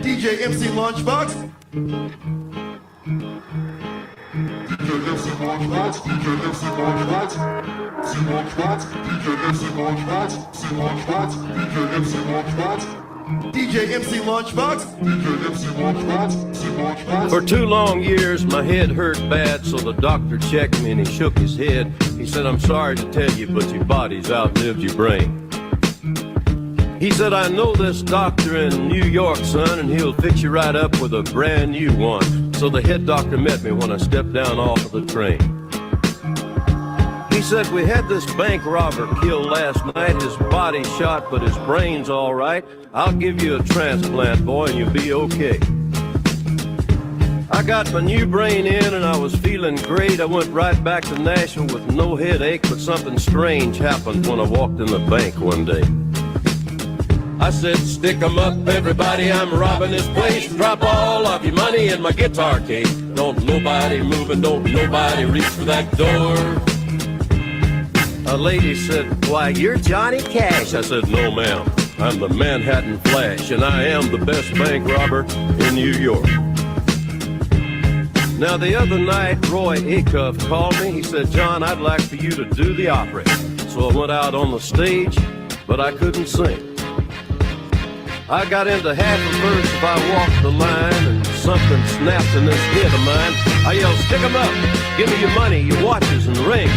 DJ MC Launchbox. DJ MC Launchbox, DJ MC Launchbox, C Launchbox, DJ MC Launchbox, C Launchbox, DJ MC Launchbox, DJ MC Launchbox. DJ MC Launchbox, C Launchbox. For 2 long years, my head hurt bad, so the doctor checked me and he shook his head. He said, I'm sorry to tell you, but your body's outlived your brain. He said, I know this doctor in New York, son, and he'll fix you right up with a brand new one. So the head doctor met me when I stepped down off of the train. He said, we had this bank robber killed last night, his body shot, but his brain's all right. I'll give you a transplant, boy, and you'll be okay. I got my new brain in and I was feeling great. I went right back to Nashville with no headache, but something strange happened when I walked in the bank one day. I said, stick 'em up, everybody, I'm robbing this place. Drop all of your money in my guitar case. Don't nobody move and don't nobody reach for that door. A lady said, why, you're Johnny Cash. I said, no, ma'am, I'm the Manhattan Flash, and I am the best bank robber in New York. Now, the other night, Roy Acuff called me. He said, John, I'd like for you to do the opera. So I went out on the stage, but I couldn't sing. I got into half a verse if I walked the line, and something snapped in this head of mine. I yelled, stick 'em up, give me your money, your watches and rings.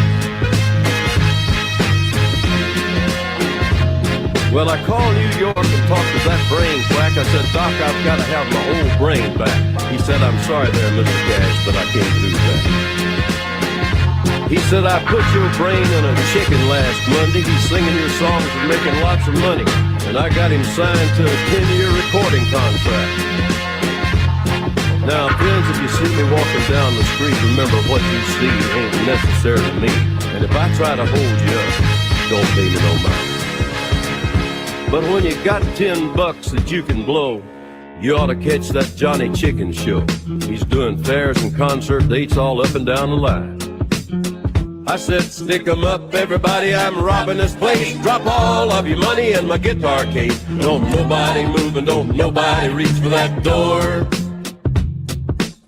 Well, I called New York and talked to that brain quack. I said, Doc, I've got to have my old brain back. He said, I'm sorry there, Mr. Cash, but I can't do that. He said, I put your brain in a chicken last Monday. He's singing your songs and making lots of money. And I got him signed to a 10-year recording contract. Now, friends, if you see me walking down the street, remember what you see ain't necessarily me. And if I try to hold you up, don't pay me no mind. But when you got $10 that you can blow, you ought to catch that Johnny Chicken show. He's doing fairs and concert dates all up and down the line. I said, stick 'em up, everybody, I'm robbing this place. Drop all of your money in my guitar case. Don't nobody move and don't nobody reach for that door.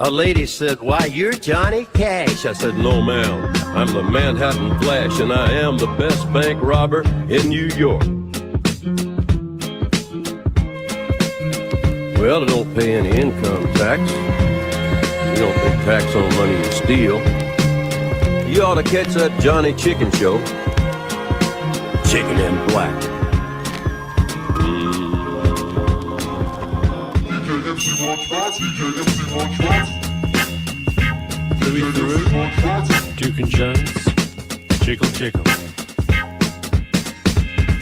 A lady said, why, you're Johnny Cash. I said, no, ma'am, I'm the Manhattan Flash, and I am the best bank robber in New York. Well, I don't pay any income tax. You don't pay tax on money you steal. You ought to catch that Johnny Chicken show. Chicken in black. DJ MC Launchbox, DJ MC Launchbox, Louis Theroux, Duke and Jones, jiggle jiggle.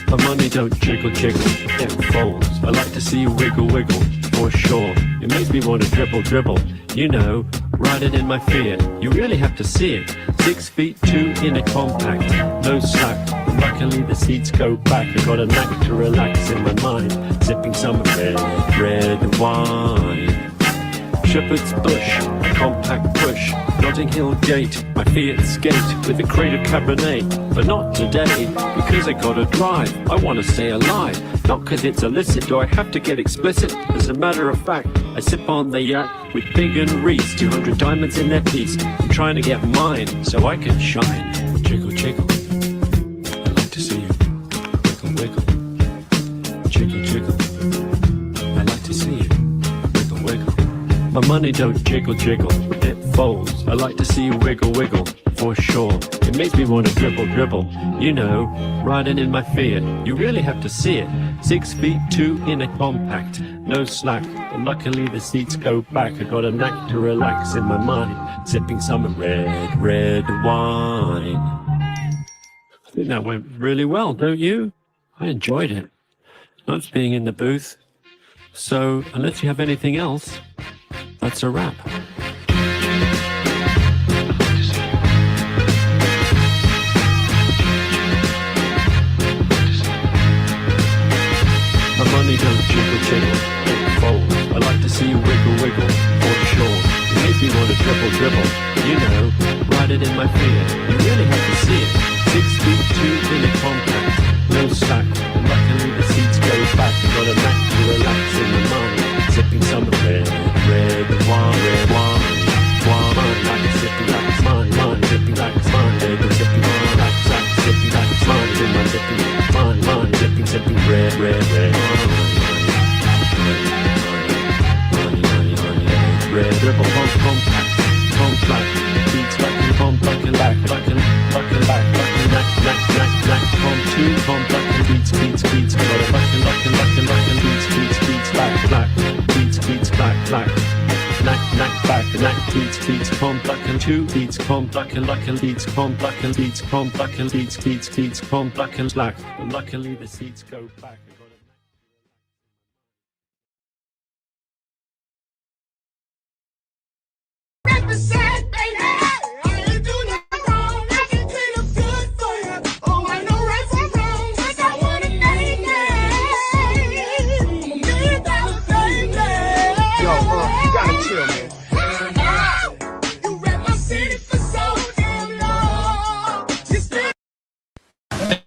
My money don't jiggle jiggle, it folds. I like to see you wiggle wiggle, for sure. It makes me want to dribble dribble. You know, riding in my Fiat, you really have to see it. 6'2" in a compact, no slack. Luckily the seats go back. I got a knack to relax in my mind, sipping some red wine. Shepherd's Bush, a compact push, Notting Hill Gate, my Fiat skate with a crate of Cabernet. But not today, because I gotta drive, I wanna stay alive. Not cause it's illicit, do I have to get explicit? As a matter of fact, I sip on the yacht with Big and Reese, 200 diamonds in their piece. I'm trying to get mine, so I can shine. Jiggle jiggle, I like to see you wiggle wiggle. Jiggle jiggle, I like to see you wiggle wiggle. My money don't jiggle jiggle, it folds. I like to see you wiggle wiggle, for sure. It makes me want to dribble dribble. You know, riding in my Fiat, you really have to see it. 6'2" in a compact, no slack. But luckily the seats go back. I got a knack to relax in my mind, sipping some red wine. I think that went really well, don't you? I enjoyed it. Nice being in the booth. So, unless you have anything else, that's a wrap. My money don't jiggle jiggle, it folds. I like to see you wiggle wiggle, for sure. It makes me want to dribble dribble. You know, riding in my Fiat, you really have to see it. 6'2" in a compact, no slack. two leads, com, black and leads, com, black and leads, com, black and leads, com, black and black. And luckily the seats go back.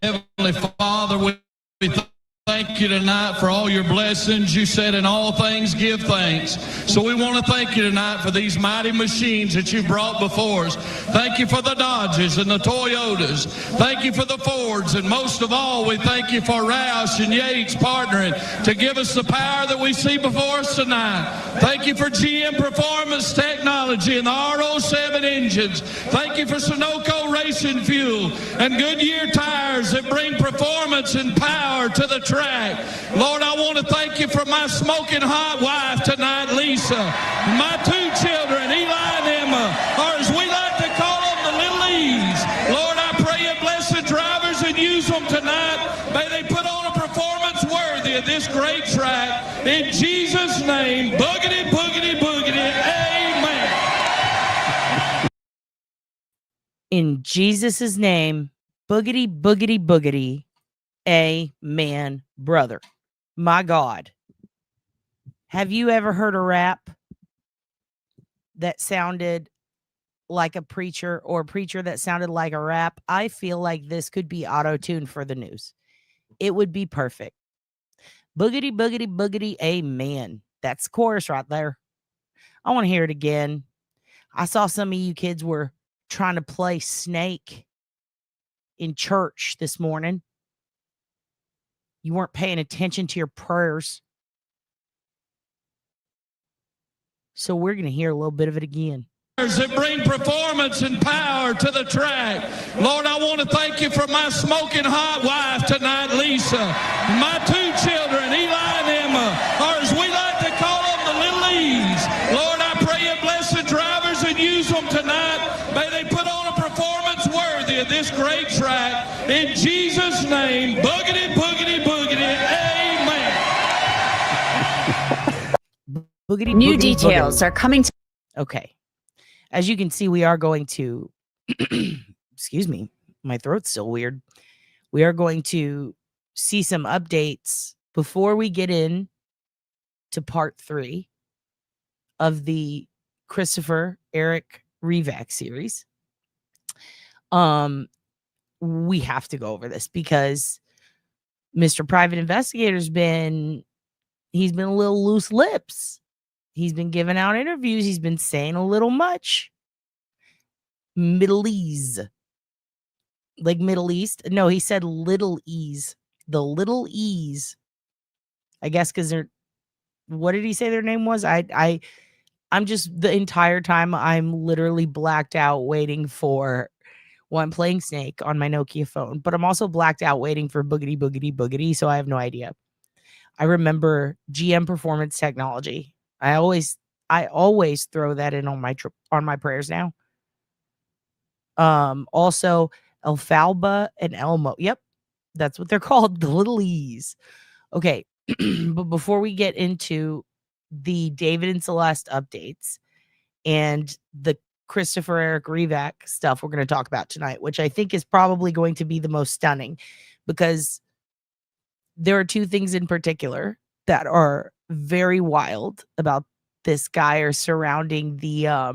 Heavenly Father, we thank you tonight for all your blessings. You said in all things give thanks. So we want to thank you tonight for these mighty machines that you brought before us. Thank you for the Dodges and the Toyotas. Thank you for the Fords. And most of all, we thank you for Roush and Yates partnering to give us the power that we see before us tonight. Thank you for GM Performance Technology and the R07 engines. Thank you for Sunoco Racing Fuel and Goodyear tires that bring performance and power to the track. Lord, I want to thank you for my smoking hot wife tonight, Lisa. My two children, Eli and Emma, or as we like to call them, the little E's. Lord, I pray you bless the drivers and use them tonight. May they put on a performance worthy of this great track. In Jesus' name, boogity, boogity, boogity, amen. In Jesus' name, boogity, boogity, boogity, amen, brother. My God. Have you ever heard a rap that sounded like a preacher or a preacher that sounded like a rap? I feel like this could be auto-tuned for the news. It would be perfect. Boogity, boogity, boogity, amen. That's the chorus right there. I want to hear it again. I saw some of you kids were trying to play Snake in church this morning. You weren't paying attention to your prayers. So we're going to hear a little bit of it again. That bring performance and power to the track. Lord, I want to thank you for my smoking hot wife tonight, Lisa. My two children, Eli and Emma, or as we like to call them, the little E's. Lord, I pray you bless the drivers and use them tonight. May they put on a performance worthy of this great track. In Jesus' name, boogity, boogity, boogity, amen. Boogity, New boogity, details boogity. are coming to. Okay. As you can see, we are going to, excuse me, my throat's still weird. We are going to see some updates before we get in to part 3 of the Christopher Eric REVAK series. We have to go over this because Mr. Private Investigator's he's been a little loose lips. He's been giving out interviews. He's been saying a little much. Middle East. Like Middle East. No, he said Little E's. The Little E's. I guess because they're, what did he say their name was? I'm just, the entire time I'm literally blacked out waiting for, well, I'm playing Snake on my Nokia phone, but I'm also blacked out waiting for Boogity, Boogity, Boogity. So I have no idea. I remember GM Performance Technology. I always throw that in on my prayers now. Also Alfalba and Elmo. Yep. That's what they're called. The Little E's. Okay. But before we get into the David and Celeste updates and the Christopher Eric REVAK stuff we're going to talk about tonight, which I think is probably going to be the most stunning because there are two things in particular that are very wild about this guy or surrounding the I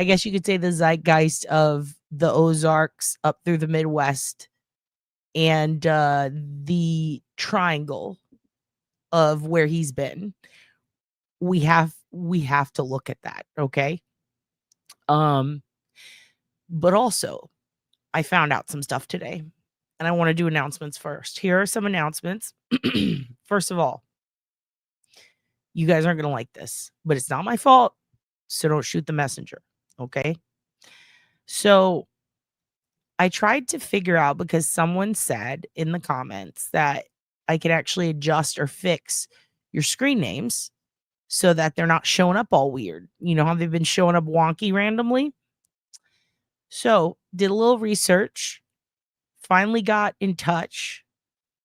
guess you could say the zeitgeist of the Ozarks up through the Midwest and the triangle of where he's been. We have to look at that, okay? But also I found out some stuff today. And I want to do announcements first. Here are some announcements. First of all, you guys aren't going to like this, but it's not my fault. So don't shoot the messenger. Okay. So I tried to figure out because someone said in the comments that I could actually adjust or fix your screen names so that they're not showing up all weird. You know how they've been showing up wonky randomly? So, did a little research, finally got in touch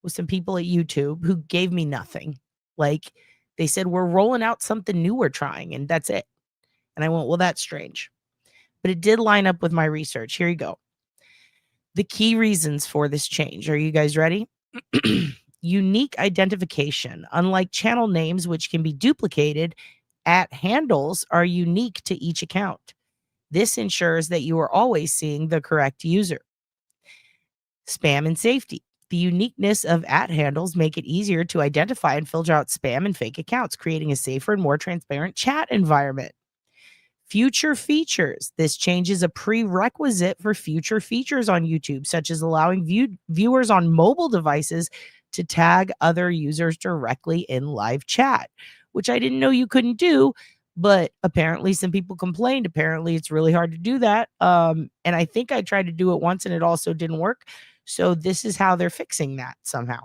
with some people at YouTube who gave me nothing. Like, they said, we're rolling out something new we're trying, and that's it. And I went, well, that's strange. But it did line up with my research. Here you go. The key reasons for this change. Are you guys ready? Unique identification. Unlike channel names, which can be duplicated, @handles are unique to each account. This ensures that you are always seeing the correct user. Spam and safety. The uniqueness of @handles make it easier to identify and filter out spam and fake accounts, creating a safer and more transparent chat environment. Future features. This change is a prerequisite for future features on YouTube, such as allowing viewers on mobile devices to tag other users directly in live chat, which I didn't know you couldn't do, but apparently some people complained. Apparently it's really hard to do that. And I think I tried to do it once and it also didn't work. So this is how they're fixing that somehow.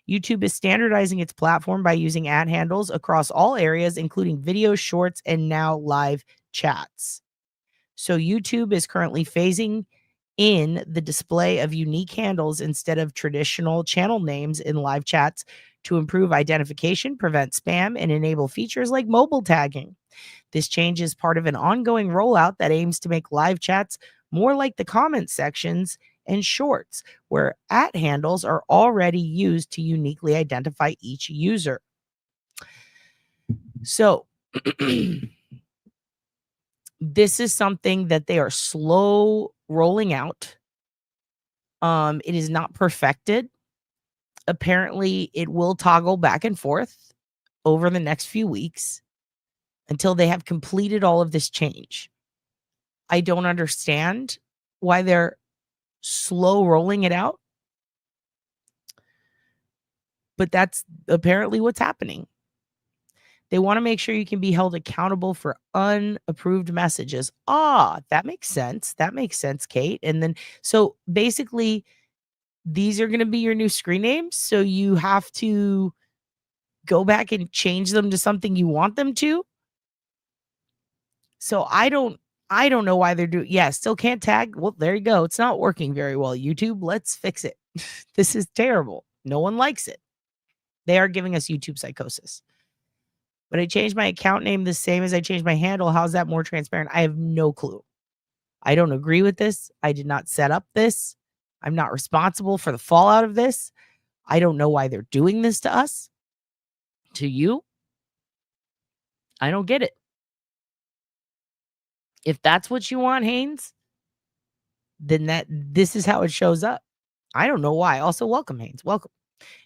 YouTube is standardizing its platform by using @handles across all areas, including videos, shorts, and now live chats. So YouTube is currently phasing in the display of unique handles instead of traditional channel names in live chats to improve identification, prevent spam, and enable features like mobile tagging. This change is part of an ongoing rollout that aims to make live chats more like the comment sections and shorts, where @handles are already used to uniquely identify each user. So this is something that they are slow rolling out. It is not perfected. Apparently, it will toggle back and forth over the next few weeks until they have completed all of this change. I don't understand why they're slow rolling it out, but that's apparently what's happening. They want to make sure you can be held accountable for unapproved messages. That makes sense. That makes sense, Kate. And then, so basically, these are going to be your new screen names. So you have to go back and change them to something you want them to. So I don't know why they're doing. Yeah, still can't tag. Well, there you go. It's not working very well. YouTube, let's fix it. This is terrible. No one likes it. They are giving us YouTube psychosis. But I changed my account name the same as I changed my handle. How's that more transparent? I have no clue. I don't agree with this. I did not set up this. I'm not responsible for the fallout of this. I don't know why they're doing this to us. To you. I don't get it. If that's what you want, Haynes, then this is how it shows up. I don't know why. Also, welcome, Haynes. Welcome.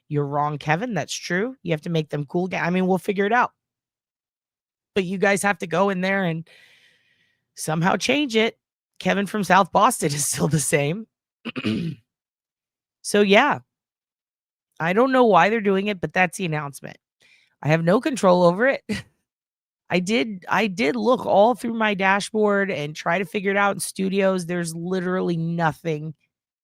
You're wrong, Kevin. That's true. You have to make them cool. I mean, we'll figure it out. But you guys have to go in there and somehow change it. Kevin from South Boston is still the same. So, yeah. I don't know why they're doing it, but that's the announcement. I have no control over it. I did look all through my dashboard and try to figure it out in studios. There's literally nothing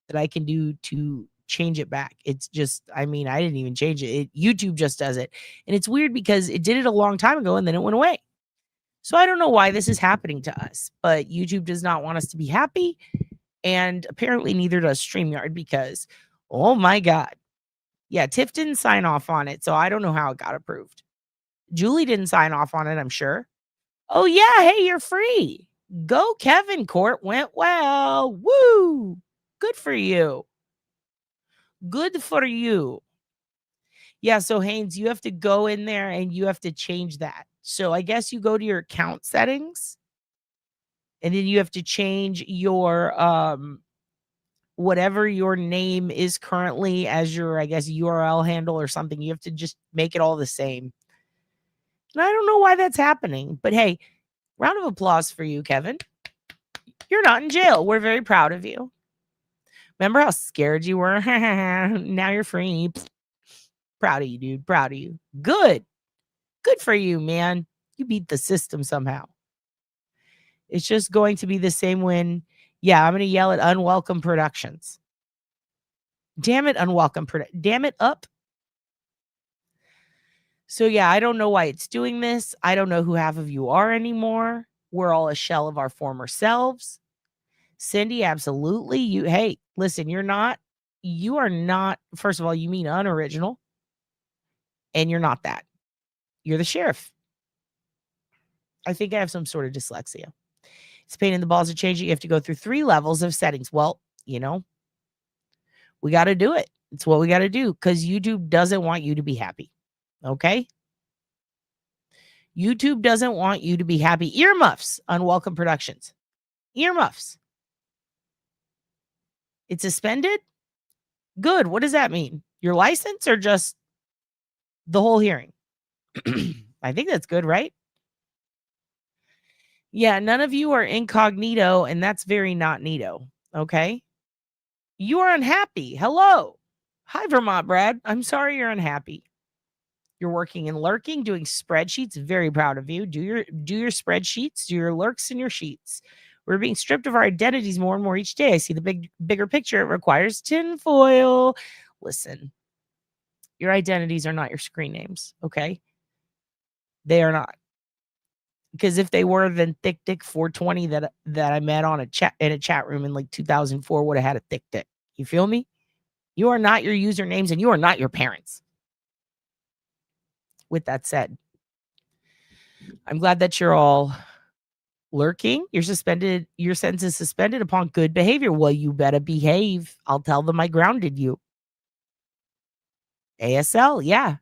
that I can do to change it back. It's just, I mean, I didn't even change it. YouTube just does it. And it's weird because it did it a long time ago and then it went away. So I don't know why this is happening to us, but YouTube does not want us to be happy. And apparently neither does StreamYard because, oh my God. Yeah, Tiff didn't sign off on it. So I don't know how it got approved. Julie didn't sign off on it, I'm sure. Oh, yeah. Hey, you're free. Go, Kevin. Court went well. Woo. Good for you. Good for you. Yeah, so Haynes, you have to go in there and you have to change that. So I guess you go to your account settings and then you have to change your whatever your name is currently as your, I guess, URL handle or something. You have to just make it all the same. And I don't know why that's happening, but hey, round of applause for you, Kevin. You're not in jail. We're very proud of you. Remember how scared you were? Now you're free. Proud of you, dude. Proud of you. Good. Good for you, man. You beat the system somehow. It's just going to be the same when, yeah, I'm going to yell at Unwelcome Productions. Damn it, Unwelcome Productions. Damn it, up. So yeah, I don't know why it's doing this. I don't know who half of you are anymore. We're all a shell of our former selves. Cindy, absolutely. Hey, listen, you are not, first of all, you mean unoriginal, and you're not that. You're the sheriff. I think I have some sort of dyslexia. It's a pain in the balls to change it. You have to go through 3 levels of settings. Well, we got to do it. It's what we got to do because YouTube doesn't want you to be happy. Okay? YouTube doesn't want you to be happy. Earmuffs, Unwelcome Productions. Earmuffs. It's suspended? Good. What does that mean? Your license or just the whole hearing? I think that's good, right? Yeah, none of you are incognito, and that's very not neato. Okay? You are unhappy. Hello. Hi, Vermont Brad. I'm sorry you're unhappy. You're working and lurking, doing spreadsheets. Very proud of you. Do your spreadsheets, do your lurks and your sheets. We're being stripped of our identities more and more each day. I see the bigger picture. It requires tinfoil. Listen, your identities are not your screen names, okay? They are not. Because if they were, then Thick Dick 420 that I met on in a chat room in like 2004 would have had a thick dick. You feel me? You are not your usernames and you are not your parents. With that said, I'm glad that you're all lurking. You're suspended. Your sentence is suspended upon good behavior. Well, you better behave. I'll tell them I grounded you. ASL, yeah.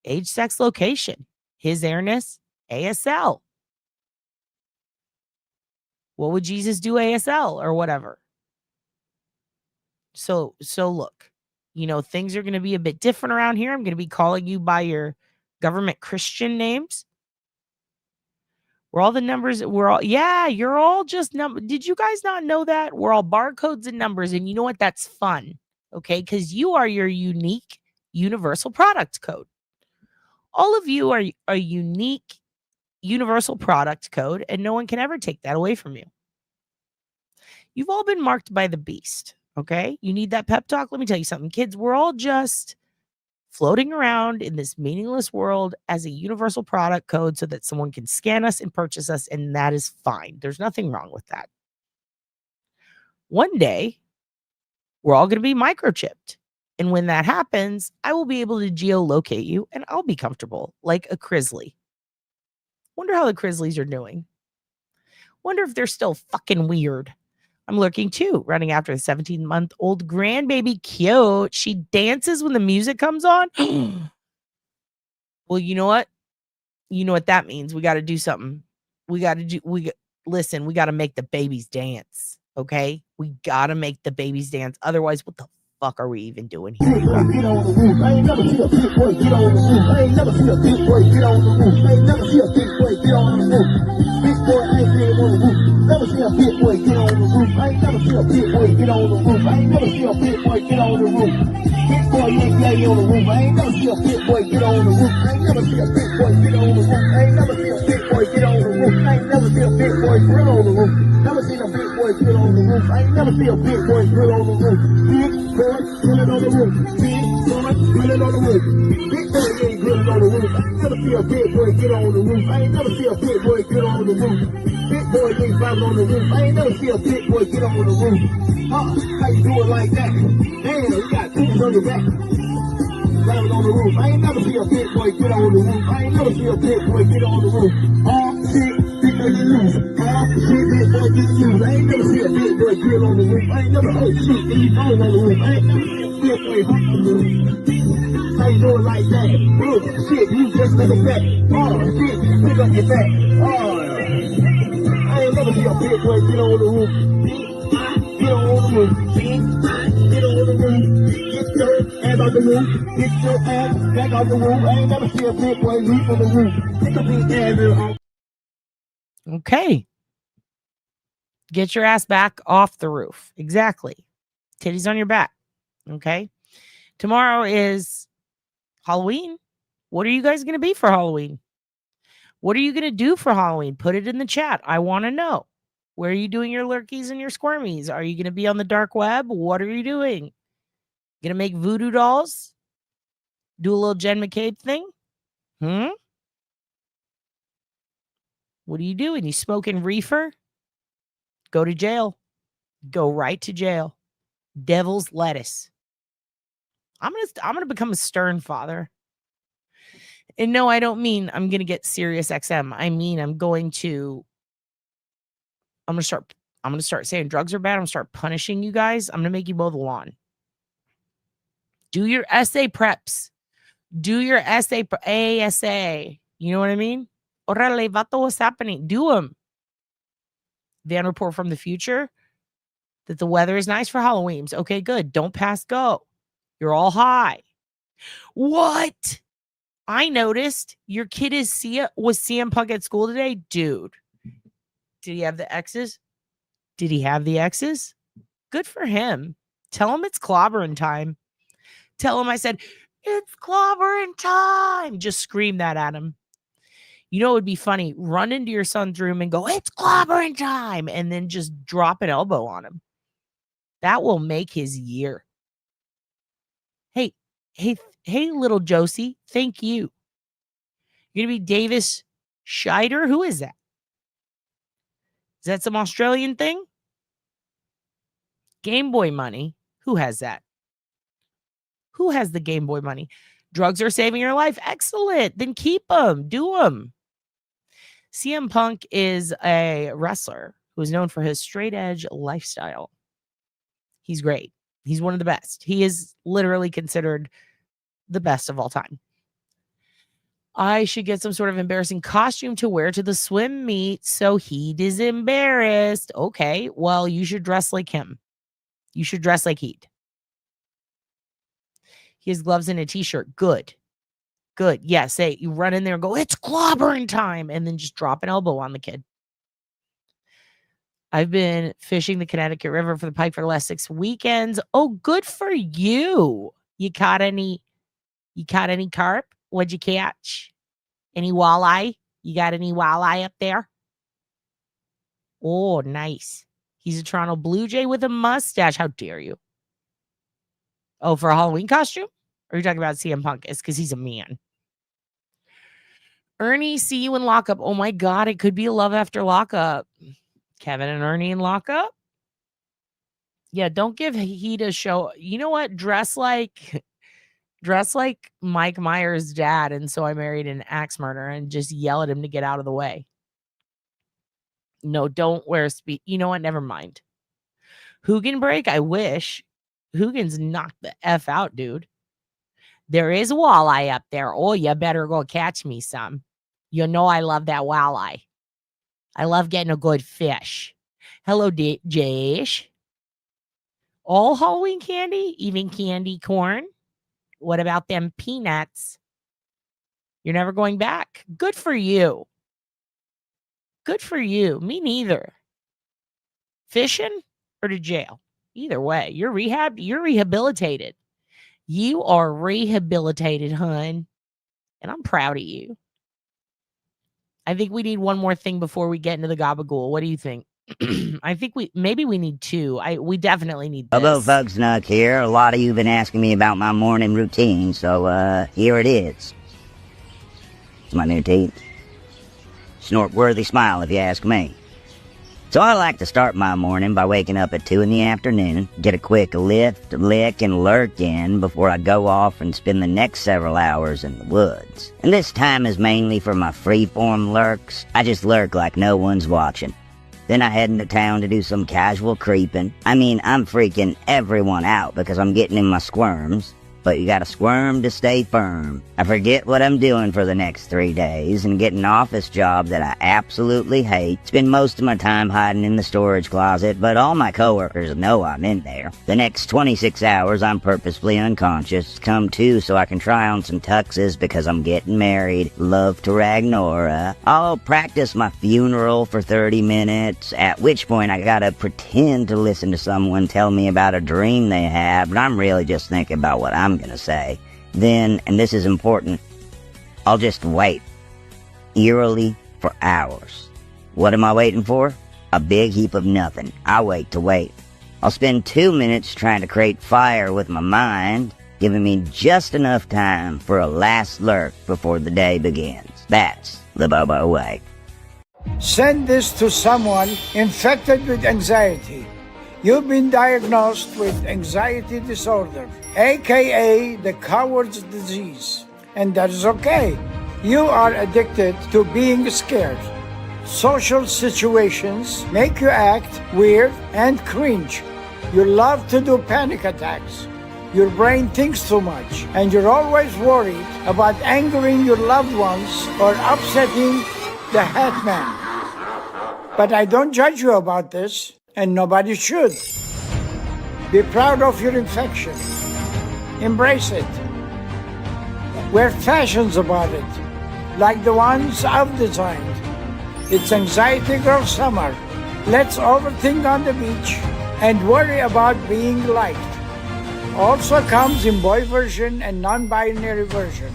Age, sex, location. His airness, ASL. What would Jesus do ASL or whatever? So look, things are going to be a bit different around here. I'm going to be calling you by your government Christian names. We're all the numbers. You're all just numbers. Did you guys not know that? We're all barcodes and numbers. And you know what? That's fun. Okay. Because you are your unique universal product code. All of you are a unique universal product code, and no one can ever take that away from you. You've all been marked by the beast. Okay. You need that pep talk? Let me tell you something, kids. We're all just floating around in this meaningless world as a universal product code so that someone can scan us and purchase us, and that is fine. There's nothing wrong with that. One day, we're all going to be microchipped. And when that happens, I will be able to geolocate you, and I'll be comfortable like a Grizzly. Wonder how the Grizzlies are doing. Wonder if they're still fucking weird. I'm lurking too, running after the 17-month-old grandbaby. Cute. She dances when the music comes on. Well, you know what? You know what that means. We got to do something. Listen, we got to make the babies dance. Okay? We got to make the babies dance. Otherwise, what the fuck are we even doing here? Get on the roof. I ain't never see a big boy get on the roof. I ain't never see a big boy get on the roof. I ain't never see a big boy get on the roof. Big boy ain't getting on the roof. Never see a big boy get on the roof. I ain't never see a big boy get on the roof. I ain't never see a big boy get on the roof. Big boy ain't getting on the roof. I ain't never see a big boy get on the roof. I ain't never see a big boy get on the roof. I ain't never see a big boy get on the roof. I ain't never see a big boy drill on the roof. Never seen a big boy drill on the roof. I ain't never see a big boy drill on the roof. Big boy drilling on the roof. Big boy drilling on the roof. Big boy ain't drilling on the roof. I ain't never see a big boy get on the roof. I ain't never see a big boy get on the roof. Big boy ain't climbing on the roof. I ain't never see a big boy get on the roof. How you do it like that? Damn, you got tools on your back. Climbing on the roof. I ain't never see a big boy get on the roof. I ain't never see a big boy get on the roof. Shit, big boy get loose. Shit, big boy get loose. I ain't never see a big boy get on the roof. I ain't never shit, and you falling on the roof. I ain't never see a big boy hop on the roof. How you do it like that? Bro, shit, you just like a back. Shit, pick up your back. I ain't never see a big boy get on the roof. Get on the roof. Get on the roof. Get your ass out the roof. Get your ass back out the roof. I ain't never see a big boy leap on the roof. Take a big ass. Okay. Get your ass back off the roof. Exactly. Titties on your back. Okay. Tomorrow is Halloween. What are you guys going to be for Halloween? What are you going to do for Halloween? Put it in the chat. I want to know. Where are you doing your lurkies and your squirmies? Are you going to be on the dark web? What are you doing? Going to make voodoo dolls? Do a little Jen McCabe thing? What are you doing? You smoking reefer? Go to jail. Go right to jail. Devil's lettuce. I'm gonna become a stern father. And no, I don't mean I'm gonna get Sirius XM. I mean I'm gonna start saying drugs are bad. I'm gonna start punishing you guys. I'm gonna make you mow the lawn. Do your essay preps. Do your ASA. You know what I mean? Orale, vato, what's happening? Do them. Van report from the future that the weather is nice for Halloweens. Okay, good. Don't pass go. You're all high. What? I noticed your kid was CM Punk at school today? Dude. Did he have the X's? Did he have the X's? Good for him. Tell him it's clobbering time. Tell him I said, it's clobbering time. Just scream that at him. You know, it would be funny. Run into your son's room and go, it's clobbering time. And then just drop an elbow on him. That will make his year. Hey, little Josie, thank you. You're going to be Davis Scheider? Who is that? Is that some Australian thing? Game Boy money? Who has that? Who has the Game Boy money? Drugs are saving your life. Excellent. Then keep them. Do them. CM Punk is a wrestler who is known for his straight edge lifestyle. He's great. He's one of the best. He is literally considered the best of all time. I should get some sort of embarrassing costume to wear to the swim meet so Heat is embarrassed. Okay, well, you should dress like him. You should dress like Heat. He has gloves and a t-shirt. Good. Yeah, say you run in there and go, it's clobbering time, and then just drop an elbow on the kid. I've been fishing the Connecticut River for the pike for the last 6 weekends. Oh, good for you. You caught any carp? What'd you catch? Any walleye? You got any walleye up there? Oh, nice. He's a Toronto Blue Jay with a mustache. How dare you? Oh, for a Halloween costume? Or are you talking about CM Punk? It's because he's a man. Ernie, see you in lockup. Oh my God, it could be a love after lockup. Kevin and Ernie in lockup? Yeah, don't give Heat a show. You know what? Dress like Mike Myers' dad, and so I married an axe murderer, and just yell at him to get out of the way. No, don't wear speed. You know what? Never mind. Hugin break? I wish. Hugin's knocked the F out, dude. There is a walleye up there. Oh, you better go catch me some. You know I love that walleye. I love getting a good fish. Hello, Jayish. All Halloween candy? Even candy corn? What about them peanuts? You're never going back. Good for you. Good for you. Me neither. Fishing or to jail? Either way, you're rehabilitated. You are rehabilitated, hun. And I'm proud of you. I think we need one more thing before we get into the gabagool. What do you think? I think we need two. We definitely need this. Hello, folks. Nuck here. A lot of you have been asking me about my morning routine, so here it is. It's my new teeth. Snort-worthy smile, if you ask me. So I like to start my morning by waking up at 2 in the afternoon, get a quick lift, lick, and lurk in before I go off and spend the next several hours in the woods. And this time is mainly for my freeform lurks. I just lurk like no one's watching. Then I head into town to do some casual creeping. I mean, I'm freaking everyone out because I'm getting in my squirms. But you gotta squirm to stay firm. I forget what I'm doing for the next 3 days and get an office job that I absolutely hate. Spend most of my time hiding in the storage closet, but all my coworkers know I'm in there. The next 26 hours I'm purposefully unconscious, come to so I can try on some tuxes because I'm getting married. Love to Ragnora. I'll practice my funeral for 30 minutes, at which point I gotta pretend to listen to someone tell me about a dream they had, but I'm really just thinking about what I'm gonna say. Then, and this is important, I'll just wait, eerily, for hours. What am I waiting for? A big heap of nothing. I wait to wait. I'll spend 2 minutes trying to create fire with my mind, giving me just enough time for a last lurk before the day begins. That's the Bobo way. Send this to someone infected with anxiety. You've been diagnosed with anxiety disorder, aka the coward's disease. And that is okay. You are addicted to being scared. Social situations make you act weird and cringe. You love to do panic attacks. Your brain thinks too much, and you're always worried about angering your loved ones or upsetting the hat man. But I don't judge you about this, and nobody should. Be proud of your infection. Embrace it. Wear fashions about it, like the ones I've designed. It's Anxiety Girl Summer. Let's overthink on the beach and worry about being liked. Also comes in boy version and non-binary version.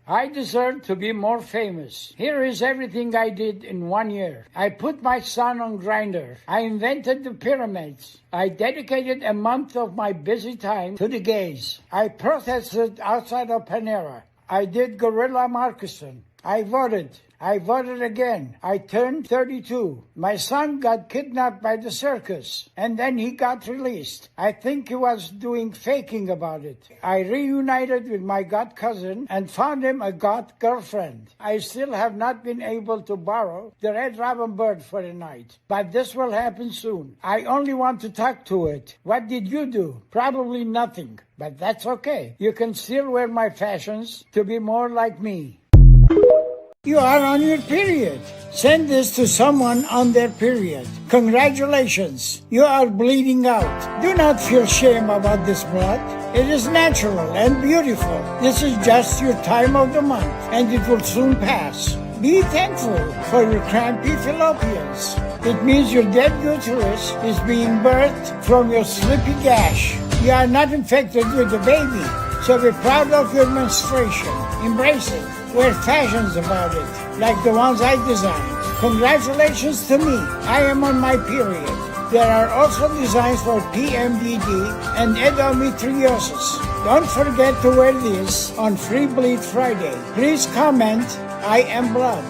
I deserve to be more famous. Here is everything I did in 1 year. I put my son on Grindr. I invented the pyramids. I dedicated a month of my busy time to the gays. I protested outside of Panera. I did guerrilla marketing. I voted. I voted again. I turned 32. My son got kidnapped by the circus, and then he got released. I think he was doing faking about it. I reunited with my god cousin and found him a god girlfriend. I still have not been able to borrow the red robin bird for the night, but this will happen soon. I only want to talk to it. What did you do? Probably nothing, but that's okay. You can still wear my fashions to be more like me. You are on your period. Send this to someone on their period. Congratulations, you are bleeding out. Do not feel shame about this blood. It is natural and beautiful. This is just your time of the month, and it will soon pass. Be thankful for your crampy fallopians. It means your dead uterus is being birthed from your slippy gash. You are not infected with the baby, so be proud of your menstruation. Embrace it. Wear fashions about it, like the ones I designed. Congratulations to me. I am on my period. There are also designs for PMDD and endometriosis. Don't forget to wear this on Free Bleed Friday. Please comment, I am blood.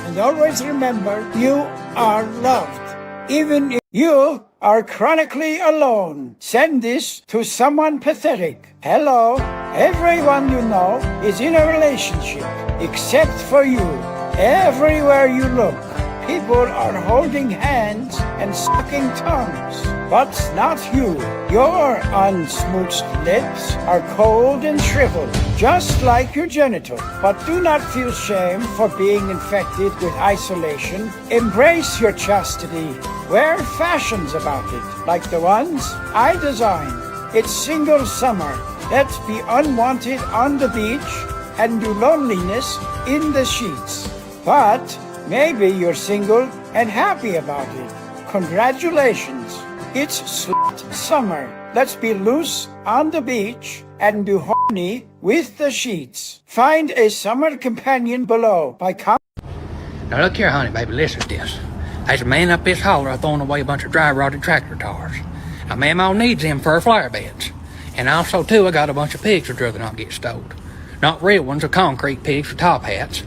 And always remember, you are loved. Even if you are chronically alone, send this to someone pathetic. Hello, everyone you know is in a relationship, except for you. Everywhere you look, people are holding hands and sucking tongues, but not you. Your unsmooched lips are cold and shriveled, just like your genitals. But do not feel shame for being infected with isolation. Embrace your chastity. Wear fashions about it, like the ones I designed. It's single summer. Let's be unwanted on the beach and do loneliness in the sheets. But maybe you're single and happy about it. Congratulations. It's slut summer. Let's be loose on the beach and do horny with the sheets. Find a summer companion below by Now look here, honey, baby, listen to this. There's a man up this holler throwing away a bunch of dry rotted tractor tires. Now, Mamaw needs them for her flower beds. And also, too, I got a bunch of pigs that'd rather not get stowed. Not real ones, or concrete pigs with top hats.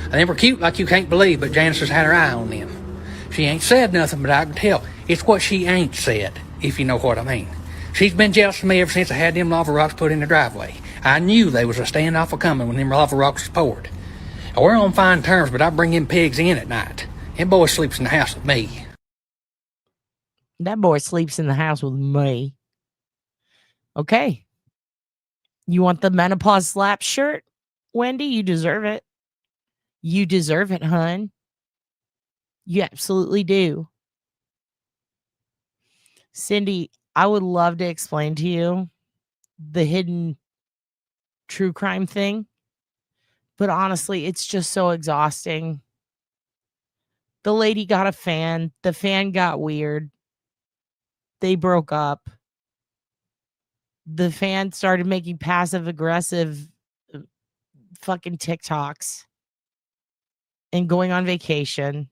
And they were cute like you can't believe, but Janice has had her eye on them. She ain't said nothing, but I can tell it's what she ain't said, if you know what I mean. She's been jealous of me ever since I had them lava rocks put in the driveway. I knew there was a standoff a-coming when them lava rocks was poured. Now, we're on fine terms, but I bring them pigs in at night. That boy sleeps in the house with me. That boy sleeps in the house with me. Okay. You want the menopause slap shirt, Wendy? You deserve it. You deserve it, hun. You absolutely do. Cindy, I would love to explain to you the hidden true crime thing, but honestly, it's just so exhausting. The lady got a fan. The fan got weird. They broke up. The fan started making passive aggressive fucking TikToks and going on vacation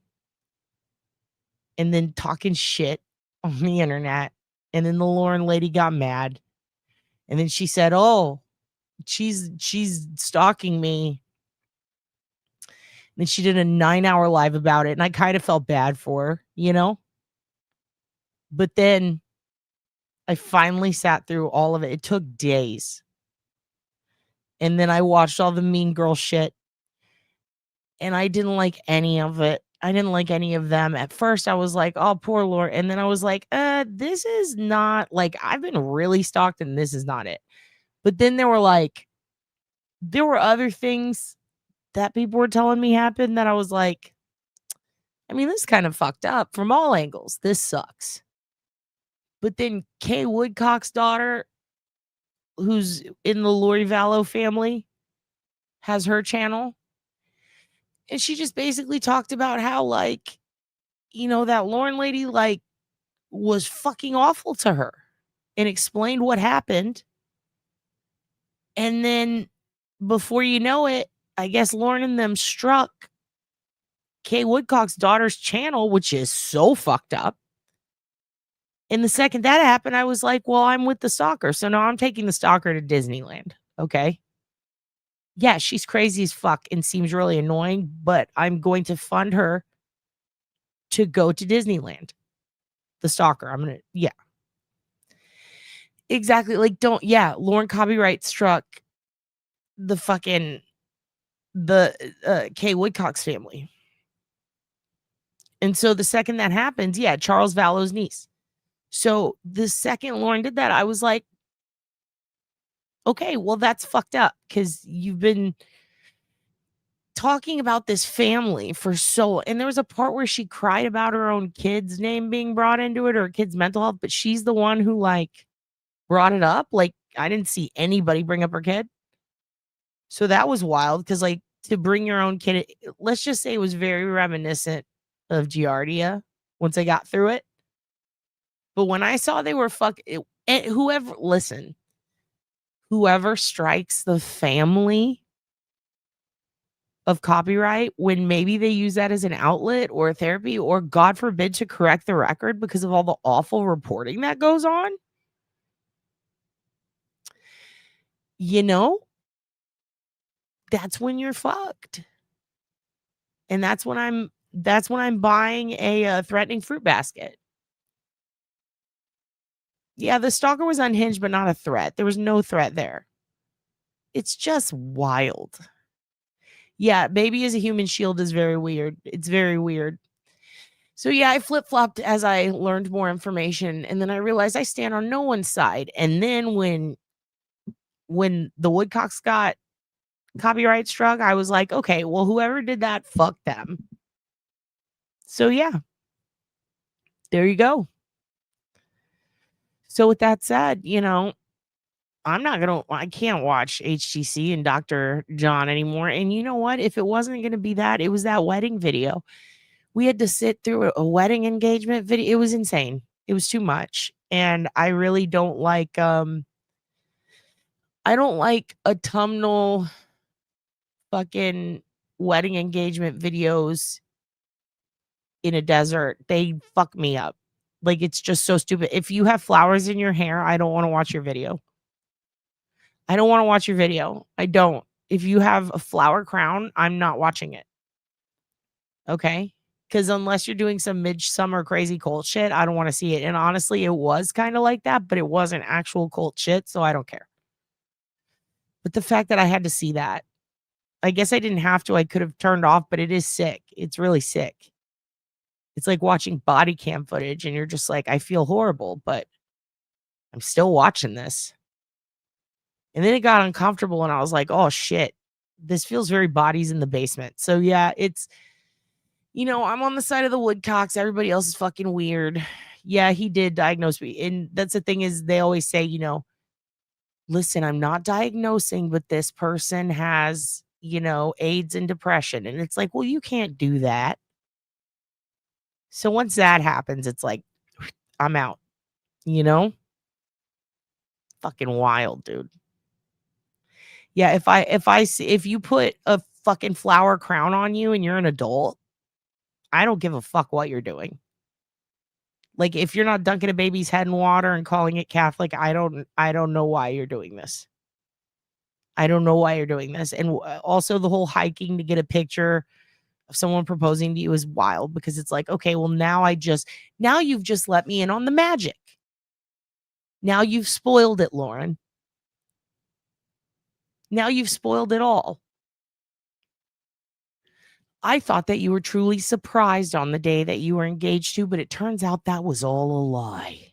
and then talking shit on the internet. And then the Lauren lady got mad. And then she said, "Oh, she's stalking me." And then she did a 9-hour live about it, and I kind of felt bad for her, you know? But then I finally sat through all of it. It took days. And then I watched all the Mean Girl shit, and I didn't like any of it. I didn't like any of them. At first, I was like, "Oh, poor Lord." And then I was like, this is not like I've been really stalked, and this is not it. But then there were other things that people were telling me happened that I was like, I mean, this is kind of fucked up from all angles. This sucks. But then Kay Woodcock's daughter, who's in the Lori Vallow family, has her channel. And she just basically talked about how, like, that Lauren lady, like, was fucking awful to her and explained what happened. And then before you know it, I guess Lauren and them struck Kay Woodcock's daughter's channel, which is so fucked up. And the second that happened, I was like, well, I'm with the stalker. So now I'm taking the stalker to Disneyland. Okay. Yeah, she's crazy as fuck and seems really annoying, but I'm going to fund her to go to Disneyland. The stalker. Yeah. Exactly. Like, Lauren copyright struck the Kay Woodcock's family. And so the second that happens, Charles Vallow's niece. So the second Lauren did that, I was like, okay, well, that's fucked up because you've been talking about this family for and there was a part where she cried about her own kid's name being brought into it, or her kid's mental health, but she's the one who like brought it up. Like, I didn't see anybody bring up her kid. So that was wild because, like, to bring your own kid, let's just say it was very reminiscent of Giardia once I got through it. But when I saw they were whoever strikes the family of copyright, when maybe they use that as an outlet or therapy, or God forbid to correct the record because of all the awful reporting that goes on, that's when you're fucked. And that's when I'm buying a threatening fruit basket. Yeah, the stalker was unhinged, but not a threat. There was no threat there. It's just wild. Yeah, baby as a human shield is very weird. It's very weird. So yeah, I flip-flopped as I learned more information, and then I realized I stand on no one's side. And then when the Woodcocks got copyright struck, I was like, okay, well, whoever did that, fuck them. So yeah, there you go. So with that said, I can't watch HTC and Dr. John anymore. And you know what? If it wasn't going to be that, it was that wedding video. We had to sit through a wedding engagement video. It was insane. It was too much. And I really don't like, I don't like autumnal fucking wedding engagement videos in a desert. They fuck me up. Like, it's just so stupid. If you have flowers in your hair, I don't want to watch your video. I don't want to watch your video. I don't. If you have a flower crown, I'm not watching it. Okay? Because unless you're doing some midsummer crazy cult shit, I don't want to see it. And honestly, it was kind of like that, but it wasn't actual cult shit, so I don't care. But the fact that I had to see that, I guess I didn't have to. I could have turned off, but it is sick. It's really sick. It's like watching body cam footage and you're just like, I feel horrible, but I'm still watching this. And then it got uncomfortable and I was like, oh shit, this feels very bodies in the basement. So yeah, it's, I'm on the side of the Woodcocks. Everybody else is fucking weird. Yeah, he did diagnose me. And that's the thing is they always say, listen, I'm not diagnosing, but this person has, AIDS and depression. And it's like, well, you can't do that. So once that happens, it's like, I'm out, Fucking wild, dude. Yeah, if you put a fucking flower crown on you and you're an adult, I don't give a fuck what you're doing. Like, if you're not dunking a baby's head in water and calling it Catholic, I don't know why you're doing this. I don't know why you're doing this. And also the whole hiking to get a picture of someone proposing to you is wild, because it's like, okay, well, now you've just let me in on the magic. Now you've spoiled it, Lauren. Now you've spoiled it all. I thought that you were truly surprised on the day that you were engaged to, but it turns out that was all a lie.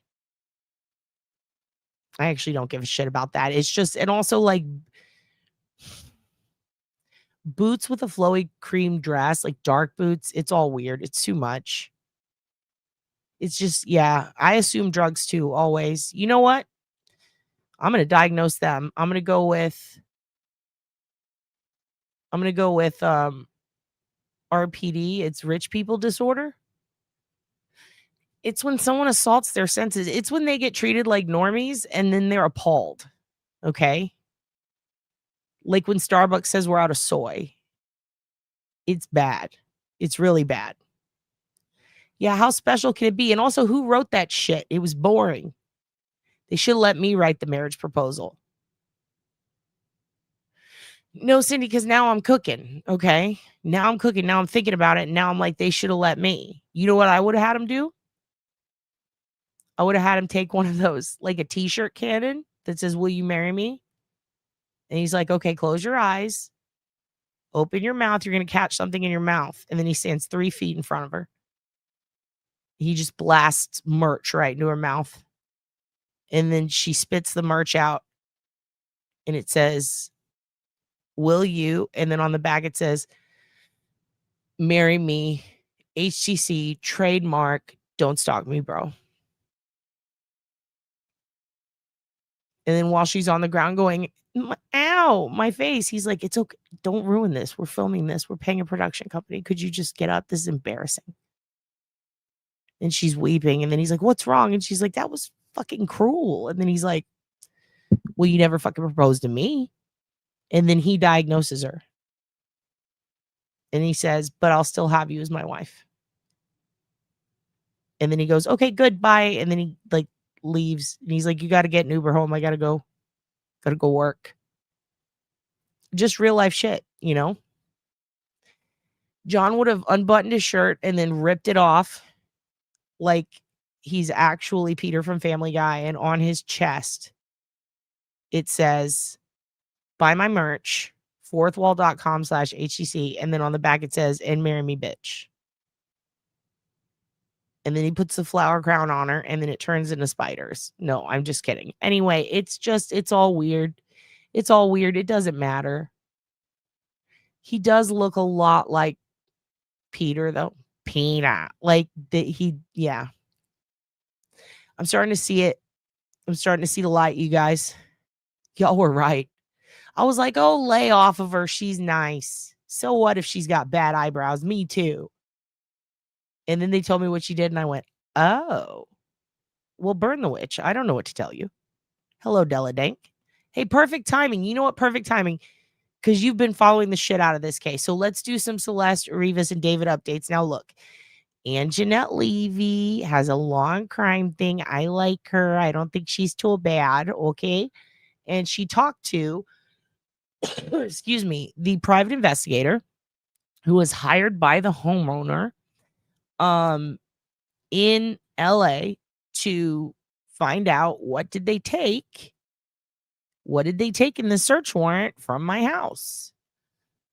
I actually don't give a shit about that. It's just, and also like boots with a flowy cream dress, like dark boots. It's all weird. It's too much. It's just, yeah, I assume drugs too, always. You know what? I'm going to diagnose them. I'm going to go with RPD. It's rich people disorder. It's when someone assaults their senses. It's when they get treated like normies and then they're appalled. Okay? Like when Starbucks says we're out of soy. It's bad. It's really bad. Yeah, how special can it be? And also, who wrote that shit? It was boring. They should have let me write the marriage proposal. No, Cindy, because now I'm cooking. Okay? Now I'm cooking. Now I'm thinking about it. And now I'm like, they should have let me. You know what I would have had him do? I would have had him take one of those, like a t-shirt cannon that says, will you marry me? And he's like, okay, close your eyes. Open your mouth. You're going to catch something in your mouth. And then he stands 3 feet in front of her. He just blasts merch right into her mouth. And then she spits the merch out. And it says, will you? And then on the back it says, marry me, HTC, trademark, don't stalk me, bro. And then while she's on the ground going, ow, my face, he's like, it's okay. Don't ruin this. We're filming this. We're paying a production company. Could you just get up? This is embarrassing. And she's weeping. And then he's like, what's wrong? And she's like, that was fucking cruel. And then he's like, well, you never fucking proposed to me. And then he diagnoses her. And he says, but I'll still have you as my wife. And then he goes, okay, goodbye. And then he like leaves. And he's like, you got to get an Uber home. I got to go work. Just real life shit, you know? John would have unbuttoned his shirt and then ripped it off like he's actually Peter from Family Guy. And on his chest, it says, buy my merch, fourthwall.com/HTC. And then on the back, it says, and marry me, bitch. And then he puts the flower crown on her and then it turns into spiders. No, I'm just kidding. Anyway, it's all weird. It's all weird. It doesn't matter. He does look a lot like Peter, though. Peter. Like, yeah. I'm starting to see it. I'm starting to see the light, you guys. Y'all were right. I was like, oh, lay off of her. She's nice. So what if she's got bad eyebrows? Me too. And then they told me what she did, and I went, oh. Well, burn the witch. I don't know what to tell you. Hello, Della Dank. Hey, perfect timing. You know what? Perfect timing. Because you've been following the shit out of this case. So let's do some Celeste, Revis, and David updates. Now, look. Anjanette Levy has a long crime thing. I like her. I don't think she's too bad. Okay. And she talked to, excuse me, the private investigator who was hired by the homeowner in LA to find out what did they take in the search warrant from my house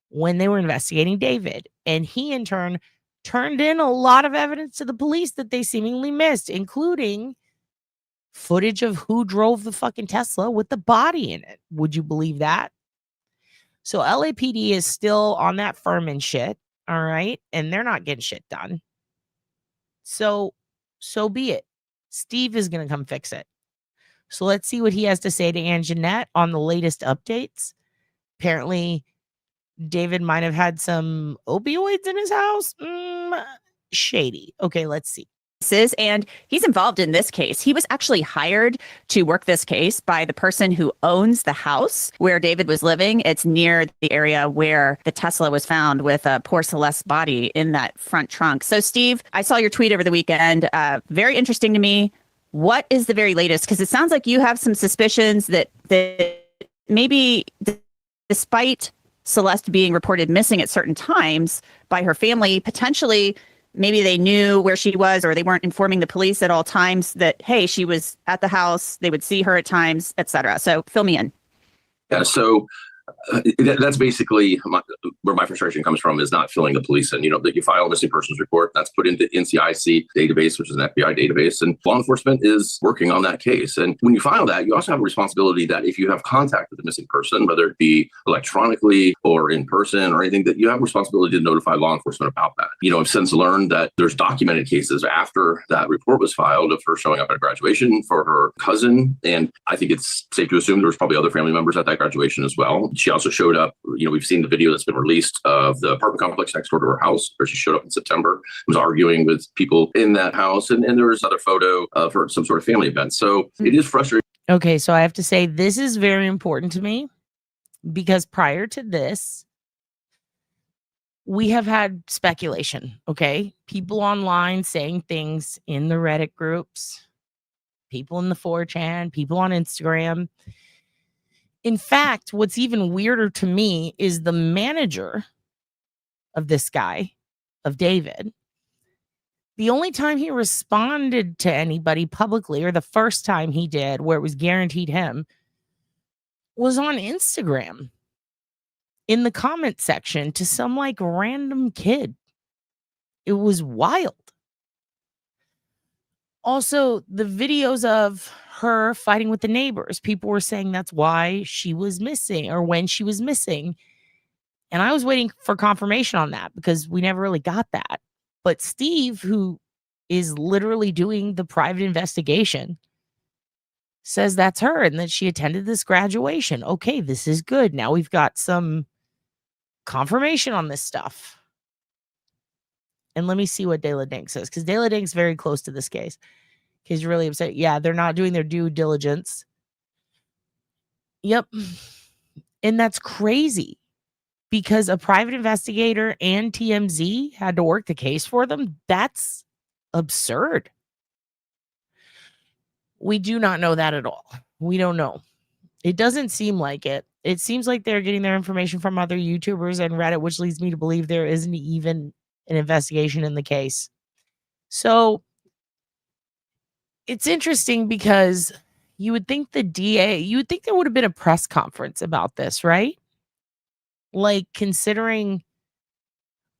when they were investigating David. And he in turn turned in a lot of evidence to the police that they seemingly missed, including footage of who drove the fucking Tesla with the body in it. Would you believe that? So LAPD is still on that Furman shit. All right. And they're not getting shit done. So be it. Steve is going to come fix it. So let's see what he has to say to Anjanette on the latest updates. Apparently, David might have had some opioids in his house. Shady. Okay, let's see. and he's involved in this case. He was actually hired to work this case by the person who owns the house where David was living. It's near the area where the Tesla was found with a poor Celeste's body in that front trunk. So, Steve, I saw your tweet over the weekend. Very interesting to me. What is the very latest? Because it sounds like you have some suspicions that maybe despite Celeste being reported missing at certain times by her family, potentially maybe they knew where she was, or they weren't informing the police at all times that, hey, she was at the house, they would see her at times, etc. So fill me in. Yeah, so that's basically where my frustration comes from, is not filling the police in. You know, that you file a missing persons report, that's put into NCIC database, which is an FBI database, and law enforcement is working on that case. And when you file that, you also have a responsibility that if you have contact with a missing person, whether it be electronically or in person or anything, that you have a responsibility to notify law enforcement about that. You know, I've since learned that there's documented cases after that report was filed of her showing up at graduation for her cousin. And I think it's safe to assume there was probably other family members at that graduation as well. She also showed up, you know, we've seen the video that's been released of the apartment complex next door to her house, where she showed up in September, was arguing with people in that house. And there was another photo of her at some sort of family event. So it is frustrating. Okay, so I have to say this is very important to me, because prior to this, we have had speculation, okay? People online saying things in the Reddit groups, people in the 4chan, people on Instagram. In fact, what's even weirder to me is the manager of this guy, of David. The only time he responded to anybody publicly, or the first time he did, where it was guaranteed him, was on Instagram in the comment section to some like random kid. It was wild. Also, the videos of her fighting with the neighbors, people were saying that's why she was missing, or when she was missing. And I was waiting for confirmation on that, because we never really got that. But Steve, who is literally doing the private investigation, says that's her and that she attended this graduation. Okay, this is good. Now we've got some confirmation on this stuff. And let me see what De La Dink says, because De La Dink's very close to this case. He's really upset. Yeah, they're not doing their due diligence. Yep. And that's crazy, because a private investigator and TMZ had to work the case for them. That's absurd. We do not know that at all. We don't know. It doesn't seem like it. It seems like they're getting their information from other YouTubers and Reddit, which leads me to believe there isn't even an investigation in the case. So it's interesting, because you would think the DA, you would think there would have been a press conference about this, right? Like, considering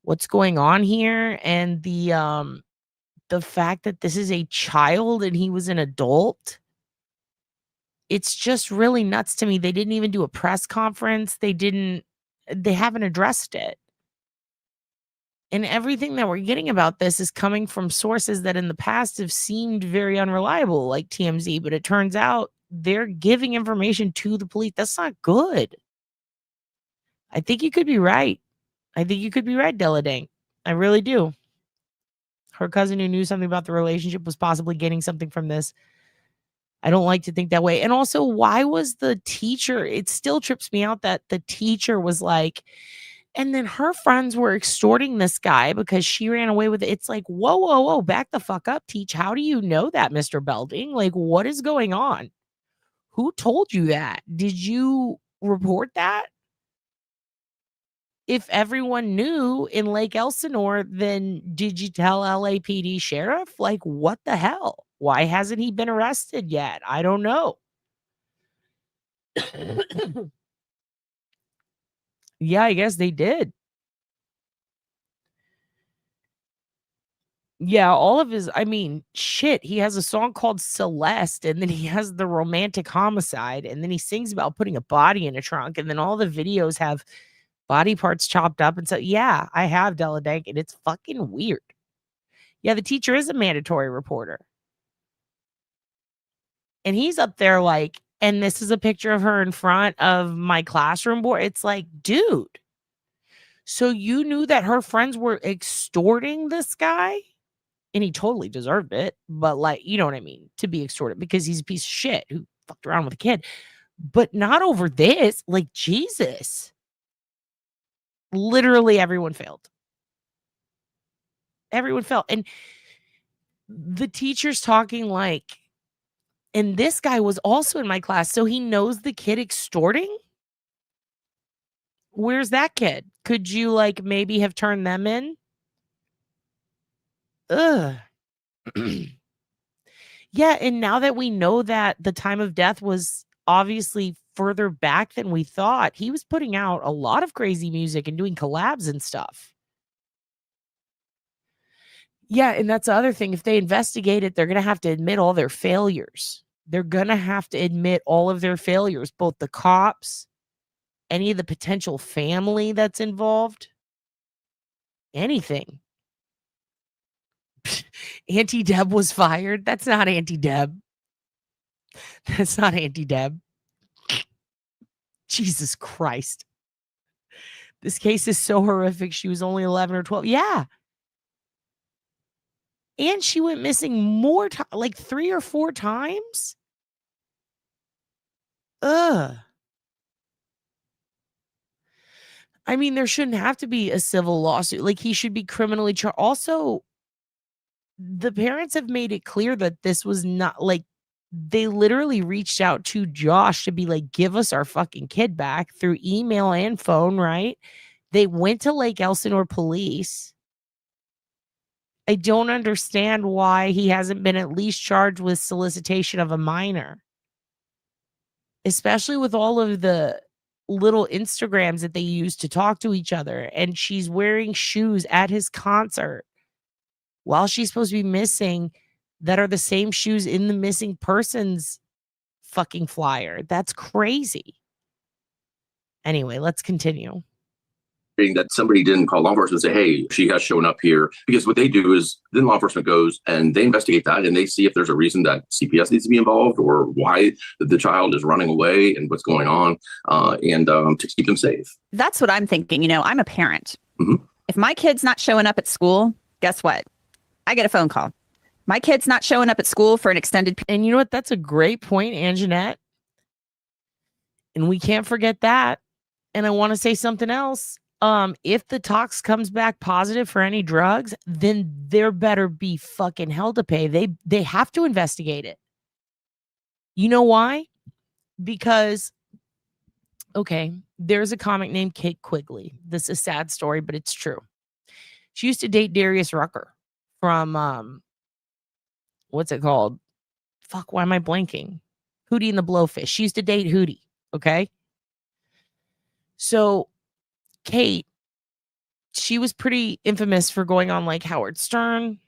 what's going on here and the fact that this is a child and he was an adult. It's just really nuts to me. They didn't even do a press conference. They haven't addressed it. And everything that we're getting about this is coming from sources that in the past have seemed very unreliable, like TMZ, but it turns out they're giving information to the police. That's not good. I think you could be right. I think you could be right, De La Dink. I really do. Her cousin who knew something about the relationship was possibly getting something from this. I don't like to think that way. And also, why was the teacher, it still trips me out that the teacher was like, and then her friends were extorting this guy because she ran away with it. It's like, whoa, whoa, whoa, back the fuck up, Teach. How do you know that, Mr. Belding? Like, what is going on? Who told you that? Did you report that? If everyone knew in Lake Elsinore, then did you tell LAPD sheriff? Like, what the hell? Why hasn't he been arrested yet? I don't know. Yeah, I guess they did. Yeah, all of his, I mean, shit, he has a song called Celeste, and then he has the romantic homicide, and then he sings about putting a body in a trunk, and then all the videos have body parts chopped up. And so, yeah, I have De La Dink, and it's fucking weird. Yeah, the teacher is a mandatory reporter. And he's up there like, and this is a picture of her in front of my classroom board. It's like, dude, so you knew that her friends were extorting this guy? And he totally deserved it. But like, you know what I mean? To be extorted because he's a piece of shit who fucked around with a kid. But not over this. Like, Jesus. Literally everyone failed. Everyone failed. And the teacher's talking like, and this guy was also in my class. So he knows the kid extorting. Where's that kid? Could you like maybe have turned them in? Ugh. Yeah, and now that we know that the time of death was obviously further back than we thought, he was putting out a lot of crazy music and doing collabs and stuff. Yeah, and that's the other thing. If they investigate it, they're going to have to admit all their failures. They're going to have to admit all of their failures, both the cops, any of the potential family that's involved, anything. Auntie Deb was fired. That's not Auntie Deb. That's not Auntie Deb. Jesus Christ. This case is so horrific. She was only 11 or 12. Yeah. And she went missing more times, like 3 or 4 times. Ugh. I mean, there shouldn't have to be a civil lawsuit. Like, he should be criminally charged. Also, the parents have made it clear that this was not like, they literally reached out to Josh to be like, give us our fucking kid back through email and phone, right? They went to Lake Elsinore police. I don't understand why he hasn't been at least charged with solicitation of a minor, especially with all of the little Instagrams that they use to talk to each other. And she's wearing shoes at his concert while she's supposed to be missing that are the same shoes in the missing persons fucking flyer. That's crazy. Anyway, let's continue. That somebody didn't call law enforcement and say, hey, she has shown up here. Because what they do is then law enforcement goes and they investigate that and they see if there's a reason that CPS needs to be involved or why the child is running away and what's going on and to keep them safe. That's what I'm thinking. You know, I'm a parent. Mm-hmm. If my kid's not showing up at school, guess what? I get a phone call. My kid's not showing up at school for an extended period. And you know what? That's a great point, Anjanette. And we can't forget that. And I want to say something else. If the tox comes back positive for any drugs, then there better be fucking hell to pay. They have to investigate it. You know why? Because, okay, there's a comic named Kate Quigley. This is a sad story, but it's true. She used to date Darius Rucker from, what's it called? Fuck, why am I blanking? Hootie and the Blowfish. She used to date Hootie, okay? So Kate, she was pretty infamous for going on like Howard Stern.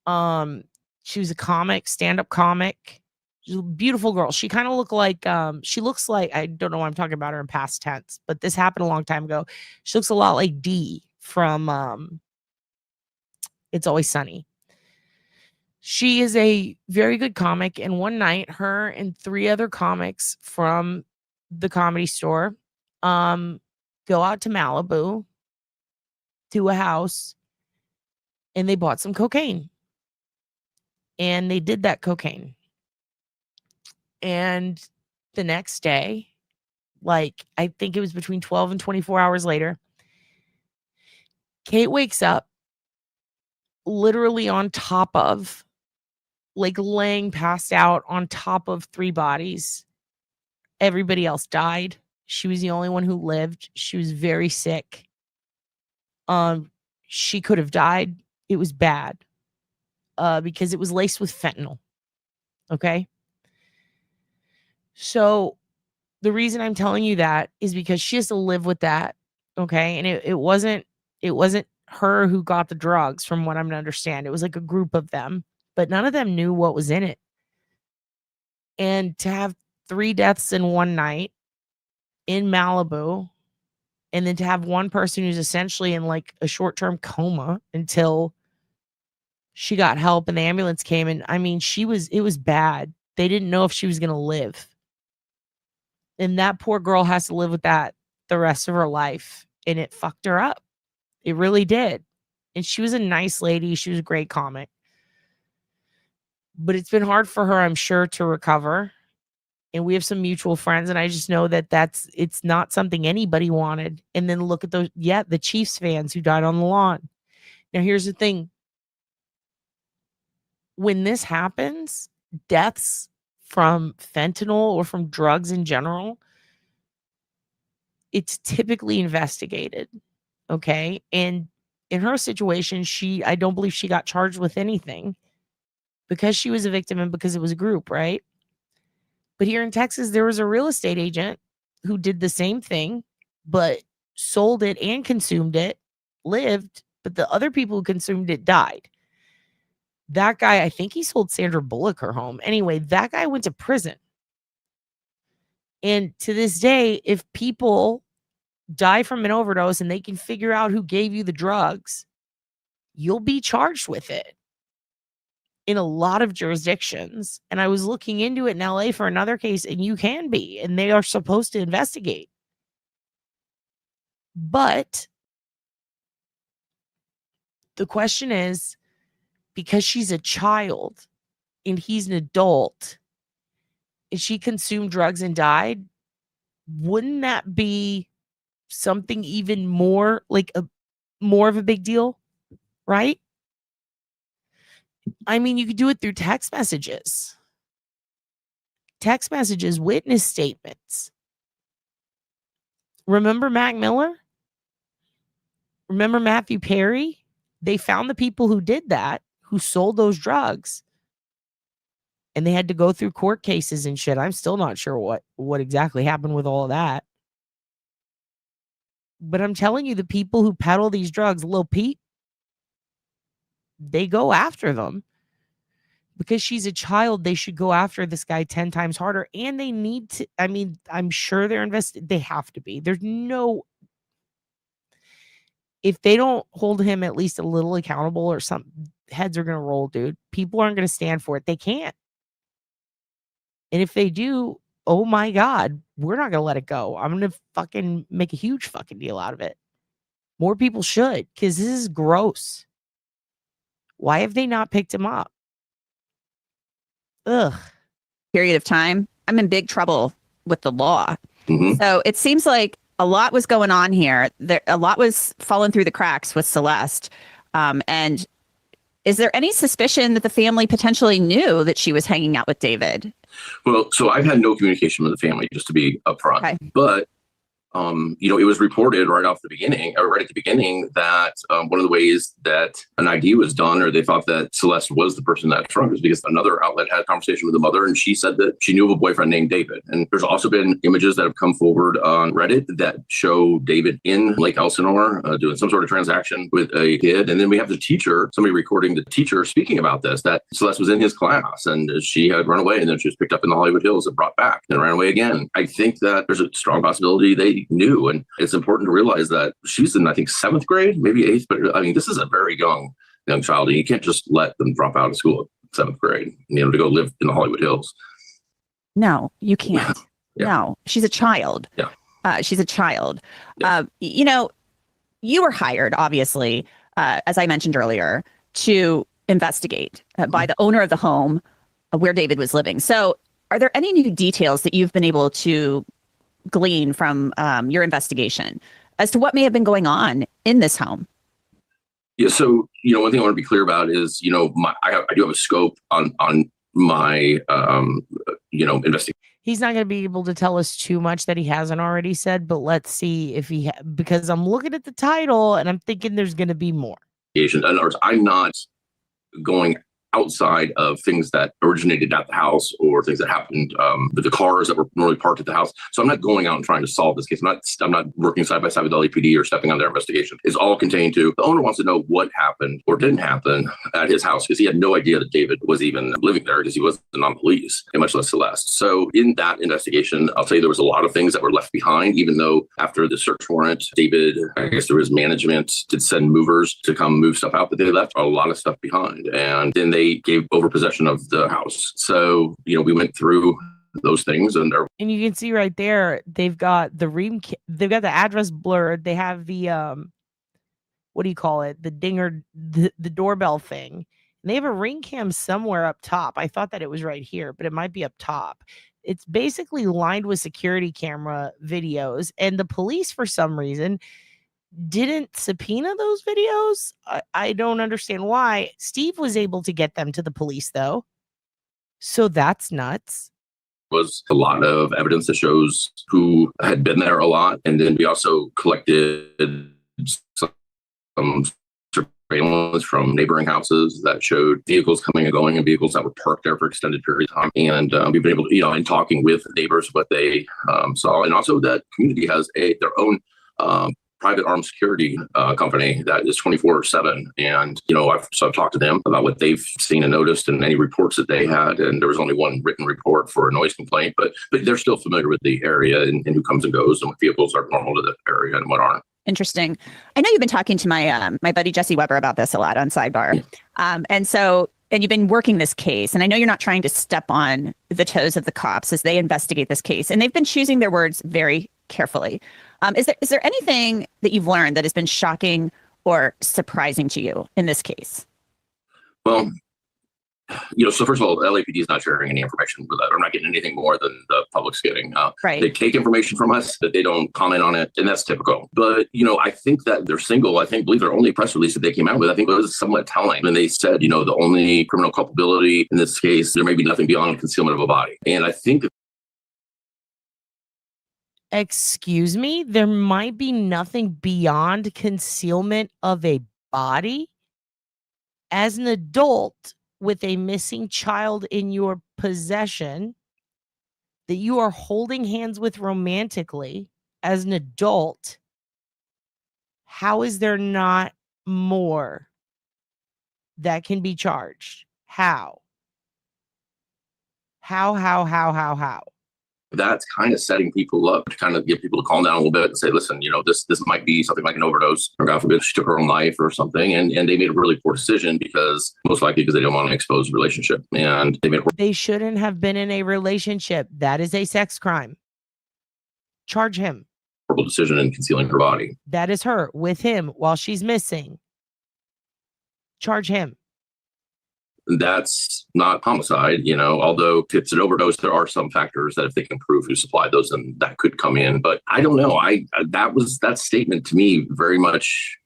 She was a comic, stand-up comic. She's a beautiful girl. She kind of looked like, she looks like, I don't know why I'm talking about her in past tense, but this happened a long time ago. She looks a lot like Dee from It's Always Sunny. She is a very good comic. And one night, her and 3 other comics from the Comedy Store go out to Malibu to a house and they bought some cocaine. And they did that cocaine. And the next day, like I think it was between 12 and 24 hours later, Kate wakes up literally on top of, like laying passed out on top of 3 bodies. Everybody else died. She was the only one who lived. She was very sick. She could have died. It was bad. Because it was laced with fentanyl. Okay. So the reason I'm telling you that is because she has to live with that. Okay. And it wasn't her who got the drugs from what I'm to understand. It was like a group of them, but none of them knew what was in it. And to have 3 deaths in one night in Malibu, and then to have one person who's essentially in like a short-term coma until she got help and the ambulance came. And I mean, it was bad. They didn't know if she was going to live. And that poor girl has to live with that the rest of her life. And it fucked her up. It really did. And she was a nice lady. She was a great comic. But it's been hard for her, I'm sure, to recover. And we have some mutual friends, and I just know that it's not something anybody wanted. And then look at those, the Chiefs fans who died on the lawn. Now, here's the thing. When this happens, deaths from fentanyl or from drugs in general, it's typically investigated. Okay. And in her situation, I don't believe she got charged with anything because she was a victim and because it was a group, right? But here in Texas, there was a real estate agent who did the same thing, but sold it and consumed it, lived, but the other people who consumed it died. That guy, I think he sold Sandra Bullock her home. Anyway, that guy went to prison. And to this day, if people die from an overdose and they can figure out who gave you the drugs, you'll be charged with it in a lot of jurisdictions. And I was looking into it in LA for another case, and you can be, and they are supposed to investigate. But the question is, because she's a child and he's an adult, and she consumed drugs and died, wouldn't that be something even more like more of a big deal, right? I mean, you could do it through text messages, witness statements. Remember Mac Miller? Remember Matthew Perry? They found the people who did that, who sold those drugs. And they had to go through court cases and shit. I'm still not sure what exactly happened with all of that. But I'm telling you, the people who peddle these drugs, Lil Pete, they go after them. Because she's a child, they should go after this guy 10 times harder. And they need to, I mean, I'm sure they're invested. They have to be. There's no, if they don't hold him at least a little accountable or something, heads are going to roll, dude. People aren't going to stand for it. They can't. And if they do, oh my God, we're not going to let it go. I'm going to fucking make a huge fucking deal out of it. More people should, because this is gross. Why have they not picked him up? Ugh. Period of time, I'm in big trouble with the law. Mm-hmm. So it seems like a lot was going on here. A lot was falling through the cracks with Celeste. And is there any suspicion that the family potentially knew that she was hanging out with David? Well, so I've had no communication with the family, just to be upfront. Okay. But it was reported right at the beginning that one of the ways that an ID was done, or they thought that Celeste was the person that shrunk, is because another outlet had a conversation with the mother, and she said that she knew of a boyfriend named David. And there's also been images that have come forward on Reddit that show David in Lake Elsinore doing some sort of transaction with a kid. And then we have the teacher, somebody recording the teacher speaking about this, that Celeste was in his class and she had run away, and then she was picked up in the Hollywood Hills and brought back and ran away again. I think that there's a strong possibility they knew, and it's important to realize that she's in, I think, 7th grade, maybe 8th, but I mean, this is a very young child, and you can't just let them drop out of school at 7th grade, to go live in the Hollywood Hills. No, you can't. Yeah. No, she's a child. Yeah. She's a child. Yeah. You were hired, obviously, as I mentioned earlier, to investigate by the owner of the home where David was living. So are there any new details that you've been able to glean from your investigation as to what may have been going on in this home? Yeah. So, one thing I want to be clear about is, I do have a scope on my, investigation. He's not going to be able to tell us too much that he hasn't already said, but let's see if he, because I'm looking at the title and I'm thinking there's going to be more. In other words, I'm not going outside of things that originated at the house or things that happened with the cars that were normally parked at the house. So I'm not going out and trying to solve this case. I'm not working side by side with LAPD or stepping on their investigation. It's all contained to the owner wants to know what happened or didn't happen at his house, because he had no idea that David was even living there, because he wasn't on police, and much less Celeste. So in that investigation, I'll tell you there was a lot of things that were left behind, even though after the search warrant, David, I guess there was management, did send movers to come move stuff out, but they left a lot of stuff behind. And then they gave over possession of the house. So, we went through those things, and you can see right there, they've got they've got the address blurred. They have the what do you call it? The dinger, the doorbell thing. And they have a ring cam somewhere up top. I thought that it was right here, but it might be up top. It's basically lined with security camera videos, and the police, for some reason, didn't subpoena those videos. I don't understand why. Steve was able to get them to the police, though. So that's nuts. Was a lot of evidence that shows who had been there a lot. And then we also collected some surveillance from neighboring houses that showed vehicles coming and going and vehicles that were parked there for extended periods of time. And we've been able to, in talking with neighbors, what they saw. And also that community has their own private armed security company that is 24/7. And, I've talked to them about what they've seen and noticed and any reports that they had. And there was only one written report for a noise complaint, but they're still familiar with the area and who comes and goes and what vehicles are normal to the area and what aren't. Interesting. I know you've been talking to my my buddy Jesse Weber about this a lot on Sidebar. And you've been working this case. And I know you're not trying to step on the toes of the cops as they investigate this case. And they've been choosing their words very carefully. Is there anything that you've learned that has been shocking or surprising to you in this case? Well, so first of all, LAPD is not sharing any information with that. I'm not getting anything more than the public's getting. Right. They take information from us, but they don't comment on it, and that's typical. But, I think that they're single. I believe their only press release that they came out with, I think it was somewhat telling. And they said, the only criminal culpability in this case, there may be nothing beyond concealment of a body. And I think... Excuse me? There might be nothing beyond concealment of a body? As an adult with a missing child in your possession that you are holding hands with romantically as an adult, how is there not more that can be charged? How? That's kind of setting people up to kind of get people to calm down a little bit and say, listen, this might be something like an overdose, or God forbid she took her own life or something. And they made a really poor decision most likely because they don't want to expose the relationship. And they shouldn't have been in a relationship. That is a sex crime. Charge him. Horrible decision in concealing her body. That is her with him while she's missing. Charge him. That's not homicide, although if it's an overdose, there are some factors that if they can prove who supplied those, then that could come in. But I don't know. That statement to me very much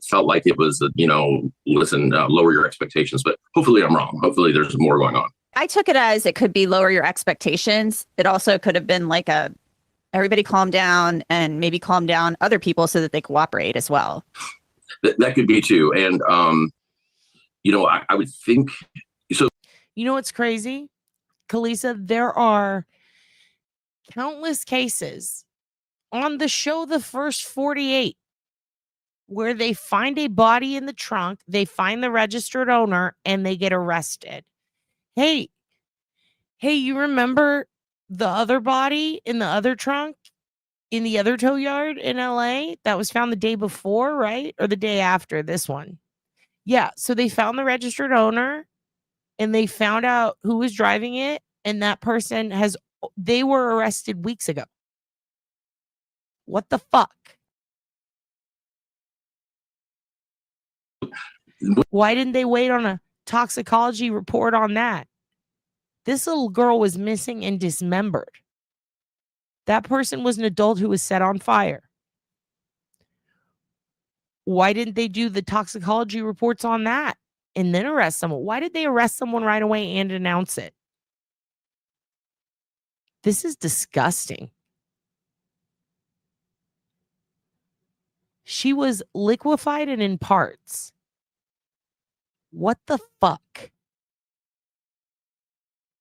felt like it was, lower your expectations. But hopefully I'm wrong. Hopefully there's more going on. I took it as it could be lower your expectations. It also could have been like everybody calm down and maybe calm down other people so that they cooperate as well. That could be too. And, I would think so. What's crazy, Kalisa? There are countless cases on the show, The First 48, where they find a body in the trunk, they find the registered owner, and they get arrested. Hey, you remember the other body in the other trunk in the other tow yard in LA that was found the day before, right? Or the day after this one? Yeah, so they found the registered owner and they found out who was driving it, and that person they were arrested weeks ago. What the fuck? Why didn't they wait on a toxicology report on that? This little girl was missing and dismembered. That person was an adult who was set on fire. Why didn't they do the toxicology reports on that and then arrest someone? Why did they arrest someone right away and announce it? This is disgusting. She was liquefied and in parts. What the fuck?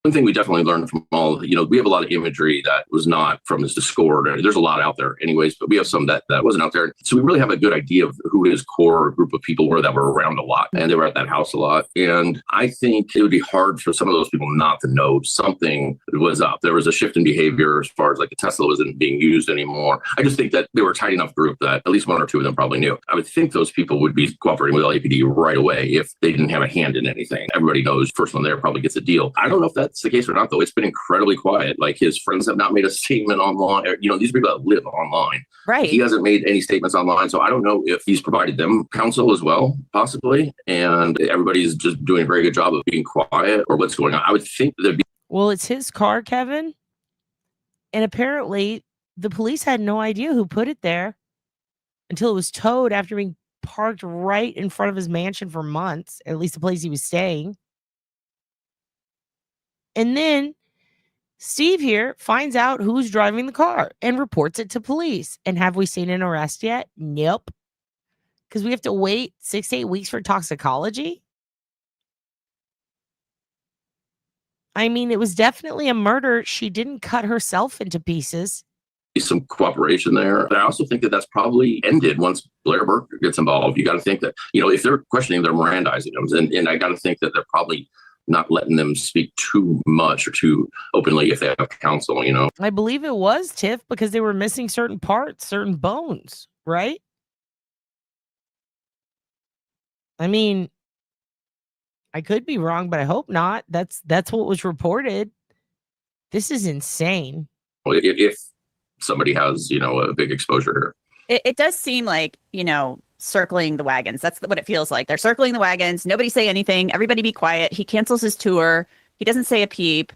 One thing we definitely learned from all, we have a lot of imagery that was not from his Discord. There's a lot out there anyways, but we have some that wasn't out there. So we really have a good idea of who his core group of people were that were around a lot, and they were at that house a lot. And I think it would be hard for some of those people not to know something was up. There was a shift in behavior as far as like the Tesla wasn't being used anymore. I just think that they were a tight enough group that at least one or two of them probably knew. I would think those people would be cooperating with LAPD right away if they didn't have a hand in anything. Everybody knows first one there probably gets a deal. I don't know if that's the case or not, though, it's been incredibly quiet. Like his friends have not made a statement online. These people that live online. Right. He hasn't made any statements online. So I don't know if he's provided them counsel as well, possibly. And everybody's just doing a very good job of being quiet or what's going on. I would think there'd be. Well, it's his car, Kevin. And apparently the police had no idea who put it there until it was towed after being parked right in front of his mansion for months, at least the place he was staying. And then Steve here finds out who's driving the car and reports it to police. And have we seen an arrest yet? Nope. Because we have to wait 6 to 8 weeks for toxicology. I mean, it was definitely a murder. She didn't cut herself into pieces. Some cooperation there. But I also think that that's probably ended once Blair Burke gets involved. You got to think that, if they're questioning, they're Mirandizing them. And I got to think that they're probably not letting them speak too much or too openly if they have counsel, I believe it was, Tiff, because they were missing certain parts, certain bones, right? I mean, I could be wrong, but I hope not. That's what was reported. This is insane. Well, if somebody has, a big exposure here. It does seem like, circling the wagons. That's what it feels like. They're circling the wagons. Nobody say anything. Everybody be quiet. He cancels his tour. He doesn't say a peep.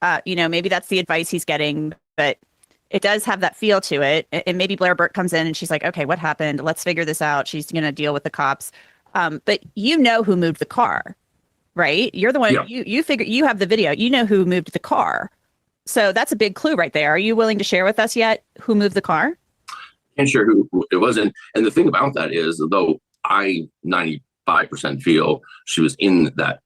Maybe that's the advice he's getting, but it does have that feel to it. And maybe Blair Burke comes in and she's like, okay, what happened? Let's figure this out. She's going to deal with the cops. But who moved the car, right? You're the one, yeah. You figure, you have the video. You know who moved the car. So that's a big clue right there. Are you willing to share with us yet who moved the car? Can't share who it was. And the thing about that is, though I 95% feel she was in that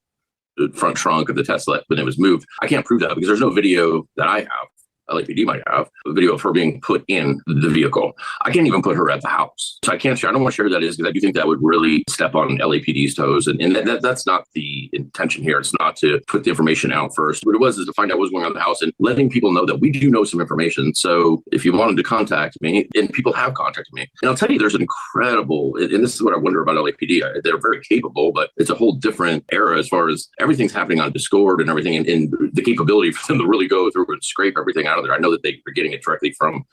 front trunk of the Tesla when it was moved, I can't prove that because there's no video that I have. LAPD might have a video of her being put in the vehicle. I can't even put her at the house. So I can't share. I don't want to share who that is because I do think that would really step on LAPD's toes. And that's not the intention here. It's not to put the information out first. What it was is to find out what's going on in the house and letting people know that we do know some information. So if you wanted to contact me, and people have contacted me, and I'll tell you, there's an incredible, and this is what I wonder about LAPD. They're very capable, but it's a whole different era as far as everything's happening on Discord and everything, and the capability for them to really go through and scrape everything out of there. I know that they're getting it directly from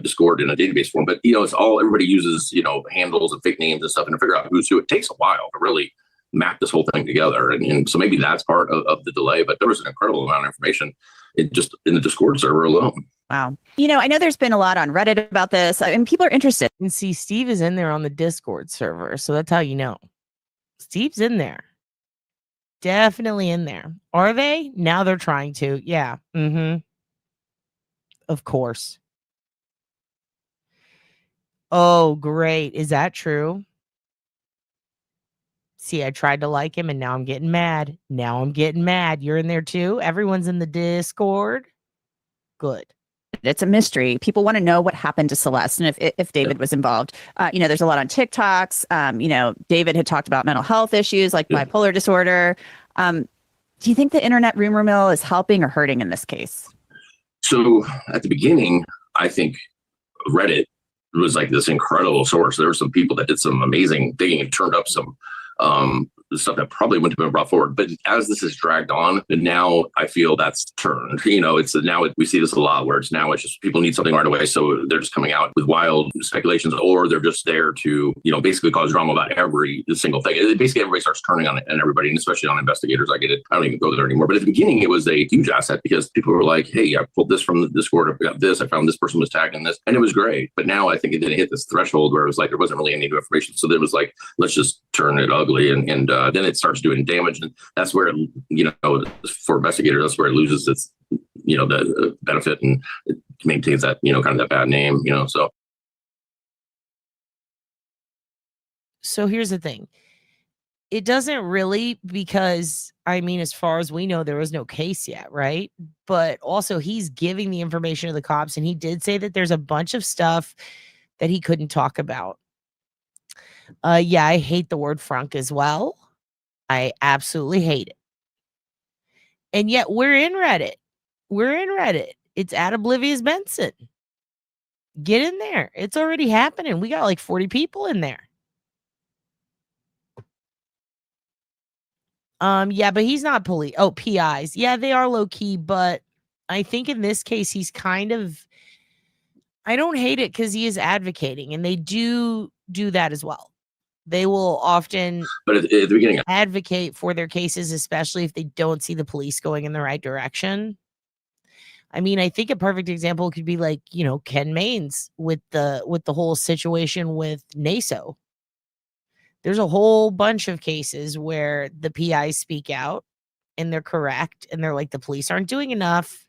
Discord in a database form, but it's all, everybody uses handles and fake names and stuff, and to figure out who's who. It takes a while to really map this whole thing together, and so maybe that's part of the delay. But there was an incredible amount of information in the Discord server alone. Wow. I know there's been a lot on Reddit about this, and people are interested. And see, Steve is in there on the Discord server, so that's how you know. Steve's in there. Definitely in there. Are they? Now they're trying to. Yeah. Mm-hmm. Of course. Oh, great. Is that true? See, I tried to like him and now I'm getting mad. You're in there too? Everyone's in the Discord? Good. It's a mystery. People want to know what happened to Celeste and if David was involved. There's a lot on TikToks. David had talked about mental health issues like bipolar disorder. Do you think the internet rumor mill is helping or hurting in this case? So at the beginning, I think Reddit was like this incredible source. There were some people that did some amazing digging and turned up some stuff that probably wouldn't have been brought forward. But as this is dragged on, and now I feel that's turned. We see this a lot where it's just people need something right away, so they're just coming out with wild speculations, or they're just there to basically cause drama about every single thing. Basically, everybody starts turning on it, and everybody, and especially on investigators. I get it. I don't even go there anymore. But at the beginning, it was a huge asset because people were like, "Hey, I pulled this from the Discord. I got this. I found this person was tagged in this," and it was great. But now I think it didn't hit this threshold where it was like there wasn't really any new information. So there was like, let's just turn it ugly, and then it starts doing damage, and that's where for investigators, that's where it loses its the benefit, and it maintains that kind of that bad name. So here's the thing. It doesn't really, because as far as we know, there was no case yet, right? But also he's giving the information to the cops, and he did say that there's a bunch of stuff that he couldn't talk about. Yeah, I hate the word frunk as well. I absolutely hate it. And yet we're in Reddit. It's at Oblivious Benson. Get in there. It's already happening. We got like 40 people in there. Yeah, but he's not police. Oh, PIs. Yeah, they are low key, but I think in this case he's kind of, I don't hate it because he is advocating, and they do that as well. They will often But at the beginning, advocate for their cases, especially if they don't see the police going in the right direction. I mean, I think a perfect example could be like, Ken Maines with the whole situation with NASO. There's a whole bunch of cases where the PIs speak out and they're correct and they're like, the police aren't doing enough.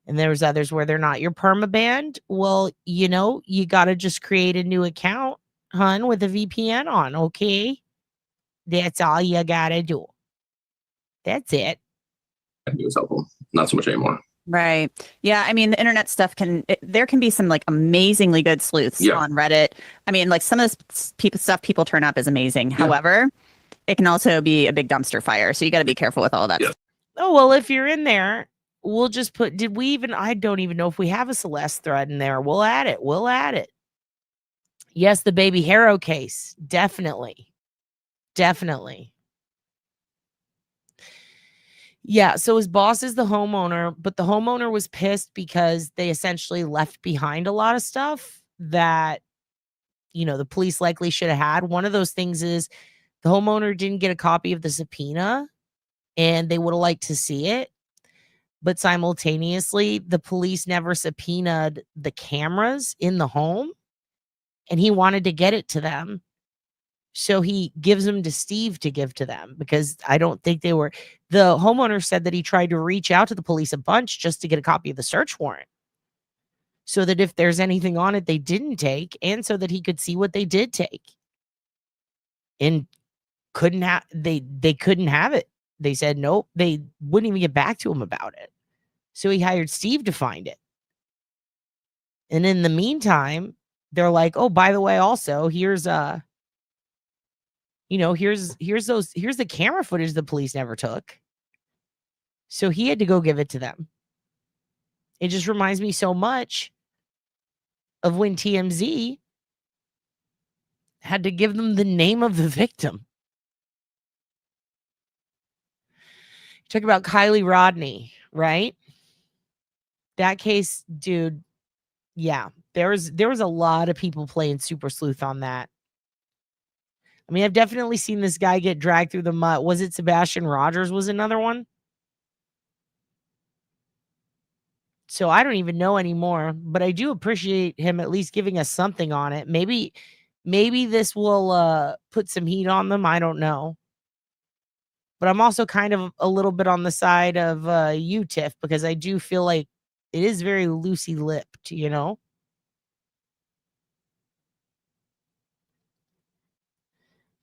And there's others where they're not. Your permabanned. Well, you got to just create a new account, hun, with a VPN on. Okay. That's all you got to do. That's it. I think it was helpful. Not so much anymore. Right. Yeah. I mean, the internet stuff there can be some like amazingly good sleuths on Reddit. I mean, like some of this stuff people turn up is amazing. Yeah. However, it can also be a big dumpster fire. So you got to be careful with all of that. Yeah. Oh, well, if you're in there, we'll just put, I don't even know if we have a Celeste thread in there. We'll add it. Yes, the Baby Harrow case. Definitely. Yeah, so his boss is the homeowner, but the homeowner was pissed because they essentially left behind a lot of stuff that, the police likely should have had. One of those things is the homeowner didn't get a copy of the subpoena and they would have liked to see it. But simultaneously, the police never subpoenaed the cameras in the home and he wanted to get it to them. So he gives them to Steve to give to them because I don't think the homeowner said that he tried to reach out to the police a bunch just to get a copy of the search warrant. So that if there's anything on it they didn't take, and so that he could see what they did take. And they couldn't have it. They said nope, they wouldn't even get back to him about it. So he hired Steve to find it. And in the meantime, they're like, oh, by the way, also, here's the camera footage the police never took. So he had to go give it to them. It just reminds me so much of when TMZ had to give them the name of the victim. Talk about Kylie Rodney, right? That case, dude. Yeah, there was a lot of people playing super sleuth on that. I mean, I've definitely seen this guy get dragged through the mud. Was it Sebastian Rogers was another one? So I don't even know anymore, but I do appreciate him at least giving us something on it. Maybe this will put some heat on them. I don't know. But I'm also kind of a little bit on the side of you, Tiff, because I do feel like it is very loosey lipped,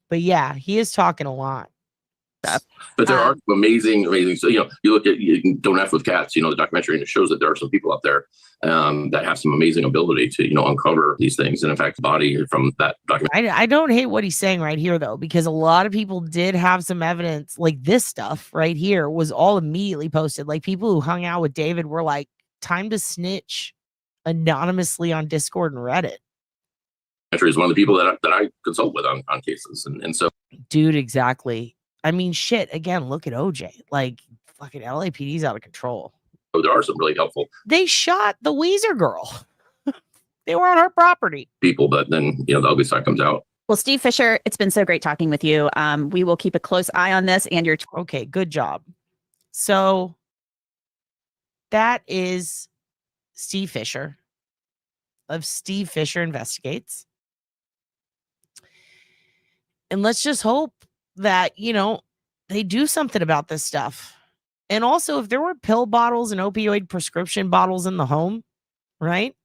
But yeah, he is talking a lot. But there are amazing. So, you look at Don't F with Cats, the documentary, and it shows that there are some people out there that have some amazing ability to, uncover these things. And in fact, the body from that documentary. I don't hate what he's saying right here, though, because a lot of people did have some evidence. Like this stuff right here was all immediately posted. Like people who hung out with David were like, time to snitch anonymously on Discord and Reddit. Is one of the people that I consult with on cases. And so. Dude, exactly. I mean, shit, again, look at OJ. Like, fucking LAPD's out of control. So there are some really helpful. They shot the Weezer girl. They were on her property. People, but then, the ugly side comes out. Well, Steve Fisher, it's been so great talking with you. We will keep a close eye on this and your... Okay, good job. So that is Steve Fisher of Steve Fisher Investigates. And let's just hope that, they do something about this stuff. And also, if there were pill bottles and opioid prescription bottles in the home, right?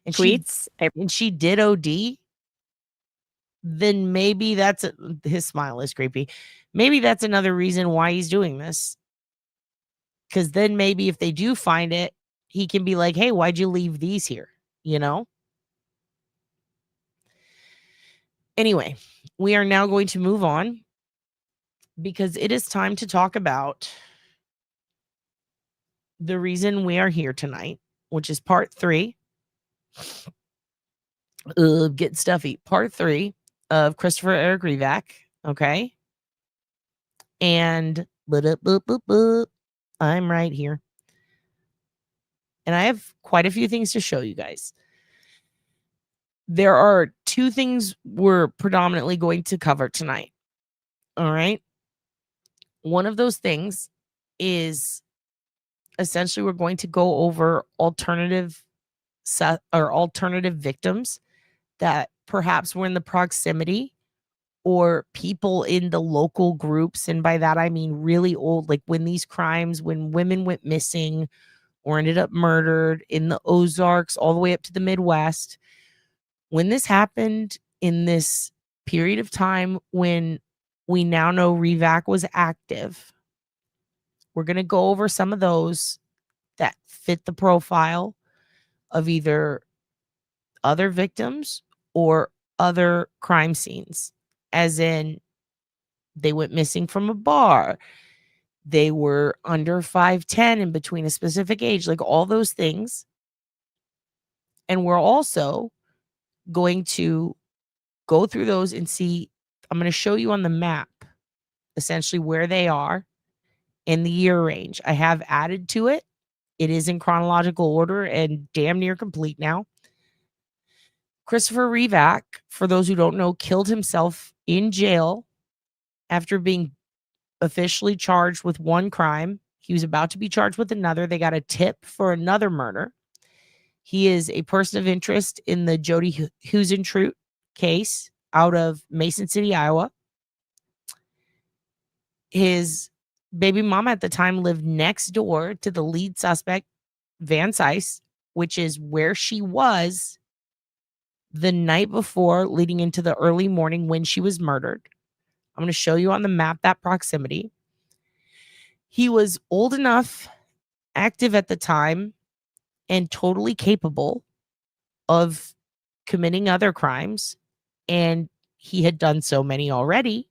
And tweets, she did OD, then maybe his smile is creepy. Maybe that's another reason why he's doing this. Because then maybe if they do find it, he can be like, hey, why'd you leave these here? Anyway, we are now going to move on because it is time to talk about the reason we are here tonight, which is part 3. Getting stuffy. Part 3 of Christopher Eric REVAK. Okay. And I'm right here. And I have quite a few things to show you guys. There are two things we're predominantly going to cover tonight. All right. One of those things is essentially we're going to go over alternative victims that perhaps were in the proximity or people in the local groups. And by that, I mean really old, like when women went missing or ended up murdered in the Ozarks, all the way up to the Midwest. When this happened in this period of time when we now know REVAK was active, we're going to go over some of those that fit the profile of either other victims or other crime scenes, as in they went missing from a bar, they were under 5'10" and between a specific age, like all those things. And we're also going to go through those and see. I'm going to show you on the map essentially where they are in the year range. I have added to it. It is in chronological order and damn near complete now. Christopher REVAK, for those who don't know, killed himself in jail after being officially charged with one crime. He was about to be charged with another. They got a tip for another murder. He is a person of interest in the Jody Huizentrout case out of Mason City, Iowa. His baby mama at the time lived next door to the lead suspect, Van Cise, which is where she was the night before, leading into the early morning when she was murdered. I'm going to show you on the map that proximity. He was old enough, active at the time, and totally capable of committing other crimes. And he had done so many already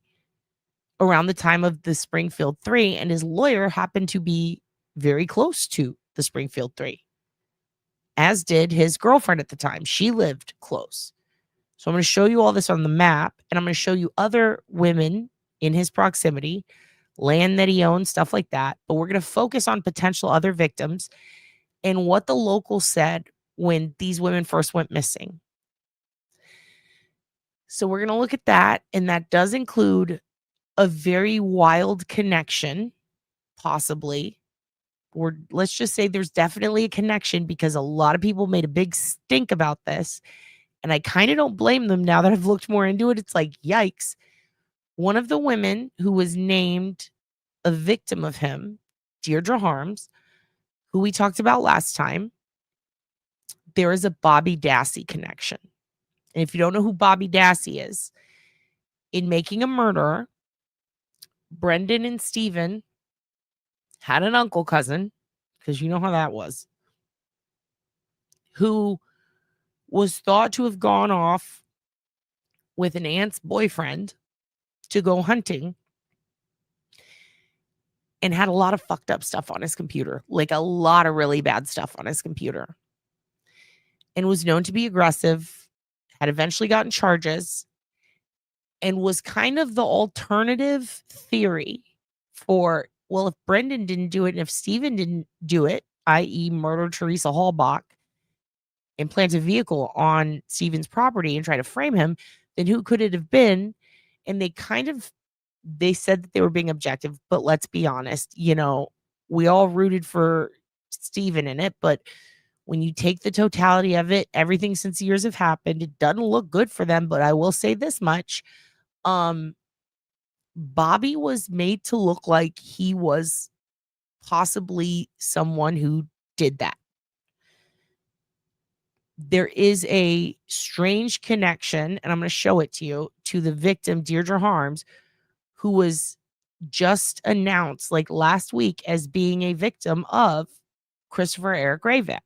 around the time of the Springfield 3. And his lawyer happened to be very close to the Springfield 3, as did his girlfriend at the time. She lived close. So I'm going to show you all this on the map, and I'm going to show you other women in his proximity, land that he owned, stuff like that. But we're going to focus on potential other victims and what the locals said when these women first went missing. So we're going to look at that, and that does include a very wild connection, possibly. Or let's just say there's definitely a connection, because a lot of people made a big stink about this. And I kind of don't blame them now that I've looked more into it. It's like, yikes. One of the women who was named a victim of him, Deirdre Harms, who we talked about last time, there is a Bobby Dassey connection. And if you don't know who Bobby Dassey is, in Making a Murderer, Brendan and Steven had an uncle cousin, because you know how that was, who was thought to have gone off with an aunt's boyfriend to go hunting and had a lot of fucked up stuff on his computer, like a lot of really bad stuff on his computer, and was known to be aggressive, had eventually gotten charges, and was kind of the alternative theory for, well, if Brendan didn't do it and if Steven didn't do it, i.e. murder Teresa Hallbach and plant a vehicle on Steven's property and try to frame him, then who could it have been? And they said that they were being objective, but let's be honest, we all rooted for Steven in it, but when you take the totality of it, everything since years have happened, it doesn't look good for them. But I will say this much. Bobby was made to look like he was possibly someone who did that. There is a strange connection, and I'm going to show it to you, to the victim, Deirdre Harms, who was just announced like last week as being a victim of Christopher Eric REVAK.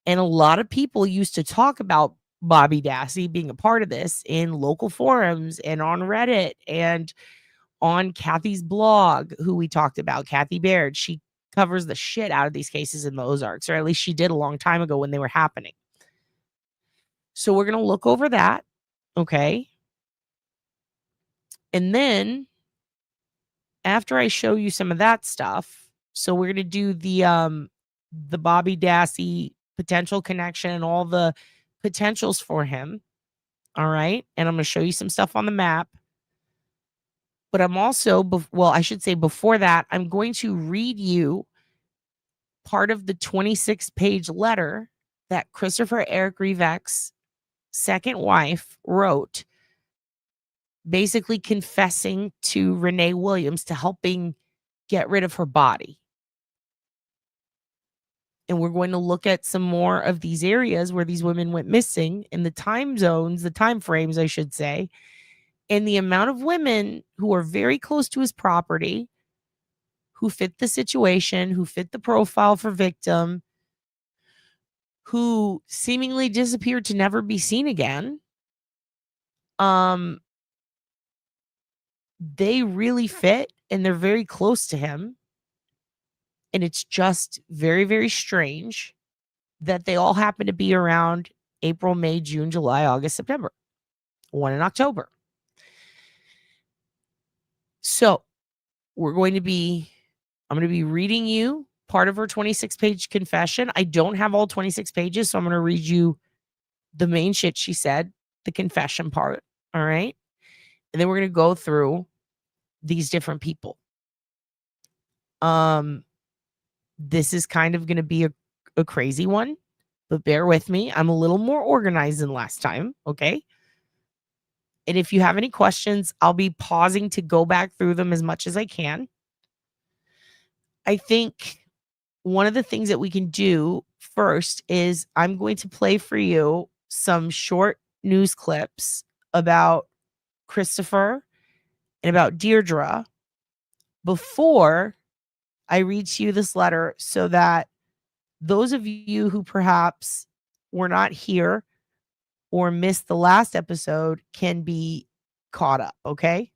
And a lot of people used to talk about Bobby Dassey being a part of this in local forums and on Reddit and on Kathy's blog, who we talked about, Kathy Baird. She covers the shit out of these cases in the Ozarks, or at least she did a long time ago when they were happening. So we're going to look over that. Okay. And then after I show you some of that stuff, so we're going to do the Bobby Dassey potential connection and all the potentials for him. All right. And I'm going to show you some stuff on the map. But I'm also, well, I should say before that, I'm going to read you part of the 26-page letter that Christopher Eric REVAK's second wife wrote, basically confessing to Renee Williams to helping get rid of her body. And we're going to look at some more of these areas where these women went missing and the time zones, the time frames, I should say, and the amount of women who are very close to his property, who fit the situation, who fit the profile for victim, who seemingly disappeared to never be seen again. They really fit and they're very close to him. And it's just very, very strange that they all happen to be around April, May, June, July, August, September. One in October. So I'm going to be reading you part of her 26-page confession. I don't have all 26 pages, so I'm going to read you the main shit she said, the confession part. All right. And then we're going to go through these different people. This is kind of going to be a crazy one, but bear with me. I'm a little more organized than last time. Okay. And if you have any questions, I'll be pausing to go back through them as much as I can. I think one of the things that we can do first is I'm going to play for you some short news clips about Christopher and about Deirdre before I read to you this letter, so that those of you who perhaps were not here or missed the last episode can be caught up, okay?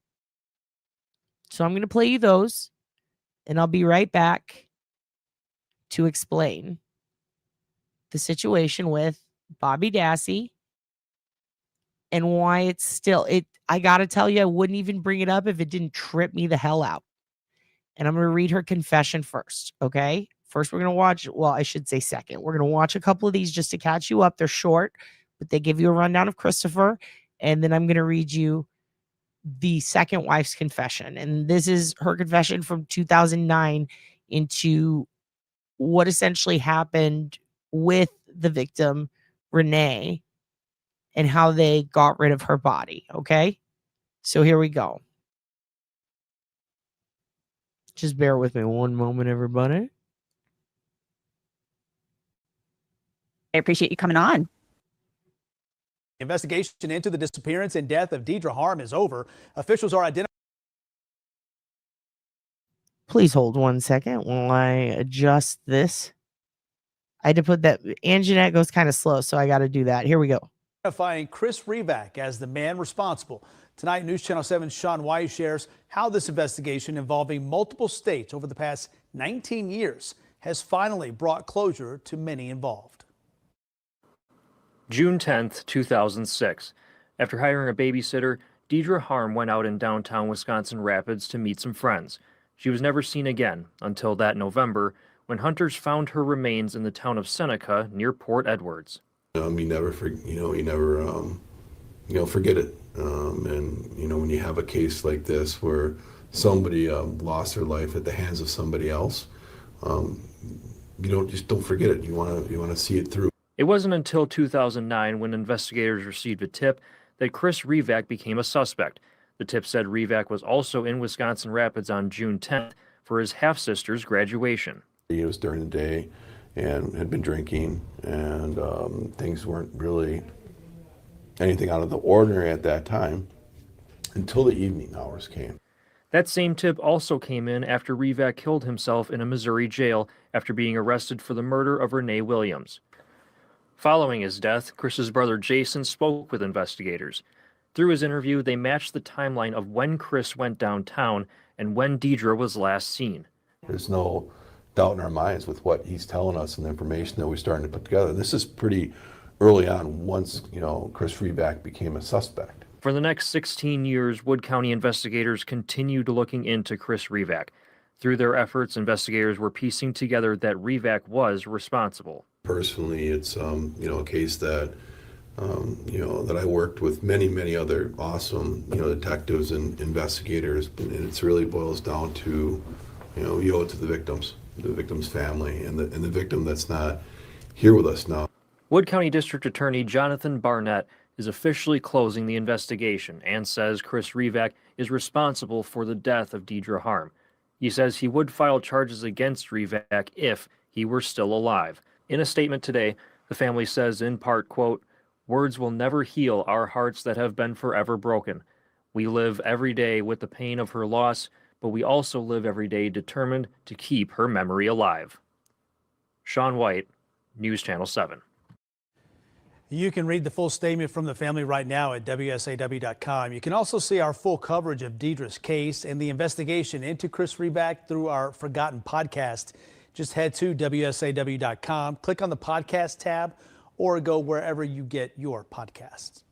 So I'm going to play you those, and I'll be right back to explain the situation with Bobby Dassey and why it's still, I got to tell you, I wouldn't even bring it up if it didn't trip me the hell out. And I'm going to read her confession first, okay? First, we're going to watch, well, I should say second. We're going to watch a couple of these just to catch you up. They're short, but they give you a rundown of Christopher. And then I'm going to read you the second wife's confession. And this is her confession from 2009 into what essentially happened with the victim, Renee, and how they got rid of her body, okay? So here we go. Just bear with me one moment, everybody. I appreciate you coming on. Investigation into the disappearance and death of Deirdre Harm is over. Officials are identifying. Please hold 1 second while I adjust this. I had to put that. Anjanette goes kind of slow, so I got to do that. Here we go. Identifying Chris REVAK as the man responsible. Tonight, News Channel 7's Sean Wise shares how this investigation involving multiple states over the past 19 years has finally brought closure to many involved. June 10th, 2006. After hiring a babysitter, Deirdre Harm went out in downtown Wisconsin Rapids to meet some friends. She was never seen again until that November, when hunters found her remains in the town of Seneca near Port Edwards. You never forget it. And when you have a case like this where somebody lost their life at the hands of somebody else, don't forget it. You want to see it through. It wasn't until 2009, when investigators received a tip, that Chris REVAK became a suspect. The tip said REVAK was also in Wisconsin Rapids on June 10th for his half-sister's graduation. It was during the day and had been drinking, and things weren't really anything out of the ordinary at that time until the evening hours came. That same tip also came in after REVAK killed himself in a Missouri jail after being arrested for the murder of Renee Williams. Following his death, Chris's brother Jason spoke with investigators. Through his interview, they matched the timeline of when Chris went downtown and when Deirdre was last seen. There's no doubt in our minds with what he's telling us and the information that we're starting to put together. This is pretty early on, once Chris REVAK became a suspect. For the next 16 years, Wood County investigators continued looking into Chris REVAK. Through their efforts, investigators were piecing together that REVAK was responsible. Personally, it's a case that that I worked with many other awesome detectives and investigators, and it really boils down to you owe it to the victim's family, and the victim that's not here with us now. Wood County District Attorney Jonathan Barnett is officially closing the investigation and says Chris REVAK is responsible for the death of Deidre Harm. He says he would file charges against REVAK if he were still alive. In a statement today, the family says in part, quote, "Words will never heal our hearts that have been forever broken. We live every day with the pain of her loss, but we also live every day determined to keep her memory alive." Sean White, News Channel 7. You can read the full statement from the family right now at WSAW.com. You can also see our full coverage of Deidre's case and the investigation into Chris REVAK through our Forgotten podcast. Just head to WSAW.com, click on the podcast tab, or go wherever you get your podcasts.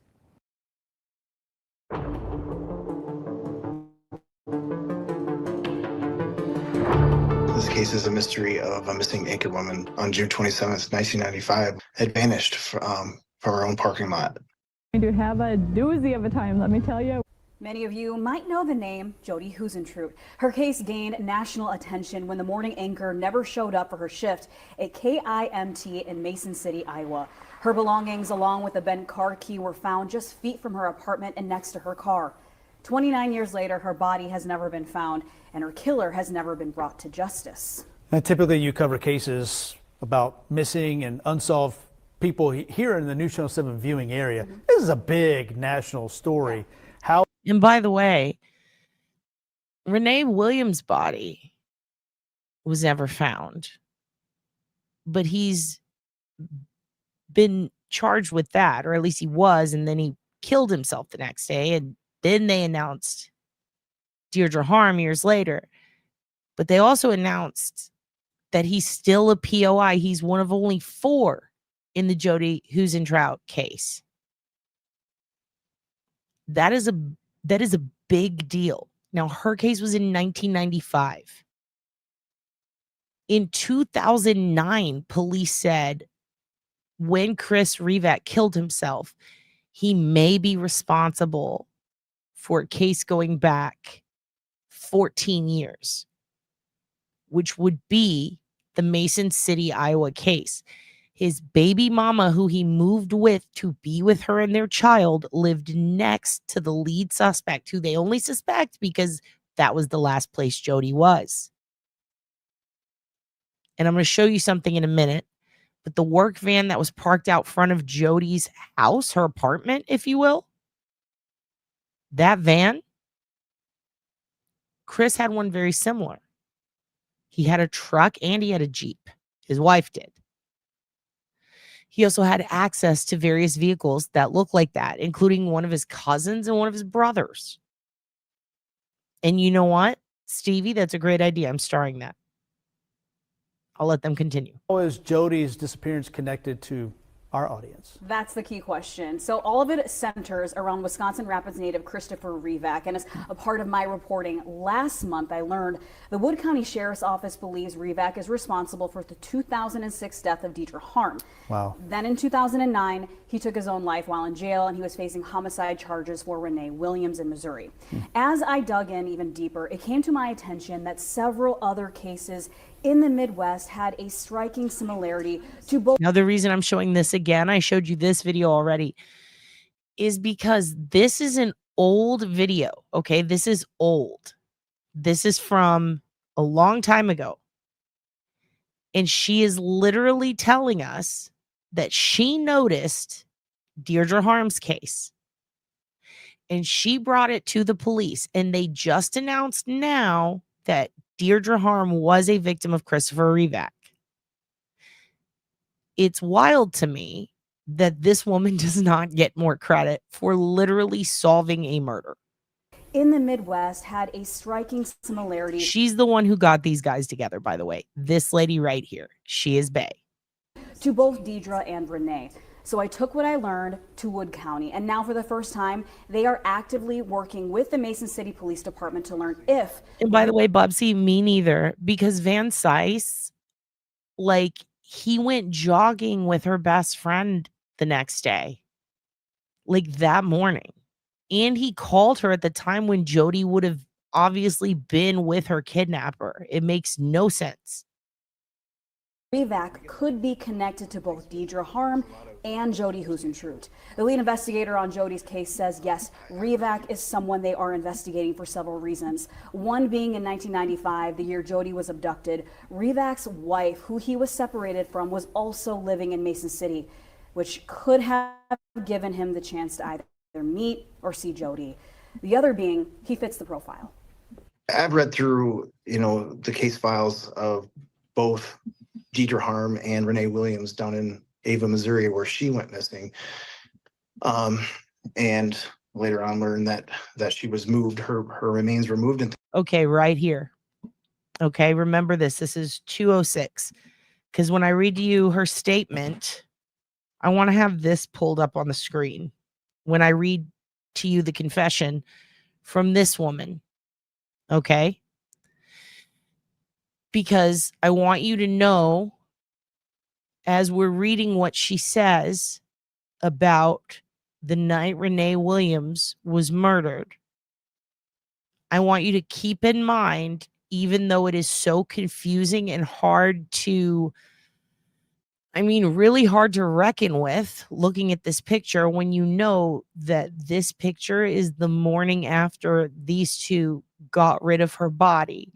This case is a mystery of a missing anchor woman on June 27th, 1995, had vanished from our own parking lot. We do have a doozy of a time, let me tell you. Many of you might know the name Jody Huizentrout. Her case gained national attention when the morning anchor never showed up for her shift at KIMT in Mason City, Iowa. Her belongings, along with a bent car key, were found just feet from her apartment and next to her car. 29 years later, her body has never been found, and her killer has never been brought to justice. And typically you cover cases about missing and unsolved people here in the News Channel 7 viewing area. This is a big national story. How? And by the way, Renee Williams' body was never found, but he's been charged with that, or at least he was, and then he killed himself the next day, and then they announced Deidre Harm years later. But they also announced that he's still a POI. He's one of only 4 in the Jody Huizentrout case. That is a big deal. Now, her case was in 1995. In 2009, police said when Chris REVAK killed himself, he may be responsible for a case going back 14 years, which would be the Mason City, Iowa case. His baby mama, who he moved with to be with her and their child, lived next to the lead suspect, who they only suspect because that was the last place Jody was. And I'm going to show you something in a minute, but the work van that was parked out front of Jody's house, her apartment, if you will, that van, Chris had one very similar. He had a truck and he had a Jeep. His wife did. He also had access to various vehicles that look like that, including one of his cousins and one of his brothers. And you know what, Stevie? That's a great idea. I'm starring that. I'll let them continue. How is Jody's disappearance connected to our audience? That's the key question. So all of it centers around Wisconsin Rapids native Christopher REVAK. And as a part of my reporting last month, I learned the Wood County Sheriff's Office believes REVAK is responsible for the 2006 death of Deidre Harm. Wow. Then in 2009, he took his own life while in jail, and he was facing homicide charges for Renee Williams in Missouri. As I dug in even deeper, it came to my attention that several other cases in the Midwest had a striking similarity to both. Now, the reason I'm showing this again, I showed you this video already, is because this is an old video. Okay, this is old. This is from a long time ago. And she is literally telling us that she noticed Deidre Harm's case. And she brought it to the police. And they just announced now that Deidre Harm was a victim of Christopher REVAK. It's wild to me that this woman does not get more credit for literally solving a murder. In the Midwest had a striking similarity. She's the one who got these guys together, by the way. This lady right here. She is bae. To both Deidre and Renee. So I took what I learned to Wood County, and now for the first time, they are actively working with the Mason City Police Department to learn if... And by the way, Bubsy, me neither, because Van Cise, like, he went jogging with her best friend the next day, like that morning. And he called her at the time when Jody would have obviously been with her kidnapper. It makes no sense. REVAK could be connected to both Deidre Harm and Jody Husentrut. The lead investigator on Jody's case says, yes, REVAK is someone they are investigating for several reasons. One being in 1995, the year Jody was abducted, REVAK's wife, who he was separated from, was also living in Mason City, which could have given him the chance to either meet or see Jody. The other being, he fits the profile. I've read through, the case files of both Deidre Harm and Renee Williams down in Ava, Missouri, where she went missing. And later on learned that she was moved, her remains were moved into. Okay, right here. Okay, remember this. This is 206. Because when I read to you her statement, I want to have this pulled up on the screen. When I read to you the confession from this woman. Okay? Because I want you to know, as we're reading what she says about the night Renee Williams was murdered, I want you to keep in mind, even though it is so confusing and hard to, really hard to reckon with looking at this picture, when you know that this picture is the morning after these two got rid of her body.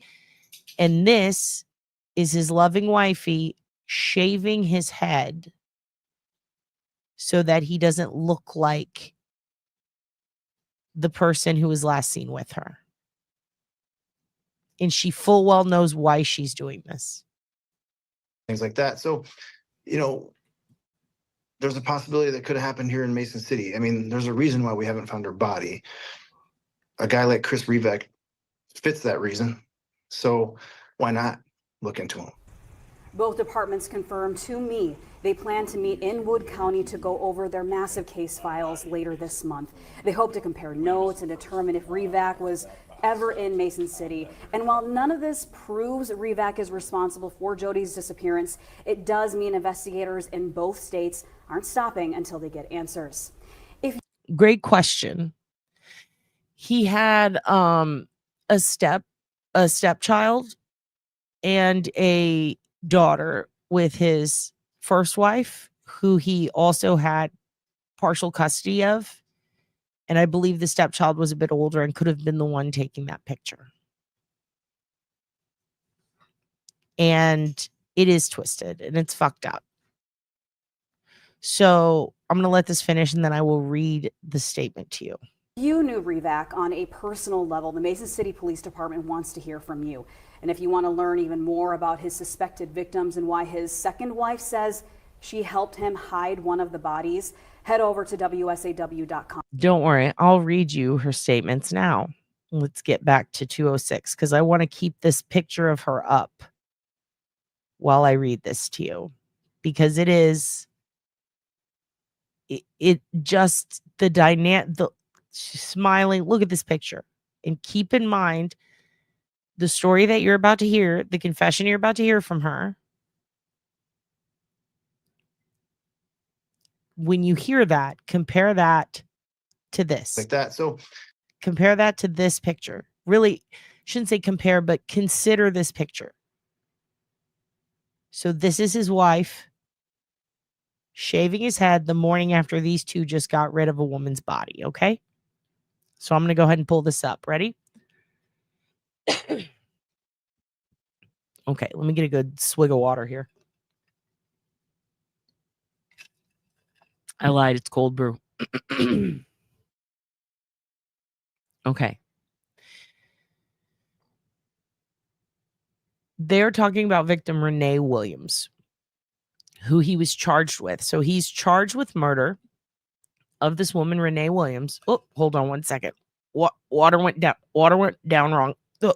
And this is his loving wifey shaving his head so that he doesn't look like the person who was last seen with her. And she full well knows why she's doing this. Things like that. So, there's a possibility that could have happened here in Mason City. There's a reason why we haven't found her body. A guy like Chris REVAK fits that reason. So why not look into him? Both departments confirmed to me they plan to meet in Wood County to go over their massive case files later this month. They hope to compare notes and determine if REVAK was ever in Mason City. And while none of this proves REVAK is responsible for Jody's disappearance, it does mean investigators in both states aren't stopping until they get answers. Great question. He had a stepchild and a daughter with his first wife, who he also had partial custody of. And I believe the stepchild was a bit older and could have been the one taking that picture. And it is twisted and it's fucked up. So I'm going to let this finish and then I will read the statement to you. You knew REVAK on a personal level. The Mason City Police Department wants to hear from you. And if you want to learn even more about his suspected victims and why his second wife says she helped him hide one of the bodies, head over to WSAW.com. Don't worry, I'll read you her statements now. Let's get back to 206 because I want to keep this picture of her up while I read this to you, because it is it just the dynamic. She's smiling. Look at this picture and keep in mind the story that you're about to hear, the confession you're about to hear from her. When you hear that, compare that to this. Like that. So compare that to this picture. Really, shouldn't say compare, but consider this picture. So this is his wife shaving his head the morning after these two just got rid of a woman's body, okay? So I'm going to go ahead and pull this up. Ready? Okay, let me get a good swig of water here. I lied, it's cold brew. Okay. They're talking about victim Renee Williams, who he was charged with. So he's charged with murder of this woman, Renee Williams. Oh, hold on one second. Water went down. Water went down wrong. Oh.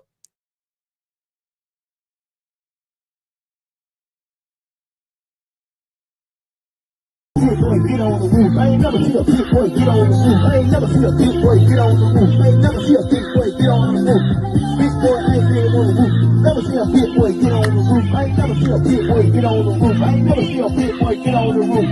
boy get on the roof. I ain't never see a big boy get on the roof. I ain't never see a big boy get on the roof. I ain't never see a big boy get on the roof. Big boy ain't been on the roof. Never see a big boy get on the roof. I ain't never see a big boy get on the roof. I ain't never see a big boy get on the roof.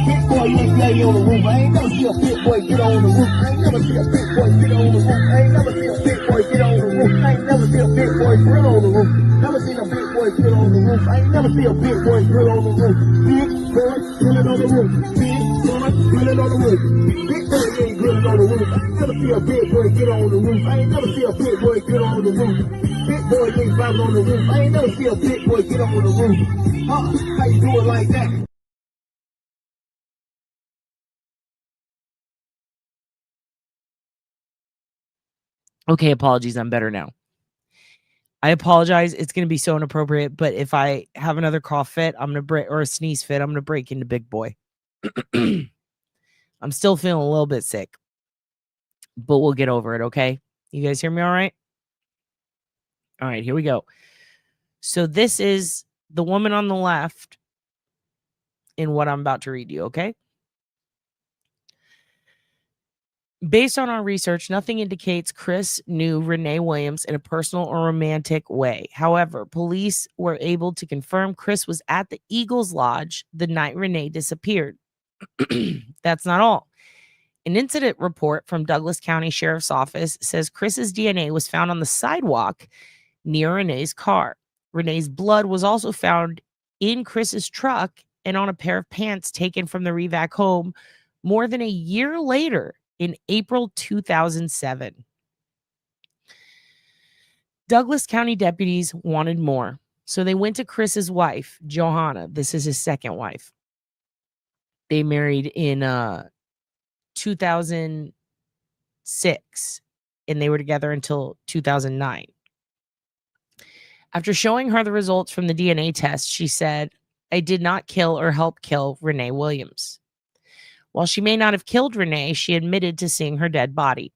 Big boy ain't lay on the roof. I ain't never see a big boy get on the roof. I ain't never see a big boy get on the roof. I ain't never see a big boy get on the roof. I ain't never see a big boy grill on the roof. Never seen a big boy grill on the roof. I ain't never see a big boy grill on the roof. Big boy grilling on the roof. Big boy grilling on the roof. Big boy ain't grilling on the roof. I ain't never see a big boy get on the roof. I ain't never see a big boy get on the roof. Big boy ain't climbing on the roof. I ain't never see a big boy get on the roof. How you do it like that? Okay, apologies. I'm better now. I apologize. It's going to be so inappropriate, but if I have another cough fit, I'm going to break, or a sneeze fit, I'm going to break into big boy. I'm still feeling a little bit sick, but we'll get over it. Okay. You guys hear me all right? All right, here we go. So this is the woman on the left in what I'm about to read you. Okay. Based on our research, nothing indicates Chris knew Renee Williams in a personal or romantic way. However, police were able to confirm Chris was at the Eagles Lodge the night Renee disappeared. That's not all. An incident report from Douglas County Sheriff's Office says Chris's DNA was found on the sidewalk near Renee's car. Renee's blood was also found in Chris's truck and on a pair of pants taken from the REVAK home more than a year later. In April 2007, Douglas County deputies wanted more, so they went to Chris's wife, Johanna. This is his second wife. They married in 2006, and they were together until 2009. After showing her the results from the DNA test, she said, "I did not kill or help kill Renee Williams." While she may not have killed Renee, she admitted to seeing her dead body.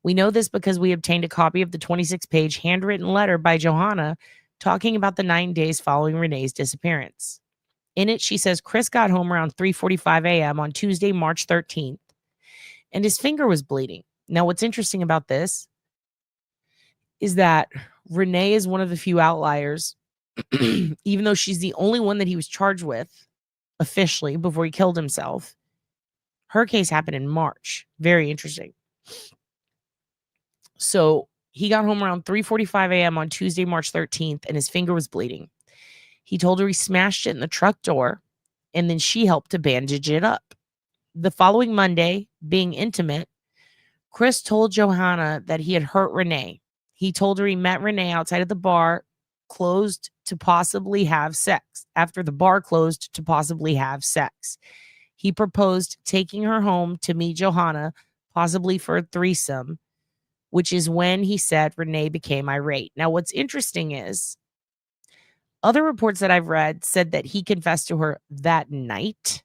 We know this because we obtained a copy of the 26-page handwritten letter by Johanna talking about the 9 days following Renee's disappearance. In it, she says Chris got home around 3:45 a.m. on Tuesday, March 13th, and his finger was bleeding. Now, what's interesting about this is that Renee is one of the few outliers, even though she's the only one that he was charged with officially before he killed himself. Her case happened in March. Very interesting. So he got home around 3:45 a.m. on Tuesday, March 13th, and his finger was bleeding. He told her he smashed it in the truck door, and then she helped to bandage it up. The following Monday, being intimate, Chris told Johanna that he had hurt Renee. He told her he met Renee outside of the bar, closed to possibly have sex. After the bar closed to possibly have sex. He proposed taking her home to meet Johanna, possibly for a threesome, which is when he said Renee became irate. Now, what's interesting is other reports that I've read said that he confessed to her that night.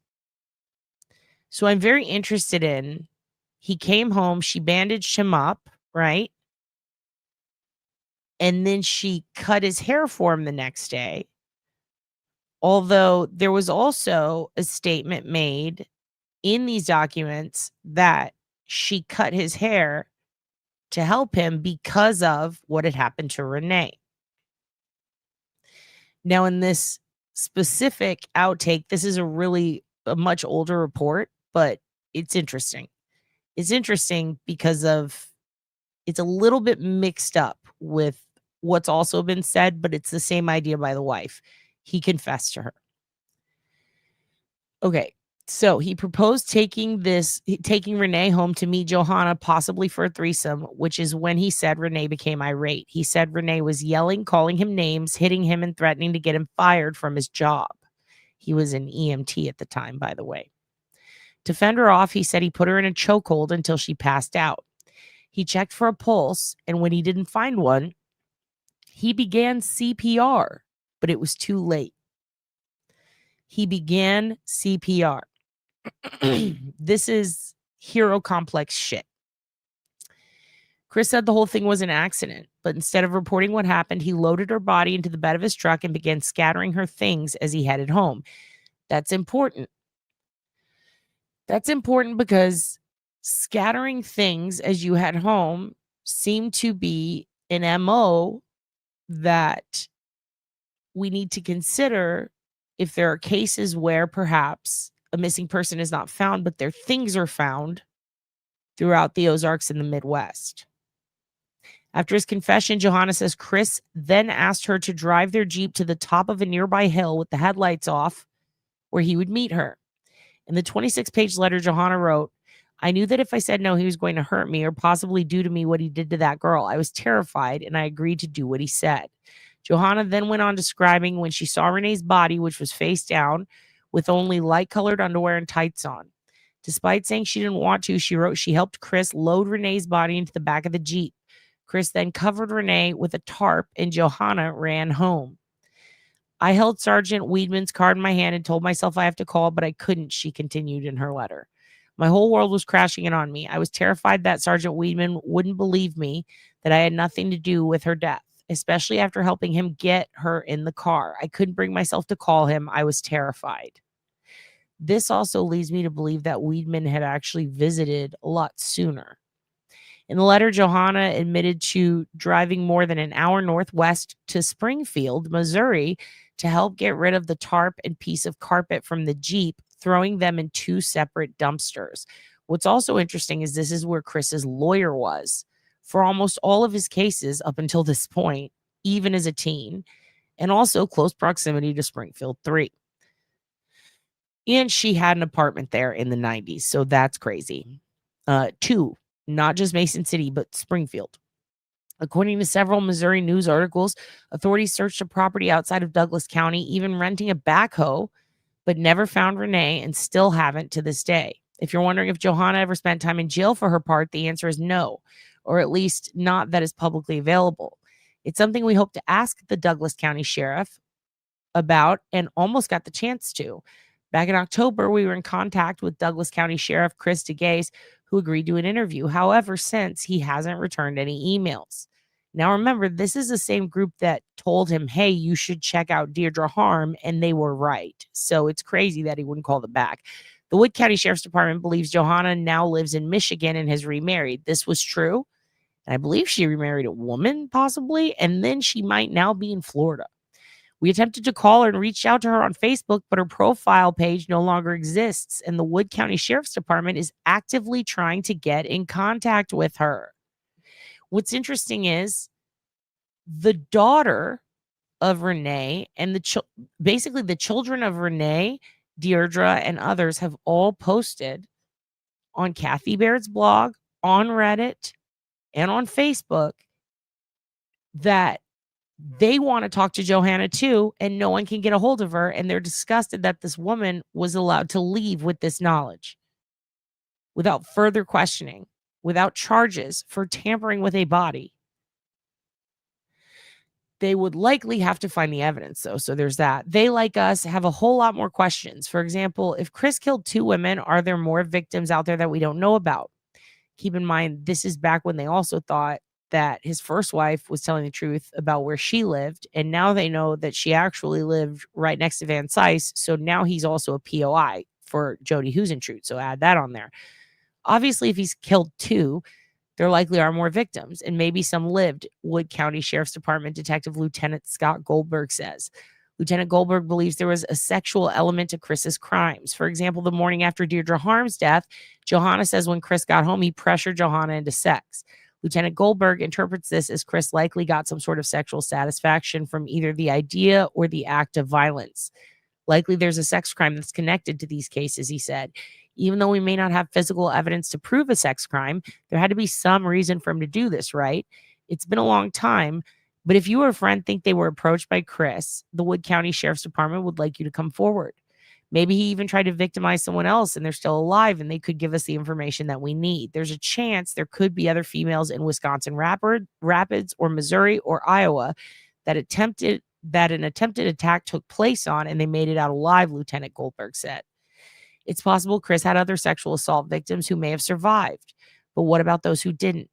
So I'm very interested in, he came home, she bandaged him up, right? And then she cut his hair for him the next day. Although there was also a statement made in these documents that she cut his hair to help him because of what had happened to Renee. Now, in this specific outtake, this is a much older report, but it's interesting. It's interesting because it's a little bit mixed up with what's also been said, but it's the same idea by the wife. He confessed to her. Okay, so he proposed taking Renee home to meet Johanna, possibly for a threesome, which is when he said Renee became irate. He said Renee was yelling, calling him names, hitting him, and threatening to get him fired from his job. He was an EMT at the time, by the way. To fend her off, he said he put her in a chokehold until she passed out. He checked for a pulse, and when he didn't find one, he began CPR, but it was too late. He began CPR. This is hero complex shit. Chris said the whole thing was an accident, but instead of reporting what happened, he loaded her body into the bed of his truck and began scattering her things as he headed home. That's important. That's important because scattering things as you head home seemed to be an MO that we need to consider if there are cases where perhaps a missing person is not found, but their things are found throughout the Ozarks and the Midwest. After his confession, Johanna says Chris then asked her to drive their Jeep to the top of a nearby hill with the headlights off, where he would meet her. In the 26-page letter, Johanna wrote, I knew that if I said no, he was going to hurt me or possibly do to me what he did to that girl. I was terrified, and I agreed to do what he said. Johanna then went on describing when she saw Renee's body, which was face down, with only light-colored underwear and tights on. Despite saying she didn't want to, she wrote she helped Chris load Renee's body into the back of the Jeep. Chris then covered Renee with a tarp, and Johanna ran home. I held Sergeant Weidman's card in my hand and told myself I have to call, but I couldn't, she continued in her letter. My whole world was crashing in on me. I was terrified that Sergeant Weidman wouldn't believe me, that I had nothing to do with her death, especially after helping him get her in the car. I couldn't bring myself to call him. I was terrified. This also leads me to believe that Weidman had actually visited a lot sooner. In the letter, Johanna admitted to driving more than an hour northwest to Springfield, Missouri, to help get rid of the tarp and piece of carpet from the Jeep, throwing them in two separate dumpsters. What's also interesting is this is where Chris's lawyer was for almost all of his cases up until this point, even as a teen, and also close proximity to Springfield 3. And she had an apartment there in the 90s, so that's crazy. 2. Not just Mason City, but Springfield. According to several Missouri news articles, authorities searched a property outside of Douglas County, even renting a backhoe, but never found Renee and still haven't to this day. If you're wondering if Johanna ever spent time in jail for her part, the answer is no, or at least not that is publicly available. It's something we hope to ask the Douglas County Sheriff about and almost got the chance to. Back in October, we were in contact with Douglas County Sheriff Chris DeGaze, who agreed to an interview. However, since he hasn't returned any emails. Now, remember, this is the same group that told him, hey, you should check out Deirdre Harm, and they were right. So it's crazy that he wouldn't call them back. The Wood County Sheriff's Department believes Johanna now lives in Michigan and has remarried. This was true. And I believe she remarried a woman, possibly, and then she might now be in Florida. We attempted to call her and reached out to her on Facebook, but her profile page no longer exists, and the Wood County Sheriff's Department is actively trying to get in contact with her. What's interesting is the daughter of Renee and basically the children of Renee, Deirdre, and others have all posted on Kathy Baird's blog, on Reddit, and on Facebook that they want to talk to Johanna too, and no one can get a hold of her, and they're disgusted that this woman was allowed to leave with this knowledge without further questioning, without charges for tampering with a body. They would likely have to find the evidence, though, so there's that. They, like us, have a whole lot more questions. For example, if Chris killed 2 women, are there more victims out there that we don't know about? Keep in mind, this is back when they also thought that his first wife was telling the truth about where she lived, and now they know that she actually lived right next to Van Cise, so now he's also a POI for Jody Huisentruit, so add that on there. Obviously, if he's killed 2, there likely are more victims, and maybe some lived, Wood County Sheriff's Department Detective Lieutenant Scott Goldberg says. Lieutenant Goldberg believes there was a sexual element to Chris's crimes. For example, the morning after Deirdre Harm's death, Johanna says when Chris got home, he pressured Johanna into sex. Lieutenant Goldberg interprets this as Chris likely got some sort of sexual satisfaction from either the idea or the act of violence. Likely there's a sex crime that's connected to these cases, he said. Even though we may not have physical evidence to prove a sex crime, there had to be some reason for him to do this, right? It's been a long time, but if you or a friend think they were approached by Chris, the Wood County Sheriff's Department would like you to come forward. Maybe he even tried to victimize someone else and they're still alive and they could give us the information that we need. There's a chance there could be other females in Wisconsin Rapids or Missouri or Iowa that an attempted attack took place on and they made it out alive, Lieutenant Goldberg said. It's possible Chris had other sexual assault victims who may have survived. But what about those who didn't?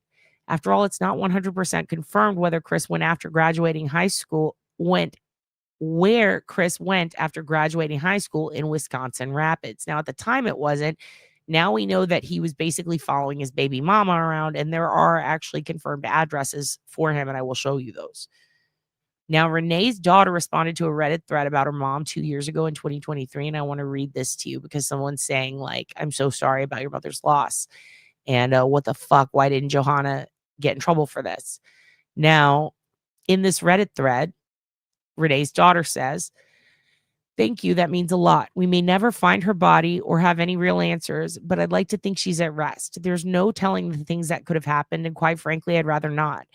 After all, it's not 100% confirmed whether Chris went after graduating high school, where Chris went after graduating high school in Wisconsin Rapids. Now, at the time, it wasn't. Now we know that he was basically following his baby mama around, and there are actually confirmed addresses for him, and I will show you those. Now, Renee's daughter responded to a Reddit thread about her mom 2 years ago in 2023, and I want to read this to you because someone's saying, like, I'm so sorry about your mother's loss. And what the fuck? Why didn't Johanna get in trouble for this? Now, in this Reddit thread, Renee's daughter says, thank you. That means a lot. We may never find her body or have any real answers, but I'd like to think she's at rest. There's no telling the things that could have happened, and quite frankly, I'd rather not.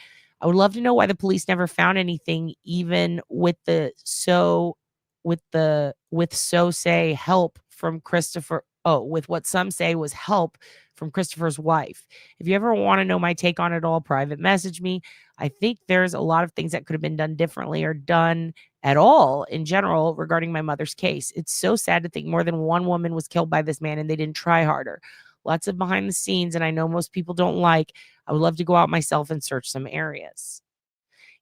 I would love to know why the police never found anything, even with say help from Christopher. Oh, with what some say was help from Christopher's wife. If you ever want to know my take on it all, private message me. I think there's a lot of things that could have been done differently or done at all in general regarding my mother's case. It's so sad to think more than one woman was killed by this man and they didn't try harder. Lots of behind the scenes, and I know most people don't like. I would love to go out myself and search some areas.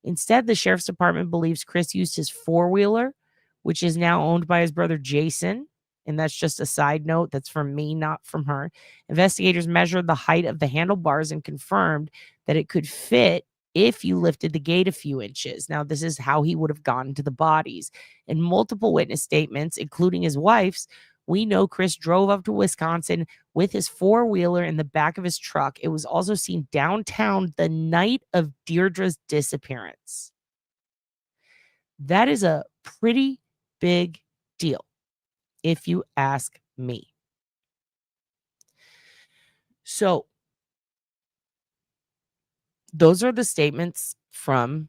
Instead, the sheriff's department believes Chris used his four-wheeler, which is now owned by his brother Jason. And that's just a side note. That's from me, not from her. Investigators measured the height of the handlebars and confirmed that it could fit if you lifted the gate a few inches. Now, this is how he would have gotten to the bodies. In multiple witness statements, including his wife's, we know Chris drove up to Wisconsin with his four-wheeler in the back of his truck. It was also seen downtown the night of Deirdre's disappearance. That is a pretty big deal, if you ask me. So, those are the statements from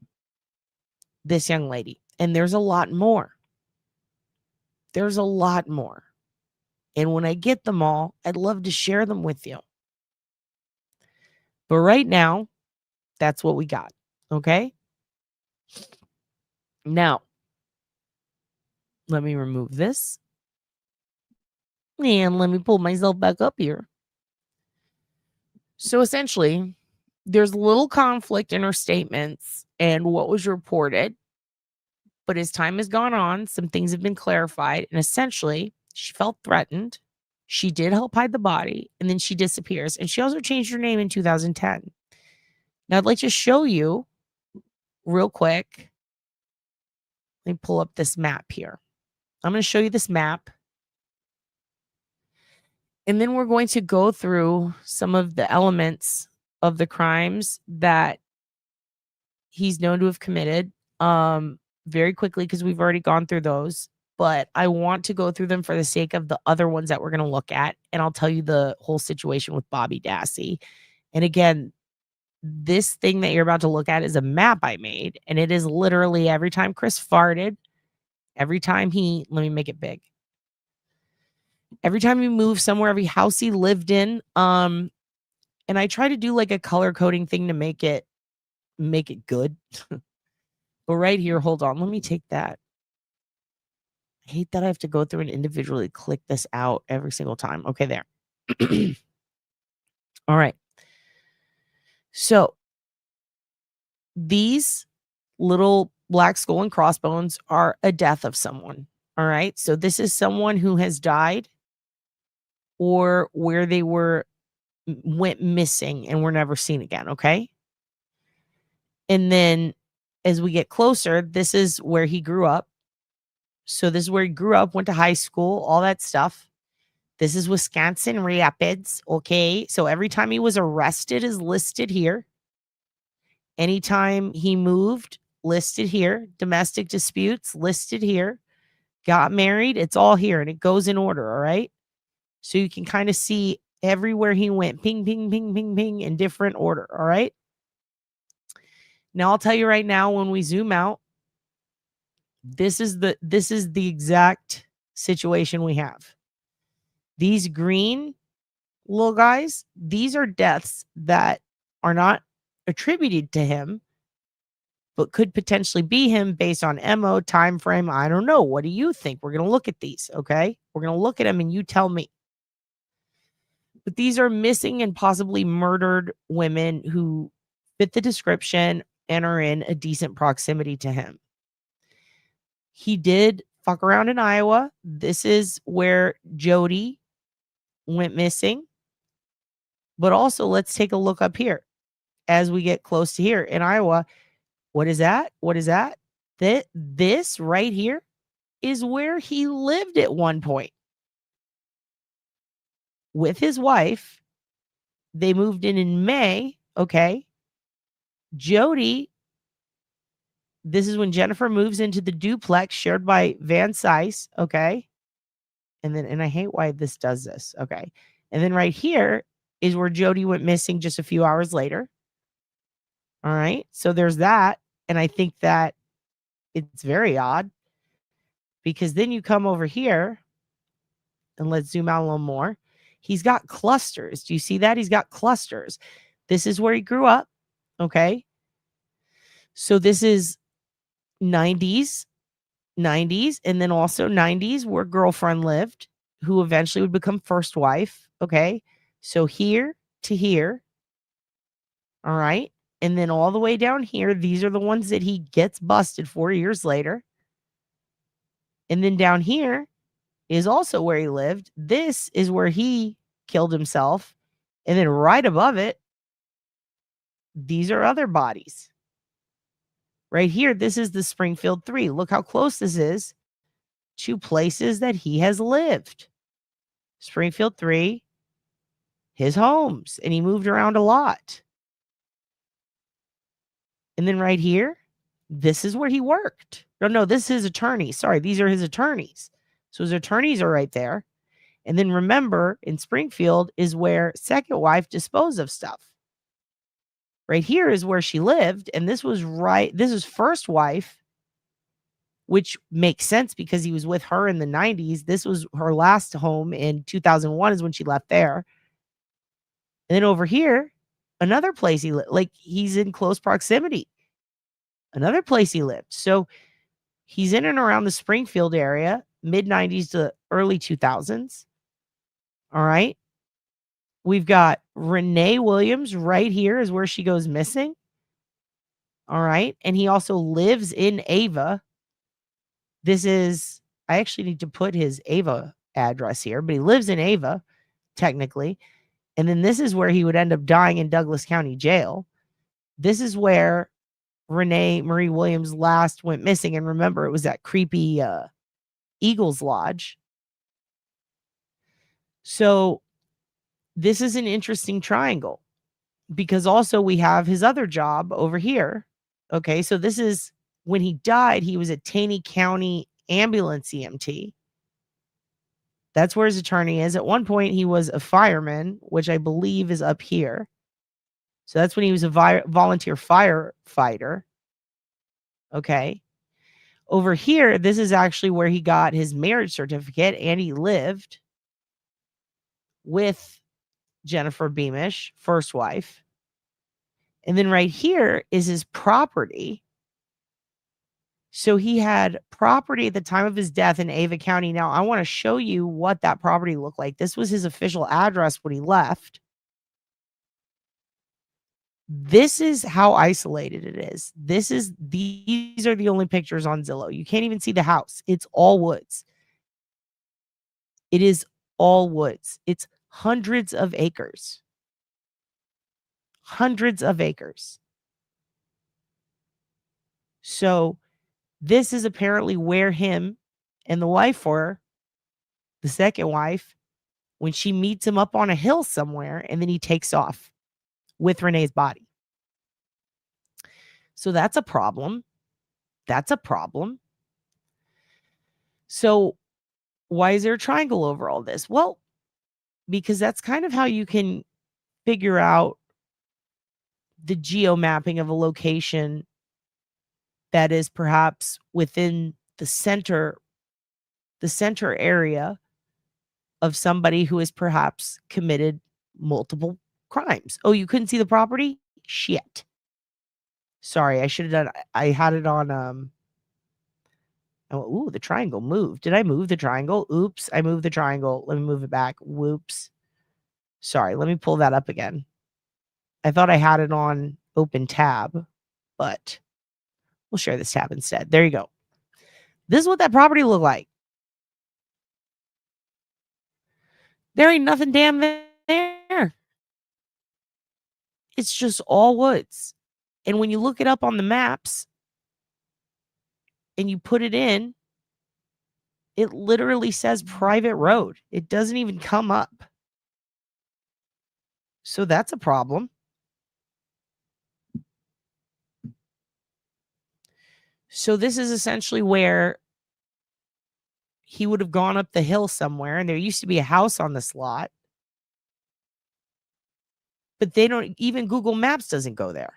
this young lady. And there's a lot more. There's a lot more. And when I get them all, I'd love to share them with you. But right now, that's what we got. Okay? Now, let me remove this. And let me pull myself back up here. So essentially, there's little conflict in her statements and what was reported. But as time has gone on, some things have been clarified. And essentially, she felt threatened. She did help hide the body. And then she disappears. And she also changed her name in 2010. Now, I'd like to show you real quick. Let me pull up this map here. I'm going to show you this map. And then we're going to go through some of the elements of the crimes that he's known to have committed very quickly because we've already gone through those. But I want to go through them for the sake of the other ones that we're going to look at. And I'll tell you the whole situation with Bobby Dassey. And again, this thing that you're about to look at is a map I made. And it is literally every time Chris farted, every time let me make it big. Every time he moved somewhere, every house he lived in. And I try to do like a color coding thing to make it good. But right here, hold on. Let me take that. I hate that I have to go through and individually click this out every single time. Okay, there. All right. So these little black skull and crossbones are a death of someone. All right. So this is someone who has died or where they went missing and were never seen again. Okay. And then as we get closer, this is where he grew up. So this is where he grew up, went to high school, all that stuff. This is Wisconsin Rapids. Okay. So every time he was arrested is listed here. Anytime he moved, listed here. Domestic disputes, listed here. Got married, it's all here. And it goes in order. All right. So you can kind of see everywhere he went. Ping, ping, ping, ping, ping in different order. All right. Now I'll tell you right now, when we zoom out, this is the exact situation we have. These green little guys, these are deaths that are not attributed to him, but could potentially be him based on MO, time frame. I don't know. What do you think? We're going to look at these, okay? We're going to look at them and you tell me. But these are missing and possibly murdered women who fit the description and are in a decent proximity to him. He did fuck around in Iowa. This is where Jody went missing. But also, let's take a look up here as we get close to here in Iowa. What is that? What is that? This right here is where he lived at one point with his wife. They moved in May. Okay. Jody, this is when Jennifer moves into the duplex shared by Van Sice. Okay. And I hate why this does this. Okay. And then right here is where Jody went missing just a few hours later. All right. So there's that. And I think that it's very odd because then you come over here and let's zoom out a little more. He's got clusters. Do you see that? He's got clusters. This is where he grew up. Okay. So this is 90s, and then also 90s where girlfriend lived, who eventually would become first wife. Okay. So here to here. All right. And then all the way down here, these are the ones that he gets busted 4 years later. And then down here is also where he lived. This is where he killed himself. And then right above it, these are other bodies. Right here, this is the Springfield 3. Look how close this is to places that he has lived. Springfield 3, his homes, and he moved around a lot. And then right here, this is where he worked. No, this is his attorney. Sorry, these are his attorneys. So his attorneys are right there. And then remember, in Springfield is where second wife disposed of stuff. Right here is where she lived. And this is first wife, which makes sense because he was with her in the 90s. This was her last home in 2001 is when she left there. And then over here, another place he lived. Like he's in close proximity. Another place he lived. So he's in and around the Springfield area, mid-90s to early 2000s. All right. We've got Renee Williams right here is where she goes missing. All right. And he also lives in Ava. I actually need to put his Ava address here, but he lives in Ava, technically. And then this is where he would end up dying in Douglas County Jail. This is where Renee Marie Williams last went missing. And remember, it was that creepy Eagles Lodge. So this is an interesting triangle because also we have his other job over here. Okay, so this is when he died, he was a Taney County ambulance EMT. That's where his attorney is. At one point, he was a fireman, which I believe is up here. So that's when he was a volunteer firefighter. Okay. Over here, this is actually where he got his marriage certificate and he lived with Jennifer Beamish, first wife. And then right here is his property. So he had property at the time of his death in Ava County. Now, I want to show you what that property looked like. This was his official address when he left. This is how isolated it is. These are the only pictures on Zillow. You can't even see the house. It's all woods. It is all woods. It's hundreds of acres. Hundreds of acres. So this is apparently where him and the wife were, the second wife, when she meets him up on a hill somewhere and then he takes off with Renee's body. So that's a problem. That's a problem. So why is there a triangle over all this? Well, because that's kind of how you can figure out the geomapping of a location that is perhaps within the center area of somebody who has perhaps committed multiple crimes. Oh, you couldn't see the property? Shit. Sorry, I should have done. I had it on. Oh, the triangle moved. Did I move the triangle? Oops, I moved the triangle. Let me move it back. Whoops. Sorry, let me pull that up again. I thought I had it on open tab, but we'll share this tab instead. There you go. This is what that property looked like. There ain't nothing damn there. It's just all woods. And when you look it up on the maps and you put it in, it literally says private road. It doesn't even come up. So that's a problem. So this is essentially where he would have gone up the hill somewhere, and there used to be a house on this lot. But they don't, even Google Maps doesn't go there.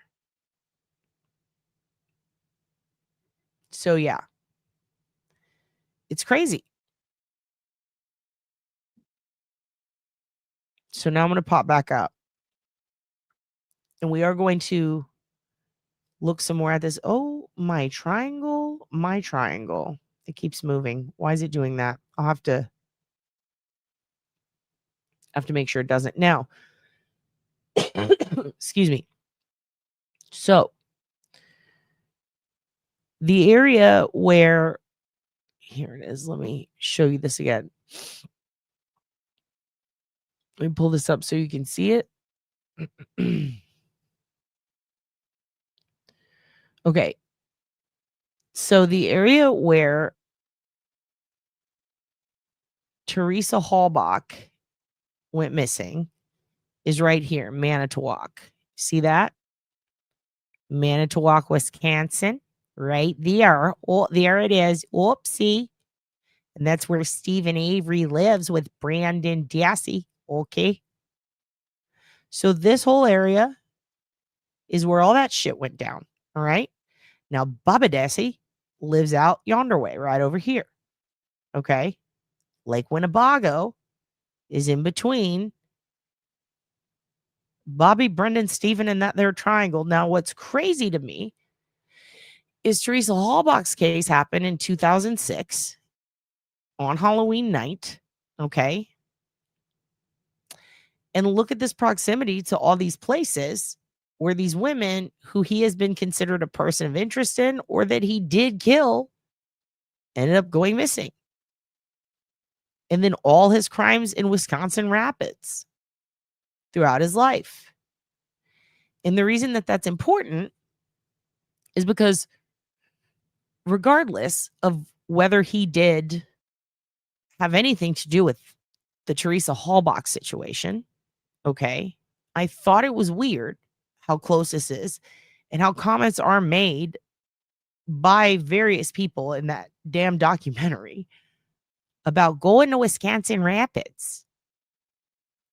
So yeah. It's crazy. So now I'm going to pop back up. And we are going to look some more at this. Oh, my triangle. It keeps moving. Why is it doing that? I'll have to make sure it doesn't. Now, excuse me. So, the area where, here it is. Let me show you this again. Let me pull this up so you can see it. Okay. So, the area where Teresa Hallbach went missing is right here, Manitowoc. See that? Manitowoc, Wisconsin, right there. Oh, there it is. Oopsie. And that's where Stephen Avery lives with Brandon Dassey. Okay. So this whole area is where all that shit went down. All right. Now, Bubba Dassey lives out yonder way, right over here. Okay. Lake Winnebago is in between Bobby, Brendan, Stephen, and that there triangle. Now, what's crazy to me is Teresa Hallbach's case happened in 2006 on Halloween night. Okay. And look at this proximity to all these places where these women who he has been considered a person of interest in or that he did kill ended up going missing. And then all his crimes in Wisconsin Rapids throughout his life. And the reason that that's important is because regardless of whether he did have anything to do with the Teresa Hallbach situation, okay, I thought it was weird how close this is and how comments are made by various people in that damn documentary about going to Wisconsin Rapids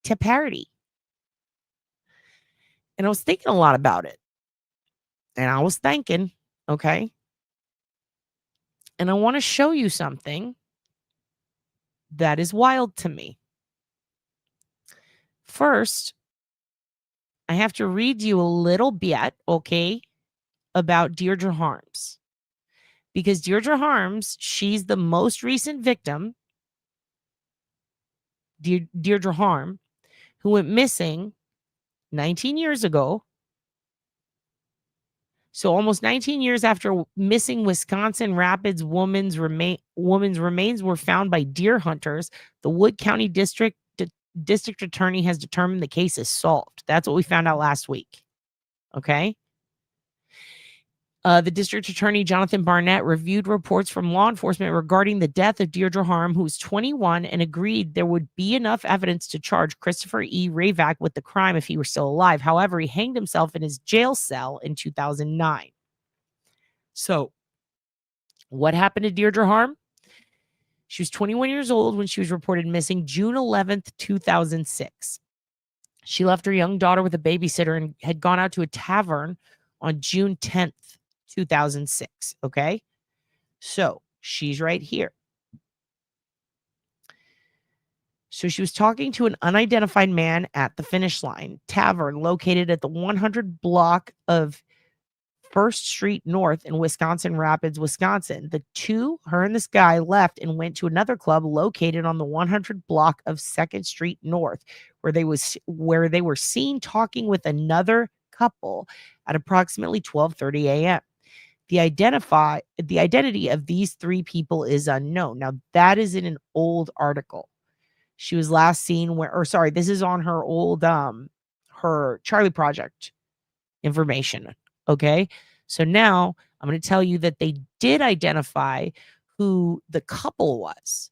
to party. And I was thinking a lot about it. And I was thinking, okay, and I want to show you something that is wild to me. First, I have to read you a little bit, okay, about Deirdre Harms. Because Deirdre Harms, she's the most recent victim, Deirdre Harm, who went missing 19 years ago. So almost 19 years after missing Wisconsin Rapids woman's remains were found by deer hunters, the Wood County District Attorney has determined the case is solved. That's what we found out last week. Okay. The district attorney, Jonathan Barnett, reviewed reports from law enforcement regarding the death of Deirdre Harm, who was 21, and agreed there would be enough evidence to charge Christopher E. REVAK with the crime if he were still alive. However, he hanged himself in his jail cell in 2009. So, what happened to Deirdre Harm? She was 21 years old when she was reported missing June 11th, 2006. She left her young daughter with a babysitter and had gone out to a tavern on June 10th. 2006. Okay. So she's right here. So she was talking to an unidentified man at the Finish Line Tavern located at the 100 block of 1st Street North in Wisconsin Rapids, Wisconsin. The two, her and this guy, left and went to another club located on the 100 block of 2nd Street North, where they were seen talking with another couple at approximately 12:30 a.m. The identity of these three people is unknown. Now, that is in an old article. She was last seen this is on her old her Charlie Project information. Okay. So now I'm going to tell you that they did identify who the couple was.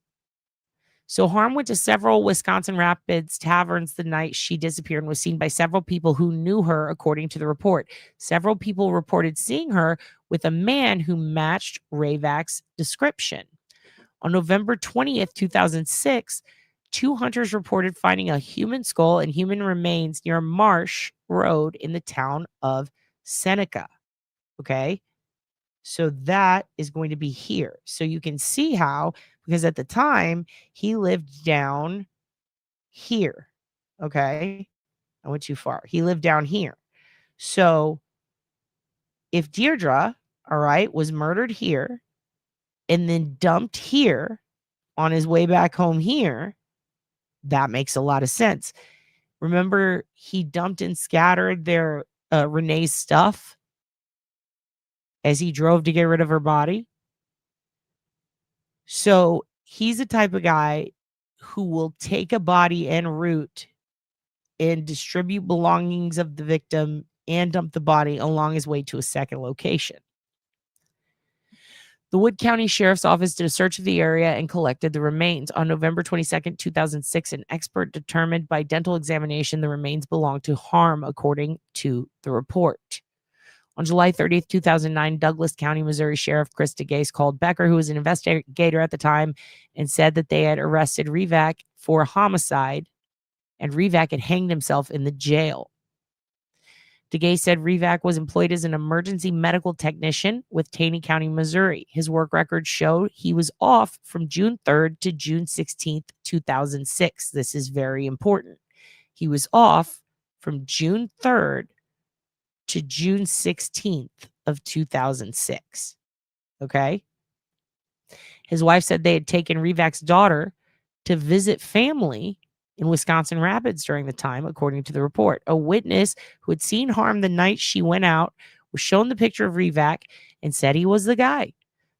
So Harm went to several Wisconsin Rapids taverns the night she disappeared and was seen by several people who knew her, according to the report. Several people reported seeing her with a man who matched REVAK's description. On November 20th, 2006, 2 hunters reported finding a human skull and human remains near Marsh Road in the town of Seneca. Okay. So that is going to be here. So you can see how, because at the time he lived down here. Okay. I went too far. He lived down here. So if Deirdre, all right, was murdered here and then dumped here on his way back home here, that makes a lot of sense. Remember, he dumped and scattered their Renee's stuff as he drove to get rid of her body. So he's the type of guy who will take a body en route and distribute belongings of the victim and dump the body along his way to a second location. The Wood County Sheriff's Office did a search of the area and collected the remains. On November 22nd, 2006, an expert determined by dental examination the remains belonged to Harm, according to the report. On July 30th, 2009, Douglas County, Missouri Sheriff Chris DeGase called Becker, who was an investigator at the time, and said that they had arrested REVAK for a homicide, and REVAK had hanged himself in the jail. DeGase said REVAK was employed as an emergency medical technician with Taney County, Missouri. His work records showed he was off from June 3rd to June 16th, 2006. This is very important. He was off from June 3rd to June 16th of 2006. Okay. His wife said they had taken REVAK's daughter to visit family in Wisconsin Rapids during the time, according to the report. A witness who had seen Harm the night she went out was shown the picture of REVAK and said he was the guy.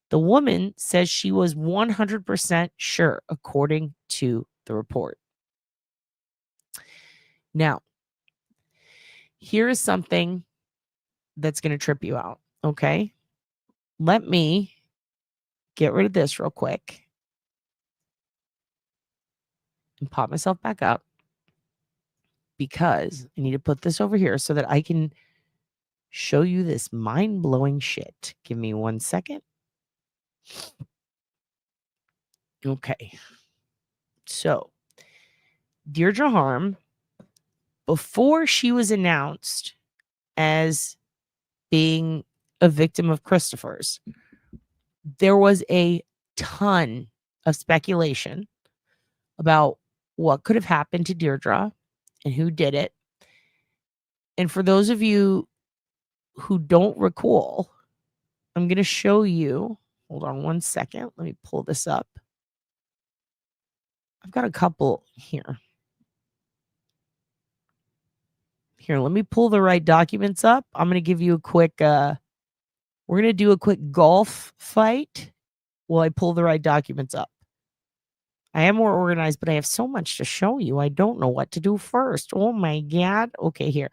The woman says she was 100% sure, according to the report. Now, here is something that's going to trip you out, okay? Let me get rid of this real quick and pop myself back up, because I need to put this over here so that I can show you this mind-blowing shit. Give me 1 second. Okay. So, Deirdre Harm, before she was announced as being a victim of Christopher's, there was a ton of speculation about what could have happened to Deirdre and who did it. And for those of you who don't recall, I'm going to show you. Hold on 1 second. Let me pull this up. I've got a couple here. Here, let me pull the right documents up. I'm going to give you a quick, we're going to do a quick golf fight while I pull the right documents up. I am more organized, but I have so much to show you. I don't know what to do first. Oh my God. Okay, here.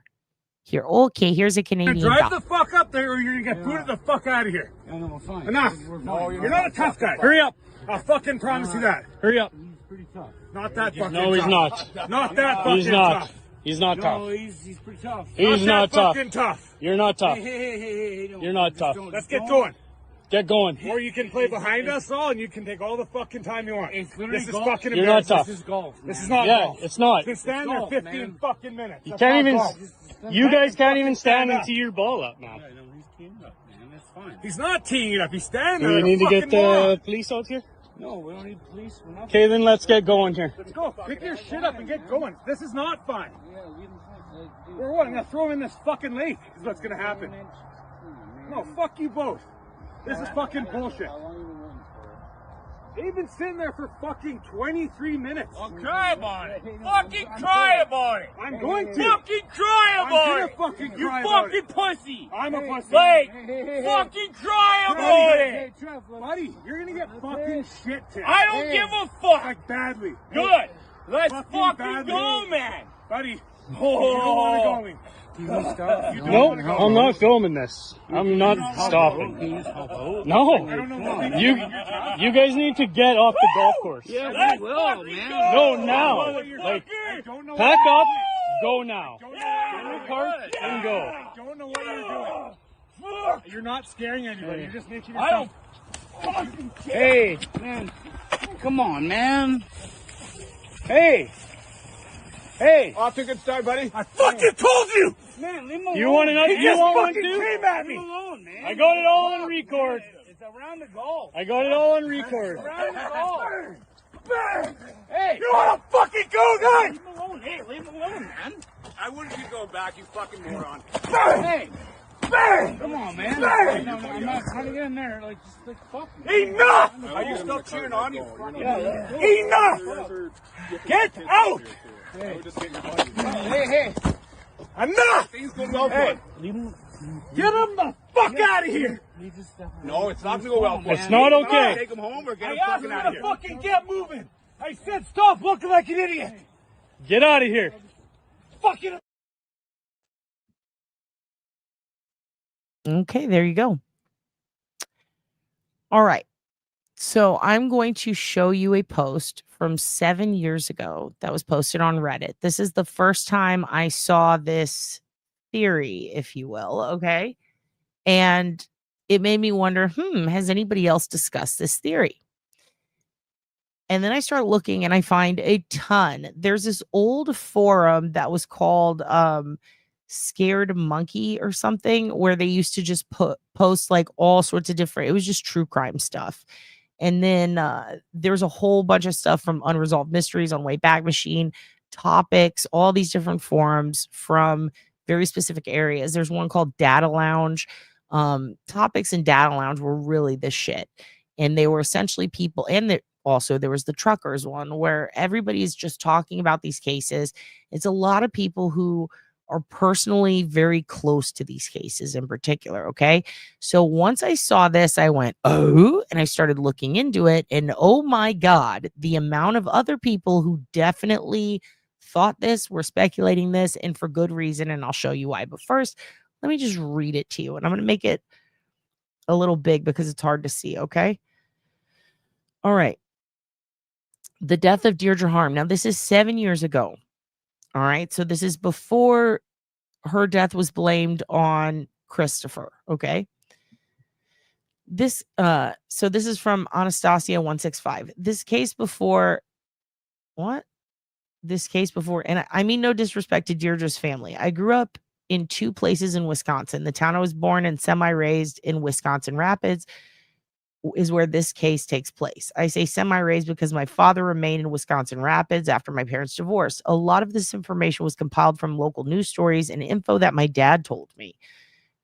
Here. Okay, here's a Canadian. Drive the fuck up there or you're going to get booted the fuck out of here. Yeah, no, fine. Enough. No, you're not a tough guy. Hurry up. I'll fucking promise you that. Hurry up. He's pretty tough. Not that fucking tough. No, he's not. Not that fucking he's not. tough. He's not tough. No, he's pretty tough. He's not tough. Fucking tough. You're not tough. Hey, you're not tough. Let's get going. Get going. Or you can play behind us all and you can take all the fucking time you want. This is golf. fucking You're not tough. This is golf. This is not golf. It's not. You can stand there 15 fucking minutes. You can't even. You guys can't even stand and tee your ball up, man. Yeah, no, he's teeing up, man. That's fine. He's not teeing it up. He's standing there. Do we need to get the police out here? No, we don't need police. We're not. Okay, then let's get going here. Let's go. Pick your shit up and get going. This is not fun. We're what? I'm gonna throw him in this fucking lake. Is what's gonna happen. No, fuck you both. This is fucking bullshit. They've been sitting there for fucking 23 minutes. Well, cry about it. Fucking cry about it. I'm going to. Fucking cry about it. I'm gonna fucking cry You about fucking it. pussy. I'm a pussy. Like, fucking cry about it. Buddy, you're gonna get fucking shit to. I don't give a fuck. Like badly. Good. Let's fucking go, man. Buddy. Oh. You don't want to go me. Nope, I'm not filming this. I'm not stopping. No, you guys need to get off the golf course. Yeah, we will, man. No, now. Like, pack up, go now. Get in the car and go. I don't know what you're doing. Fuck. You're not scaring anybody. You're just making yourself. Hey, man, come on, man. Hey. Off to a good start, buddy. I fucking told you. Man, leave him alone. You want to know? You want one too? Came at me. Leave him alone, man. I got it all on record. It's around the goal. I got it all on record. Around the goal. Bang! Hey! You want to fucking go, guy? Leave him alone. Hey, leave him alone, man. I wouldn't be going back, you fucking moron. Bang! Hey! Bang! Come on, man. Bang! No, I'm not trying to get in there. Like, just like, fuck me. Enough! Are you still cheering on you? Enough! Get out! Hey. Enough! Things going well for him. Get him the fuck out of here! No, it's not going to go well for him. It's not okay. Take him home or get him fucking out of here. Fucking get moving! I said stop looking like an idiot! Get out of here. Fucking... Okay, there you go. All right. So I'm going to show you a post from 7 years ago that was posted on Reddit. This is the first time I saw this theory, if you will. Okay. And it made me wonder, has anybody else discussed this theory? And then I start looking and I find a ton. There's this old forum that was called Scared Monkey or something, where they used to just post like all sorts of different, it was just true crime stuff. And then there's a whole bunch of stuff from Unresolved Mysteries on Wayback Machine, topics, all these different forums from very specific areas. There's one called Data Lounge. Topics in Data Lounge were really the shit. And they were essentially people, and also there was the truckers one where everybody is just talking about these cases. It's a lot of people who are personally very close to these cases in particular. Okay. So once I saw this, I went, oh, and I started looking into it. And oh my God, the amount of other people who definitely thought this, were speculating this, and for good reason. And I'll show you why. But first, let me just read it to you. And I'm going to make it a little big because it's hard to see. Okay. All right. The death of Deirdre Harm. Now, this is 7 years ago. All right. So this is before her death was blamed on Christopher. Okay. So this is from Anastasia 165. This case before, and I mean no disrespect to Deirdre's family. I grew up in two places in Wisconsin. The town I was born and semi-raised in, Wisconsin Rapids, is where this case takes place. I say semi-raised because my father remained in Wisconsin Rapids after my parents divorced. A lot of this information was compiled from local news stories and info that my dad told me.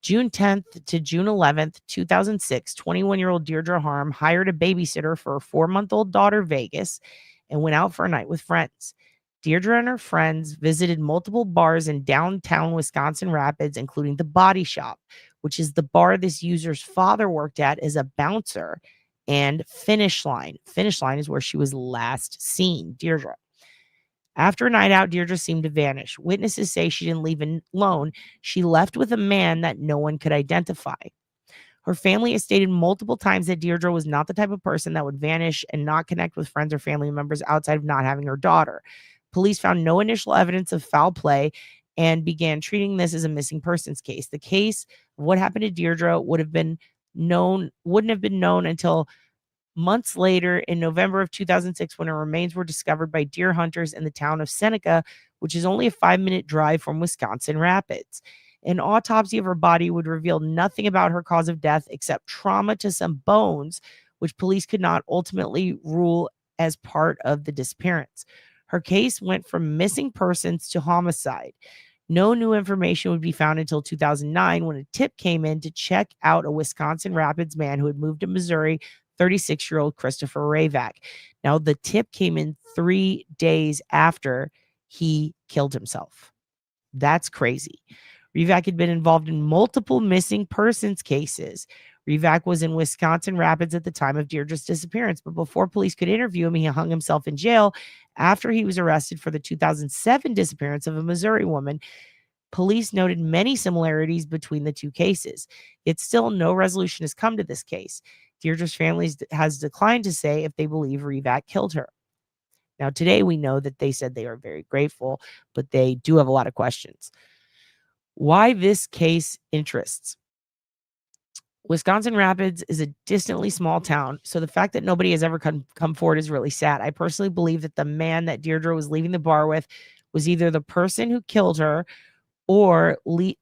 June 10th to June 11th, 2006, 21-year-old Deirdre Harm hired a babysitter for her 4-month-old daughter, Vegas, and went out for a night with friends. Deirdre and her friends visited multiple bars in downtown Wisconsin Rapids, including the Body Shop, which is the bar this user's father worked at as a bouncer, and Finish Line. Finish Line is where she was last seen, Deirdre. After a night out, Deirdre seemed to vanish. Witnesses say she didn't leave alone. She left with a man that no one could identify. Her family has stated multiple times that Deirdre was not the type of person that would vanish and not connect with friends or family members outside of not having her daughter. Police found no initial evidence of foul play and began treating this as a missing persons case. The case of what happened to Deirdre wouldn't have been known until months later in November of 2006, when her remains were discovered by deer hunters in the town of Seneca, which is only a 5-minute drive from Wisconsin Rapids. An autopsy of her body would reveal nothing about her cause of death except trauma to some bones, which police could not ultimately rule as part of the disappearance. Her case went from missing persons to homicide. No new information would be found until 2009, when a tip came in to check out a Wisconsin Rapids man who had moved to Missouri, 36-year-old Christopher REVAK. Now, the tip came in 3 days after he killed himself. That's crazy. REVAK had been involved in multiple missing persons cases. REVAK was in Wisconsin Rapids at the time of Deirdre's disappearance, but before police could interview him, he hung himself in jail after he was arrested for the 2007 disappearance of a Missouri woman. Police noted many similarities between the two cases. Yet still no resolution has come to this case. Deirdre's family has declined to say if they believe REVAK killed her. Now, today we know that they said they are very grateful, but they do have a lot of questions. Why this case interests? Wisconsin Rapids is a distantly small town, so the fact that nobody has ever come forward is really sad. I personally believe that the man that Deirdre was leaving the bar with was either the person who killed her or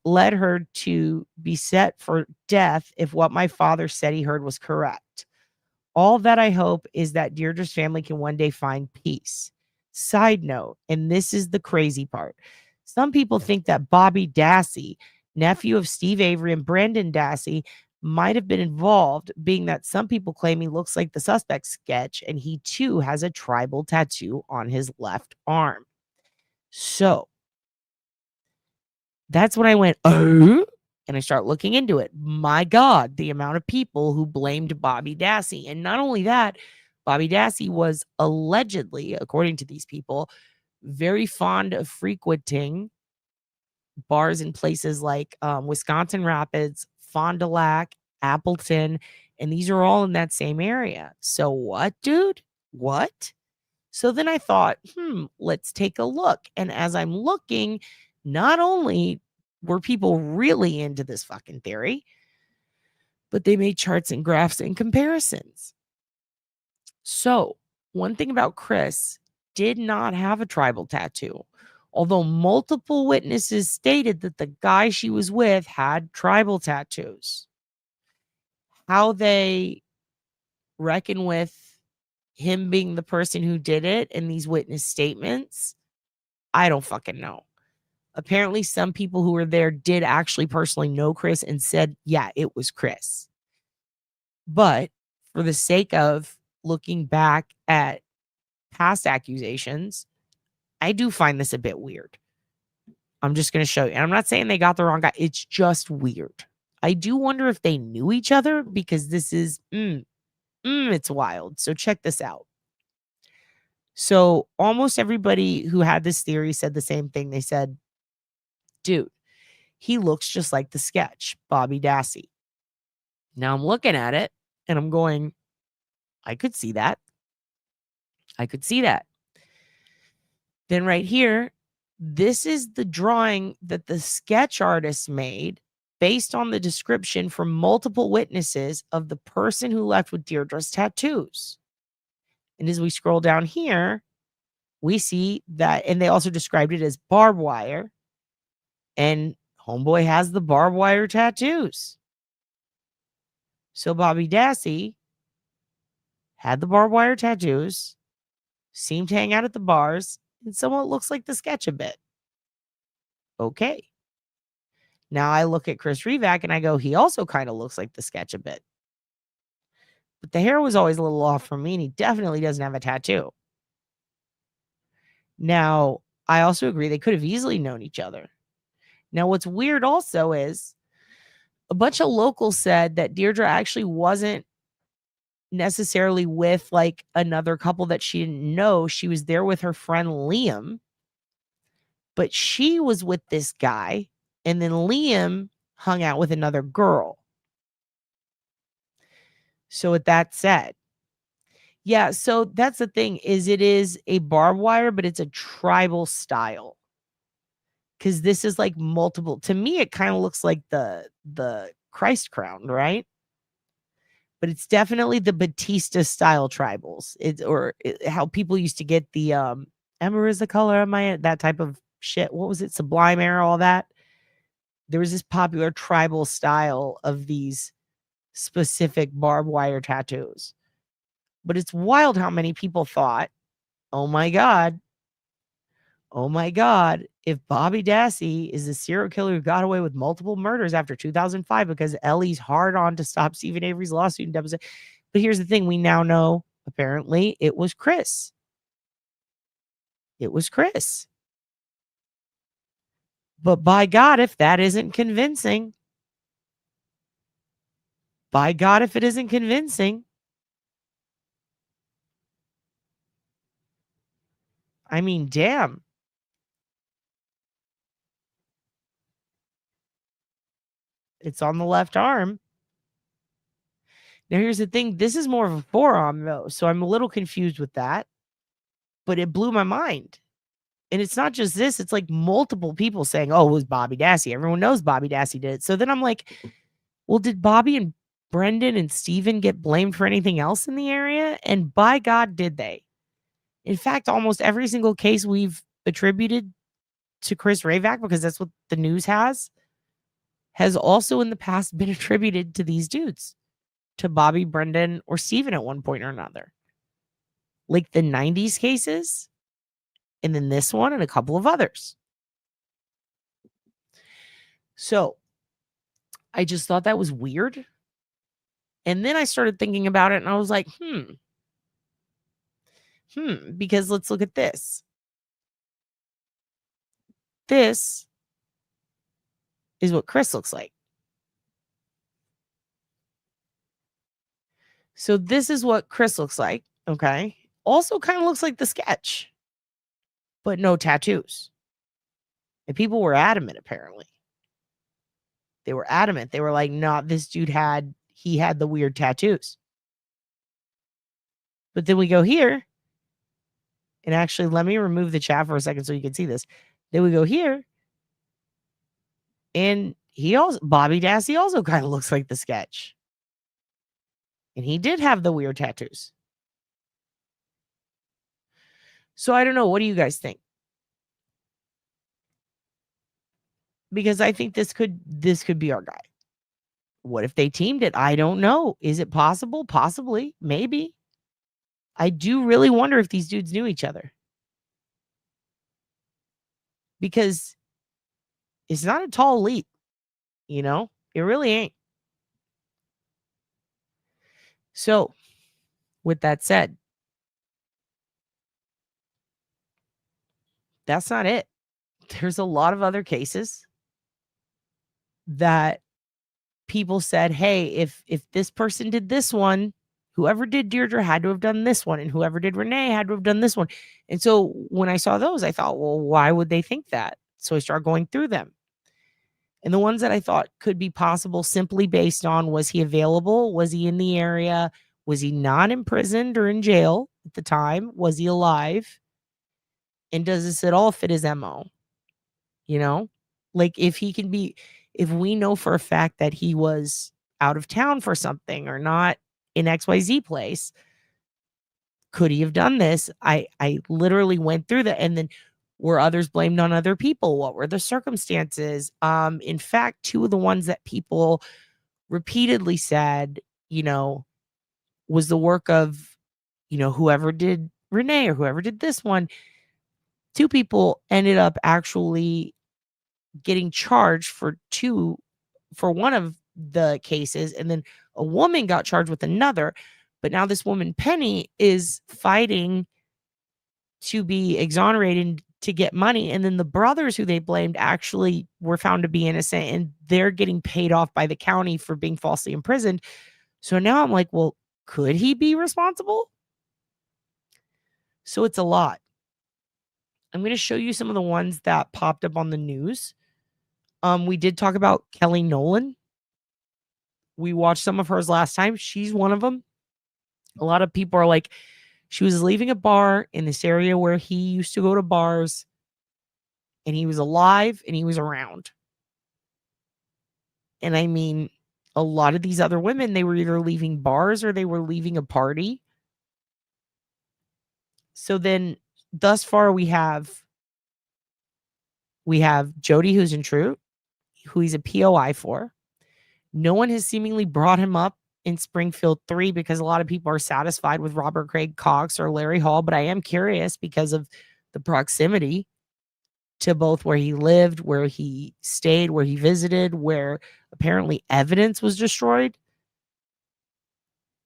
led her to be set for death if what my father said he heard was correct. All that I hope is that Deirdre's family can one day find peace. Side note, and this is the crazy part. Some people think that Bobby Dassey, nephew of Steve Avery and Brendan Dassey, might have been involved, being that some people claim he looks like the suspect sketch and he too has a tribal tattoo on his left arm. So that's when I went, oh, and I start looking into it. My God, the amount of people who blamed Bobby Dassey. And not only that, Bobby Dassey was allegedly, according to these people, very fond of frequenting bars in places like Wisconsin Rapids, Fond du Lac, Appleton, and these are all in that same area. So what, dude? What? So then I thought, let's take a look. And as I'm looking, not only were people really into this fucking theory, but they made charts and graphs and comparisons. So one thing about Chris did not have a tribal tattoo, although multiple witnesses stated that the guy she was with had tribal tattoos. How they reckon with him being the person who did it and these witness statements, I don't fucking know. Apparently, some people who were there did actually personally know Chris and said, yeah, it was Chris. But for the sake of looking back at past accusations, I do find this a bit weird. I'm just going to show you. And I'm not saying they got the wrong guy. It's just weird. I do wonder if they knew each other because this is, it's wild. So check this out. So almost everybody who had this theory said the same thing. They said, dude, he looks just like the sketch, Bobby Dassey. Now I'm looking at it and I'm going, I could see that. I could see that. Then right here, this is the drawing that the sketch artist made based on the description from multiple witnesses of the person who left with Deirdre's tattoos. And as we scroll down here, we see that, and they also described it as barbed wire. And homeboy has the barbed wire tattoos. So Bobby Dassey had the barbed wire tattoos, seemed to hang out at the bars, and somewhat looks like the sketch a bit. Okay. Now I look at Chris REVAK and I go, he also kind of looks like the sketch a bit. But the hair was always a little off for me, and he definitely doesn't have a tattoo. Now, I also agree they could have easily known each other. Now, what's weird also is a bunch of locals said that Deirdre actually wasn't necessarily with like another couple that she didn't know. She was there with her friend Liam, but she was with this guy, and then Liam hung out with another girl. So with that said, yeah, so that's the thing, is it is a barbed wire, but it's a tribal style. Because this is like multiple. To me, it kind of looks like the Christ crown, right? But it's definitely the Batista style tribals. It's how people used to get the Emma is the color of my, that type of shit. What was it? Sublime era, all that. There was this popular tribal style of these specific barbed wire tattoos. But it's wild how many people thought, oh my God, if Bobby Dassey is a serial killer who got away with multiple murders after 2005 because Ellie's hard on to stop Stephen Avery's lawsuit and deposition. But here's the thing, we now know, apparently, it was Chris. It was Chris. But by God, if that isn't convincing, By God, if it isn't convincing. I mean, damn. It's on the left arm. Now, here's the thing. This is more of a forearm, though. So I'm a little confused with that. But it blew my mind. And it's not just this. It's like multiple people saying, oh, it was Bobby Dassey. Everyone knows Bobby Dassey did it. So then I'm like, well, did Bobby and Brendan and Steven get blamed for anything else in the area? And by God, did they? In fact, almost every single case we've attributed to Chris REVAK, because that's what the news has also in the past been attributed to these dudes, to Bobby, Brendan, or Steven at one point or another. Like the 90s cases, and then this one and a couple of others. So I just thought that was weird. And then I started thinking about it and I was like, because let's look at this. This is what Chris looks like. So this is what Chris looks like. Okay. Also kind of looks like the sketch, but no tattoos. And people were adamant, apparently. They were adamant. They were like, no, this dude had the weird tattoos. But then we go here. And actually, let me remove the chat for a second so you can see this. Then we go here. And Bobby Dassey also kind of looks like the sketch. And he did have the weird tattoos. So I don't know. What do you guys think? Because I think this could be our guy. What if they teamed it? I don't know. Is it possible? Possibly. Maybe. I do really wonder if these dudes knew each other. Because it's not a tall leap. You know? It really ain't. So, with that said, that's not it. There's a lot of other cases that people said, hey, if this person did this one, whoever did Deirdre had to have done this one, and whoever did Renee had to have done this one. And so when I saw those, I thought, well, why would they think that? So I started going through them. And the ones that I thought could be possible simply based on, was he available? Was he in the area? Was he not imprisoned or in jail at the time? Was he alive? And does this at all fit his MO? You know, like if we know for a fact that he was out of town for something or not in XYZ place, could he have done this? I literally went through that. And then, were others blamed on other people? What were the circumstances? In fact, two of the ones that people repeatedly said, was the work of, whoever did Renee or whoever did this one. Two people ended up actually getting charged for one of the cases, and then a woman got charged with another. But now this woman, Penny, is fighting to be exonerated to get money. And then the brothers who they blamed actually were found to be innocent, and they're getting paid off by the county for being falsely imprisoned. So now I'm like, well, could he be responsible? So it's a lot. I'm going to show you some of the ones that popped up on the news. We did talk about Kelly Nolan. We watched some of hers last time. She's one of them. A lot of people are like, she was leaving a bar in this area where he used to go to bars, and he was alive and he was around. And I mean, a lot of these other women, they were either leaving bars or they were leaving a party. So then thus far we have Jody Huisentruit, who he's a POI for. No one has seemingly brought him up in Springfield 3 because a lot of people are satisfied with Robert Craig Cox or Larry Hall, but I am curious because of the proximity to both where he lived, where he stayed, where he visited, where apparently evidence was destroyed.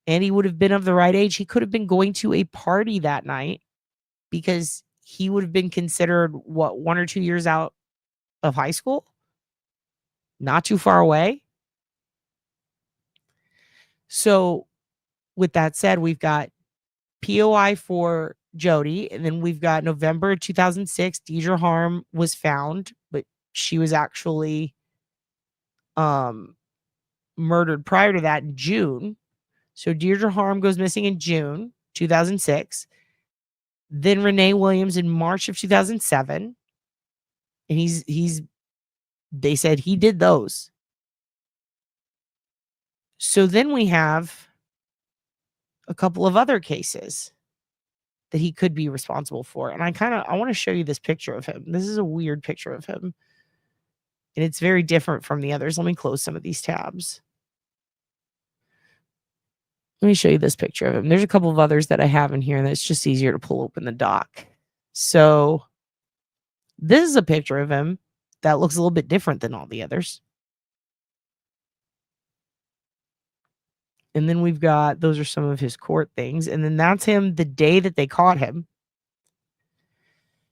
And he would have been of the right age. He could have been going to a party that night because he would have been considered, 1 or 2 years out of high school? Not too far away. So with that said, we've got POI for Jody, and then we've got November 2006, Deidre Harm was found, but she was actually murdered prior to that in June. So Deirdre Harm goes missing in June 2006. Then Renee Williams in March of 2007. And they said he did those. So then we have a couple of other cases that he could be responsible for. And I want to show you this picture of him. This is a weird picture of him. And it's very different from the others. Let me close some of these tabs. Let me show you this picture of him. There's a couple of others that I have in here, and it's just easier to pull open the doc. So this is a picture of him that looks a little bit different than all the others. And then we've got, those are some of his court things. And then that's him the day that they caught him.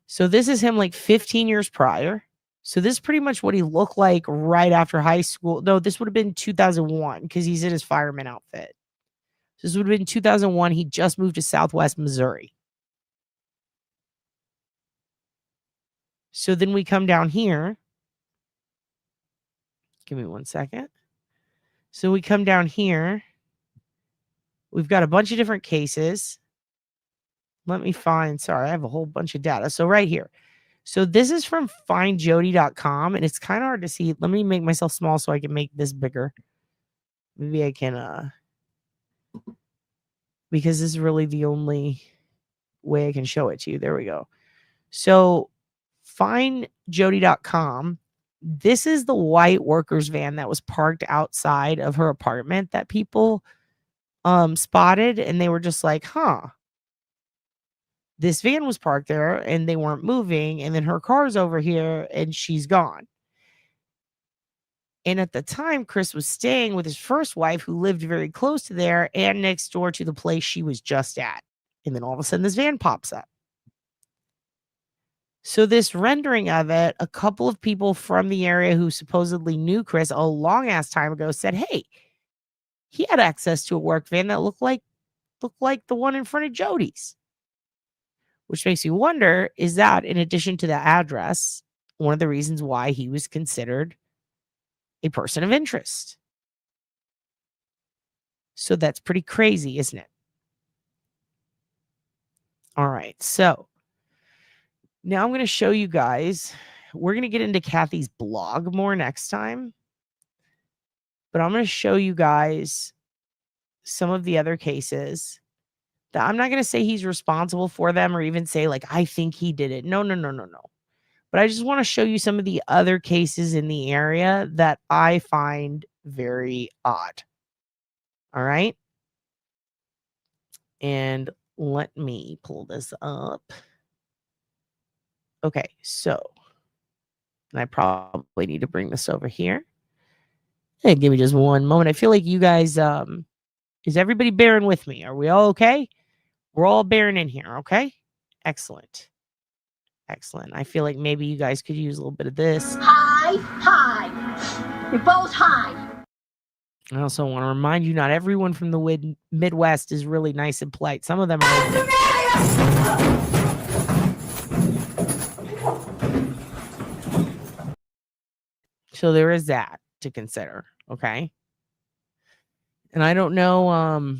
So this is him like 15 years prior. So this is pretty much what he looked like right after high school. No, this would have been 2001 because he's in his fireman outfit. So this would have been 2001. He just moved to Southwest Missouri. So then we come down here. Give me 1 second. So we come down here. We've got a bunch of different cases. Let me find, sorry, I have a whole bunch of data. So right here. So this is from findjody.com, and it's kind of hard to see. Let me make myself small so I can make this bigger. Maybe I can, because this is really the only way I can show it to you. There we go. So findjody.com. This is the white workers van that was parked outside of her apartment that people spotted, and they were just like, huh, this van was parked there and they weren't moving, and then her car's over here and she's gone. And at the time, Chris was staying with his first wife, who lived very close to there and next door to the place she was just at. And then all of a sudden this van pops up. So this rendering of it, a couple of people from the area who supposedly knew Chris a long ass time ago said, hey, he had access to a work van that looked like the one in front of Jody's. Which makes me wonder, is that, in addition to the address, one of the reasons why he was considered a person of interest? So that's pretty crazy, isn't it? All right, so now I'm going to show you guys. We're going to get into Kathy's blog more next time. But I'm going to show you guys some of the other cases that I'm not going to say he's responsible for them or even say, like, I think he did it. No. But I just want to show you some of the other cases in the area that I find very odd. All right. And let me pull this up. Okay. So, and I probably need to bring this over here. Hey, give me just one moment. I feel like you guys, is everybody bearing with me? Are we all okay? We're all bearing in here, okay? Excellent. Excellent. I feel like maybe you guys could use a little bit of this. Hi. You're both high. I also want to remind you, not everyone from the Midwest is really nice and polite. Some of them are. So there is that to consider, okay? And I don't know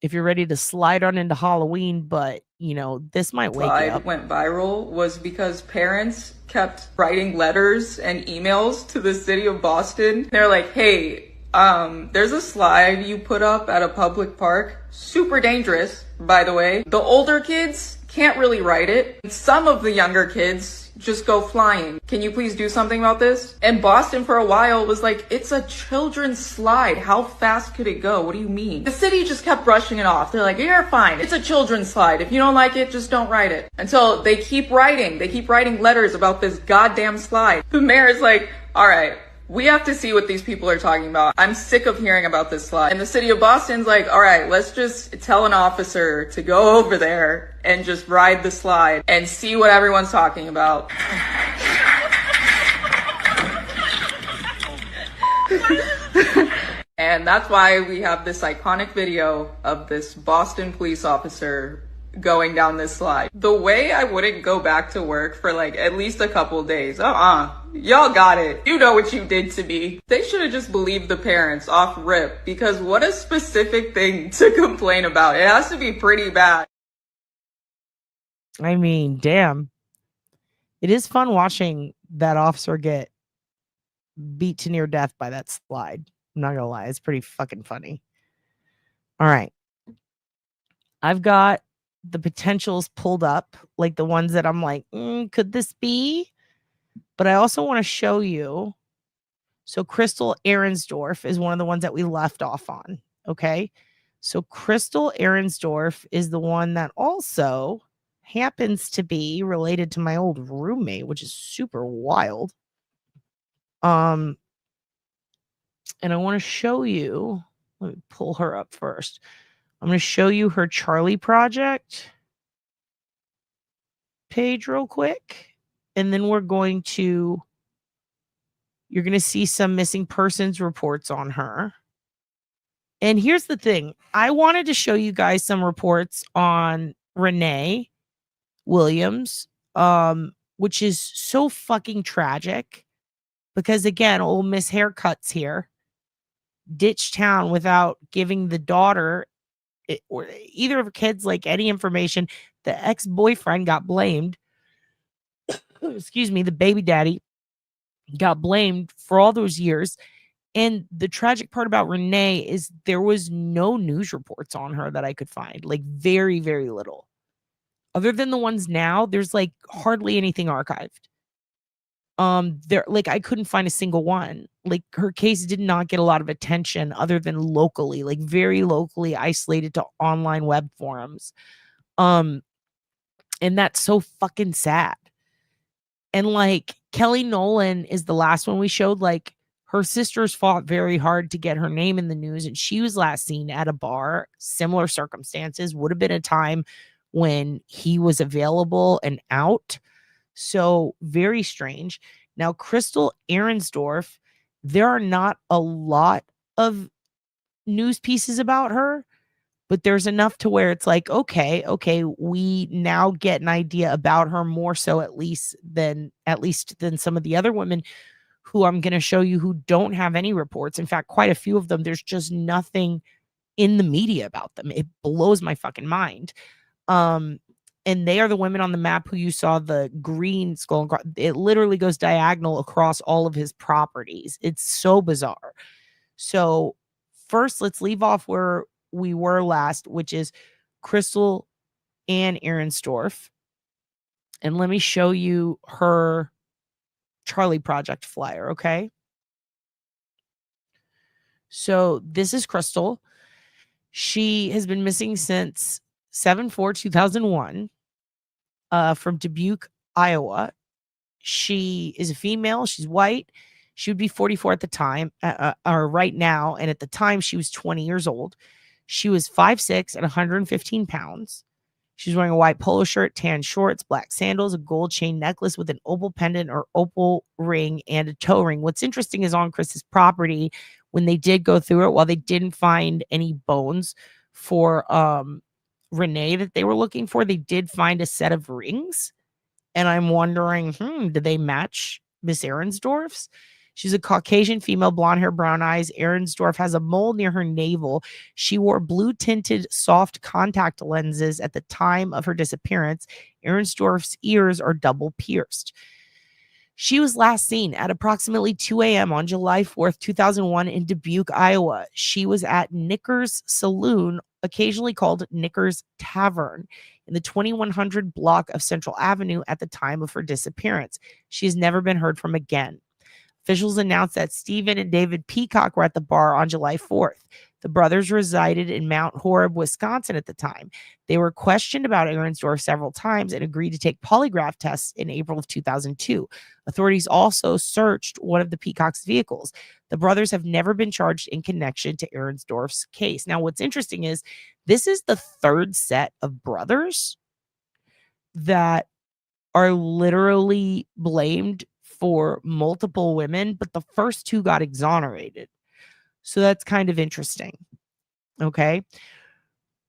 if you're ready to slide on into Halloween, but, you know, this might wake you up. Went viral was because parents kept writing letters and emails to the city of Boston. They're like, hey, there's a slide you put up at a public park. Super dangerous, by the way. The older kids can't really write it. Some of the younger kids just go flying. Can you please do something about this? And Boston for a while was like, it's a children's slide. How fast could it go? What do you mean? The city just kept brushing it off. They're like, you're fine. It's a children's slide. If you don't like it, just don't write it. Until they keep writing. They keep writing letters about this goddamn slide. The mayor's like, all right, we have to see what these people are talking about. I'm sick of hearing about this slide. And the city of Boston's like, all right, let's just tell an officer to go over there and just ride the slide and see what everyone's talking about. And that's why we have this iconic video of this Boston police officer going down this slide. The way I wouldn't go back to work for like at least a couple days. Y'all got it. You know what you did to me. They should have just believed the parents off rip, because what a specific thing to complain about. It has to be pretty bad. I mean, damn. It is fun watching that officer get beat to near death by that slide. I'm not gonna lie, it's pretty fucking funny. All right. I've got the potentials pulled up, like the ones that I'm like, could this be? But I also want to show you. So Crystal Ahrensdorf is one of the ones that we left off on. Okay. So Crystal Ahrensdorf is the one that also happens to be related to my old roommate, which is super wild. And I want to show you, let me pull her up first. I'm going to show you her Charlie Project page real quick. And then you're going to see some missing persons reports on her. And here's the thing. I wanted to show you guys some reports on Renee Williams, which is so fucking tragic. Because again, old Miss Haircuts here ditched town without giving the daughter or either of her kids like any information. The ex-boyfriend got blamed. Excuse me, the baby daddy got blamed for all those years. And the tragic part about Renee is there was no news reports on her that I could find. Like very, very little. Other than the ones now, there's like hardly anything archived. There, like I couldn't find a single one. Like her case did not get a lot of attention other than locally, like very locally isolated to online web forums. And that's so fucking sad. And like Kelly Nolan is the last one we showed. Like her sisters fought very hard to get her name in the news, and she was last seen at a bar. Similar circumstances, would have been a time when he was available and out. So very strange. Now, Crystal Ahrensdorf, there are not a lot of news pieces about her, but there's enough to where it's like, okay, we now get an idea about her more so at least than some of the other women who I'm going to show you who don't have any reports. In fact, quite a few of them, there's just nothing in the media about them. It blows my fucking mind. And they are the women on the map who you saw the green skull. It literally goes diagonal across all of his properties. It's so bizarre. So first, let's leave off where we were last, which is Crystal Ann Ahrensdorf. And let me show you her Charlie Project flyer, okay? So this is Crystal. She has been missing since 7/4/2001 from Dubuque, Iowa. She is a female. She's white. She would be 44 at the time, or right now. And at the time, she was 20 years old. She was 5'6" and 115 pounds. She's wearing a white polo shirt, tan shorts, black sandals, a gold chain necklace with an opal pendant or opal ring, and a toe ring. What's interesting is on Chris's property, when they did go through it, while they didn't find any bones for Renee that they were looking for, they did find a set of rings. And I'm wondering, did they match Miss Ahrensdorf's? She's a Caucasian female, blonde hair, brown eyes. Ahrensdorf has a mole near her navel. She wore blue tinted soft contact lenses at the time of her disappearance. Ahrensdorf's ears are double pierced. She was last seen at approximately 2 a.m. on July 4th, 2001 in Dubuque, Iowa. She was at Knickers Saloon, occasionally called Knickers Tavern, in the 2100 block of Central Avenue at the time of her disappearance. She has never been heard from again. Officials announced that Stephen and David Peacock were at the bar on July 4th. The brothers resided in Mount Horeb, Wisconsin at the time. They were questioned about Ahrensdorf several times and agreed to take polygraph tests in April of 2002. Authorities also searched one of the Peacock's vehicles. The brothers have never been charged in connection to Ahrensdorf's case. Now, what's interesting is this is the third set of brothers that are literally blamed for multiple women, but the first two got exonerated. So that's kind of interesting. Okay.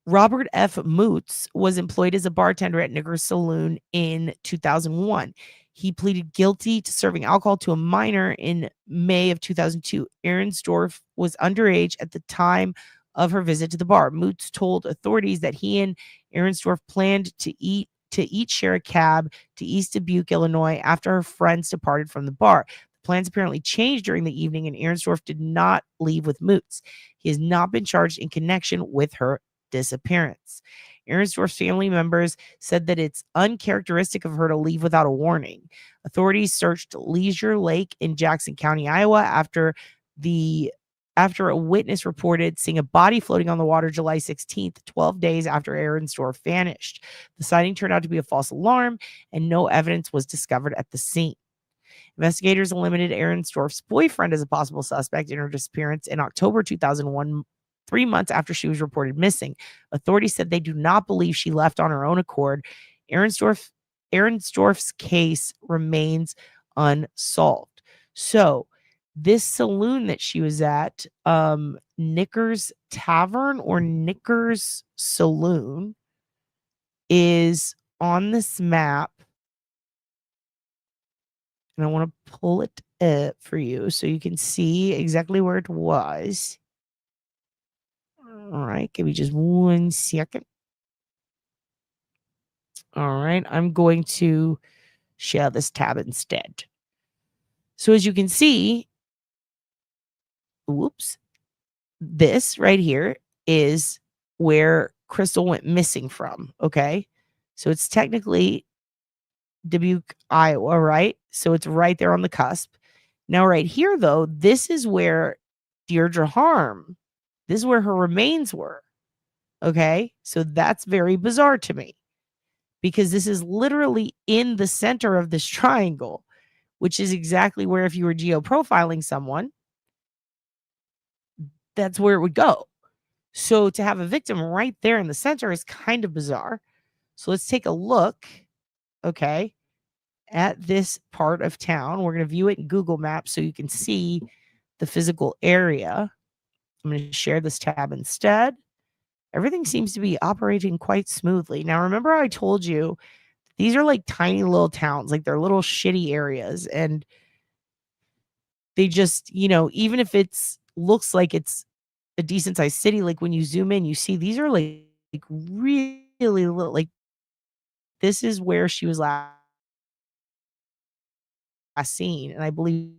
Robert F. Moots was employed as a bartender at Nicker's Saloon in 2001. He pleaded guilty to serving alcohol to a minor in May of 2002. Ehrensdorf was underage at the time of her visit to the bar. Moots told authorities that he and Ehrensdorf planned to each share a cab to East Dubuque, Illinois, after her friends departed from the bar. The plans apparently changed during the evening, and Ehrensdorf did not leave with Moots. He has not been charged in connection with her disappearance. Ehrensdorf's family members said that it's uncharacteristic of her to leave without a warning. Authorities searched Leisure Lake in Jackson County, Iowa, after a witness reported seeing a body floating on the water July 16th, 12 days after Ehrensdorf vanished. The sighting turned out to be a false alarm, and no evidence was discovered at the scene. Investigators eliminated Ehrensdorf's boyfriend as a possible suspect in her disappearance in October 2001, 3 months after she was reported missing. Authorities said they do not believe she left on her own accord. Ehrensdorf's case remains unsolved. So this saloon that she was at, Nicker's Tavern or Nicker's Saloon, is on this map. And I want to pull it up for you so you can see exactly where it was. All right, give me just 1 second. All right, I'm going to share this tab instead. So as you can see, whoops, this right here is where Crystal went missing from, okay? So it's technically Dubuque, Iowa, right? So it's right there on the cusp. Now right here, though, this is where Deirdre Harm, this is where her remains were, okay? So that's very bizarre to me because this is literally in the center of this triangle, which is exactly where if you were geoprofiling someone, that's where it would go. So to have a victim right there in the center is kind of bizarre. So let's take a look, okay, at this part of town. We're going to view it in Google Maps so you can see the physical area. I'm going to share this tab instead. Everything seems to be operating quite smoothly. Now, remember I told you these are like tiny little towns, like they're little shitty areas, and they just, you know, even if it's looks like it's a decent sized city, like when you zoom in, you see these are like really little, like this is where she was last seen, and I believe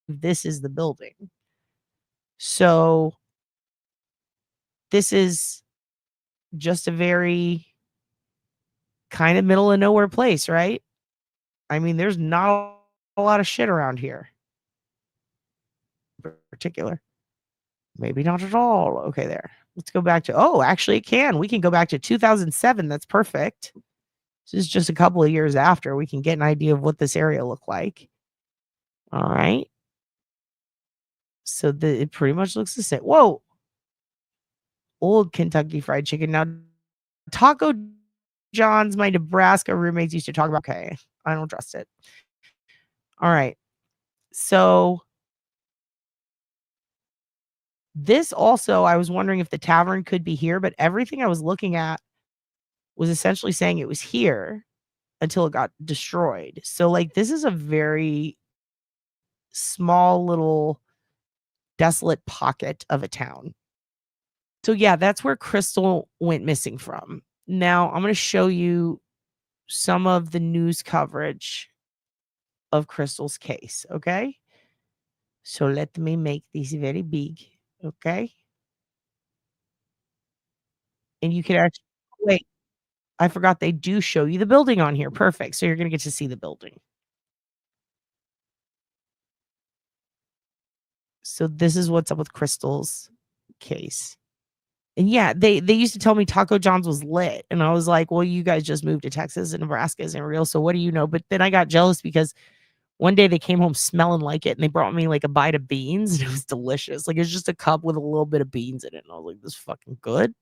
this is the building. So this is just a very kind of middle of nowhere place, right? I mean, there's not a lot of shit around here. In particular. Maybe not at all. Okay, there. Let's go back to, oh, actually it can. We can go back to 2007. That's perfect. This is just a couple of years after. We can get an idea of what this area looked like. All right. So it pretty much looks the same. Whoa. Old Kentucky Fried Chicken. Now, Taco John's, my Nebraska roommates used to talk about. Okay, I don't trust it. All right. So this also, I was wondering if the tavern could be here, but everything I was looking at was essentially saying it was here until it got destroyed. So like this is a very small little desolate pocket of a town. So yeah, that's where Crystal went missing from. Now I'm going to show you some of the news coverage of Crystal's case, okay? So let me make these very big, okay? And you can actually, wait, I forgot they do show you the building on here. Perfect. So you're going to get to see the building. So this is what's up with Crystal's case. And yeah, they used to tell me Taco John's was lit. And I was like, well, you guys just moved to Texas and Nebraska isn't real. So what do you know? But then I got jealous because one day they came home smelling like it and they brought me like a bite of beans and it was delicious. Like it's just a cup with a little bit of beans in it. And I was like, this is fucking good.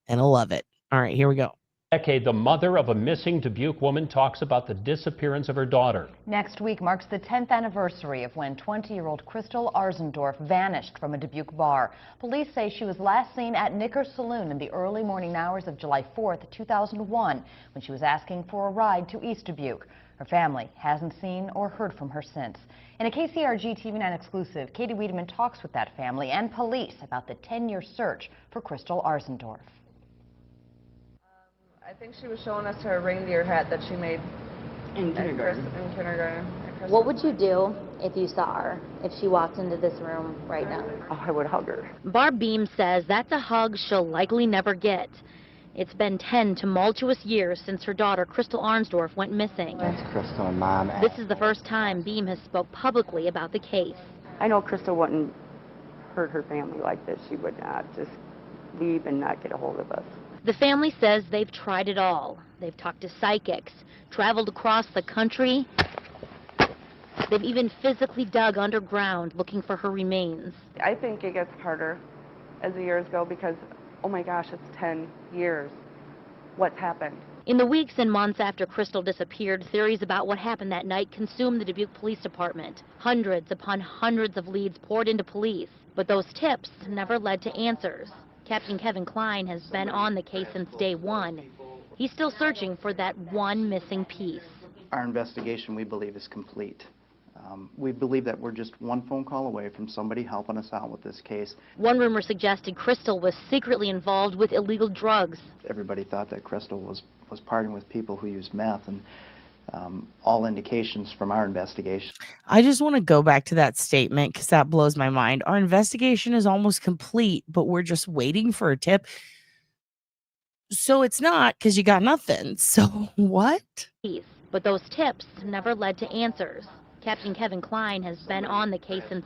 And I love it. All right, here we go. Decade, the mother of a missing Dubuque woman talks about the disappearance of her daughter. Next week marks the 10th anniversary of when 20-year-old Crystal Arzendorf vanished from a Dubuque bar. Police say she was last seen at Knicker's Saloon in the early morning hours of July 4th, 2001, when she was asking for a ride to East Dubuque. Her family hasn't seen or heard from her since. In a KCRG TV9 exclusive, Katie Wiedemann talks with that family and police about the 10-year search for Crystal Arzendorf. I think she was showing us her reindeer hat that she made in kindergarten. What would you do if you saw her, if she walked into this room right now? Oh, I would hug her. Barb Beam says that's a hug she'll likely never get. It's been 10 tumultuous years since her daughter, Crystal Arzendorf, went missing. That's Crystal and Mom. This is the first time Beam has spoke publicly about the case. I know Crystal wouldn't hurt her family like this. She would not just leave and not get a hold of us. The family says they've tried it all. They've talked to psychics, traveled across the country. They've even physically dug underground looking for her remains. I think it gets harder as the years go because, oh my gosh, it's 10 years. What's happened? In the weeks and months after Crystal disappeared, theories about what happened that night consumed the Dubuque Police Department. Hundreds upon hundreds of leads poured into police, but those tips never led to answers. Captain Kevin Klein has been on the case since day one. He's still searching for that one missing piece. Our investigation, we believe, is complete. We believe that we're just one phone call away from somebody helping us out with this case. One rumor suggested Crystal was secretly involved with illegal drugs. Everybody thought that Crystal was partying with people who use meth, and all indications from our investigation. I just want to go back to that statement because that blows my mind. Our investigation is almost complete, but we're just waiting for a tip. So it's not because you got nothing. So what? But those tips never led to answers. Captain Kevin Klein has been on the case since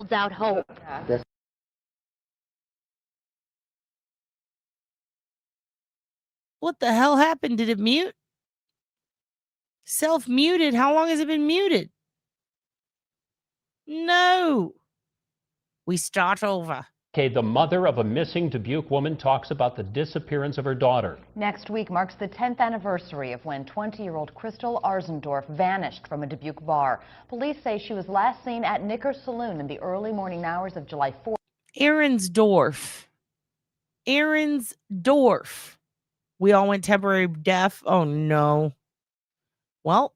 holds out hope. What the hell happened? Did it mute? Self-muted? How long has it been muted? No. We start over. Okay, the mother of a missing Dubuque woman talks about the disappearance of her daughter. Next week marks the 10th anniversary of when 20-year-old Crystal Arzendorf vanished from a Dubuque bar. Police say she was last seen at Knicker's Saloon in the early morning hours of July 4th. Ahrensdorf. We all went temporary deaf. Oh, no. Well,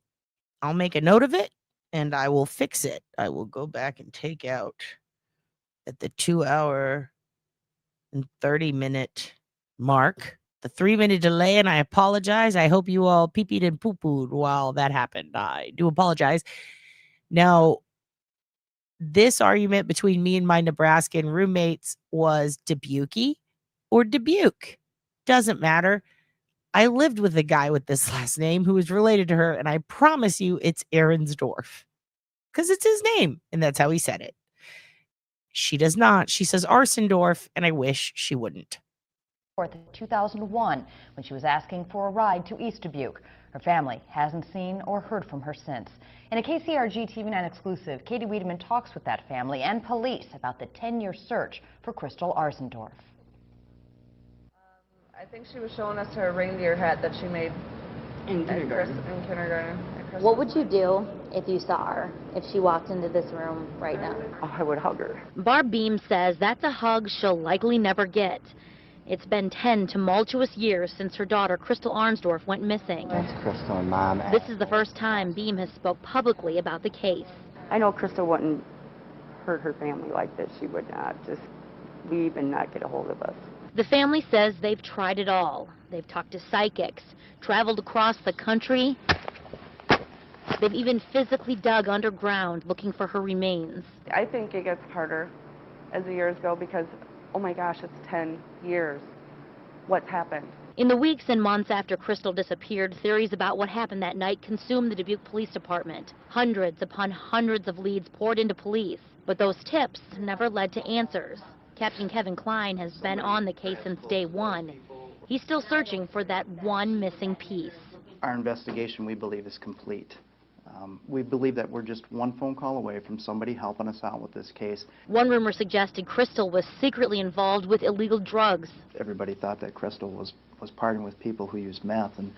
I'll make a note of it, and I will fix it. I will go back and take out at the 2-hour and 30-minute mark the 3-minute delay, and I apologize. I hope you all pee-peed and poo-pooed while that happened. I do apologize. Now, this argument between me and my Nebraskan roommates was Dubuque or Dubuque. Doesn't matter. I lived with a guy with this last name who was related to her, and I promise you it's Ahrensdorf because it's his name, and that's how he said it. She does not. She says Arsendorf, and I wish she wouldn't. 2001, when she was asking for a ride to East Dubuque. Her family hasn't seen or heard from her since. In a KCRG TV9 exclusive, Katie Wiedemann talks with that family and police about the 10-year search for Crystal Arzendorf. I think she was showing us her reindeer hat that she made in kindergarten. In kindergarten. What would you do if you saw her, if she walked into this room right now? I would hug her. Barb Beam says that's a hug she'll likely never get. It's been 10 tumultuous years since her daughter, Crystal Arnsdorf, went missing. That's Crystal and Mom. This is the first time Beam has spoke publicly about the case. I know Crystal wouldn't hurt her family like this. She would not just leave and not get a hold of us. The family says they've tried it all. They've talked to psychics, traveled across the country. They've even physically dug underground looking for her remains. I think it gets harder as the years go because, oh my gosh, it's 10 years. What's happened? In the weeks and months after Crystal disappeared, theories about what happened that night consumed the Dubuque Police Department. Hundreds upon hundreds of leads poured into police, but those tips never led to answers. Captain Kevin Klein has been on the case since day one. He's still searching for that one missing piece. Our investigation, we believe, is complete. We believe that we're just one phone call away from somebody helping us out with this case. One rumor suggested Crystal was secretly involved with illegal drugs. Everybody thought that Crystal was partying with people who used meth, and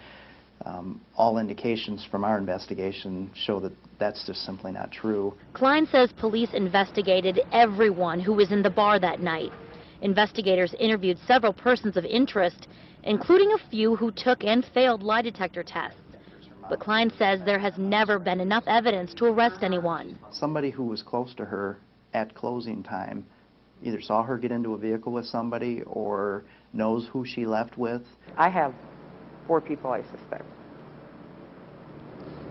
all indications from our investigation show that that's just simply not true. Klein says police investigated everyone who was in the bar that night. Investigators interviewed several persons of interest, including a few who took and failed lie detector tests. But Klein says there has never been enough evidence to arrest anyone. Somebody who was close to her at closing time either saw her get into a vehicle with somebody or knows who she left with. I have 4 people I suspect.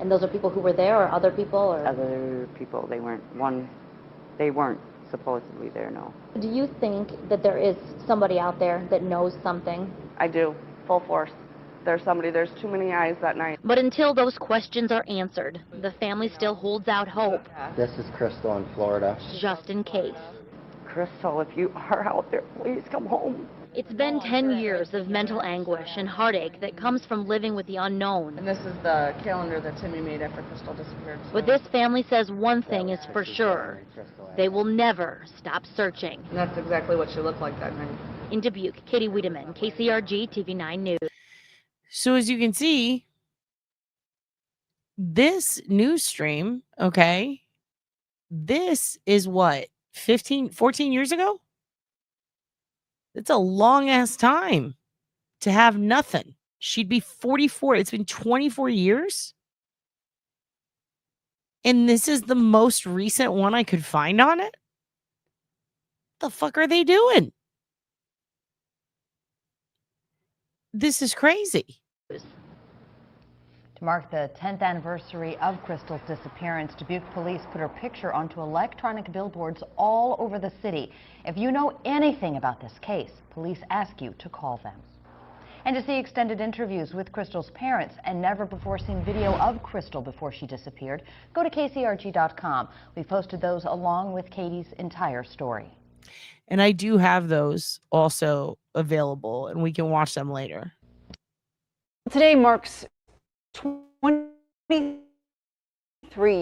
And those are people who were there or other people? Or? Other people, they weren't supposedly there, no. Do you think that there is somebody out there that knows something? I do, full force. There's too many eyes that night. But until those questions are answered, the family still holds out hope. This is Crystal in Florida. Just in case. Crystal, if you are out there, please come home. It's been 10 years of mental anguish and heartache that comes from living with the unknown. And this is the calendar that Timmy made after Crystal disappeared. So. But this family says one thing is for sure. They will never stop searching. And that's exactly what she looked like that night. In Dubuque, Katie Wiedemann, KCRG TV9 News. So as you can see, this news stream, okay, this is what, 14 years ago? It's a long ass time to have nothing. She'd be 44. It's been 24 years. And this is the most recent one I could find on it. The fuck are they doing? This is crazy. To mark the 10th anniversary of Crystal's disappearance, Dubuque police put her picture onto electronic billboards all over the city. If you know anything about this case, police ask you to call them. And to see extended interviews with Crystal's parents and never-before-seen video of Crystal before she disappeared, go to kcrg.com. We posted those along with Katie's entire story. And I do have those also available, and we can watch them later. Today marks 23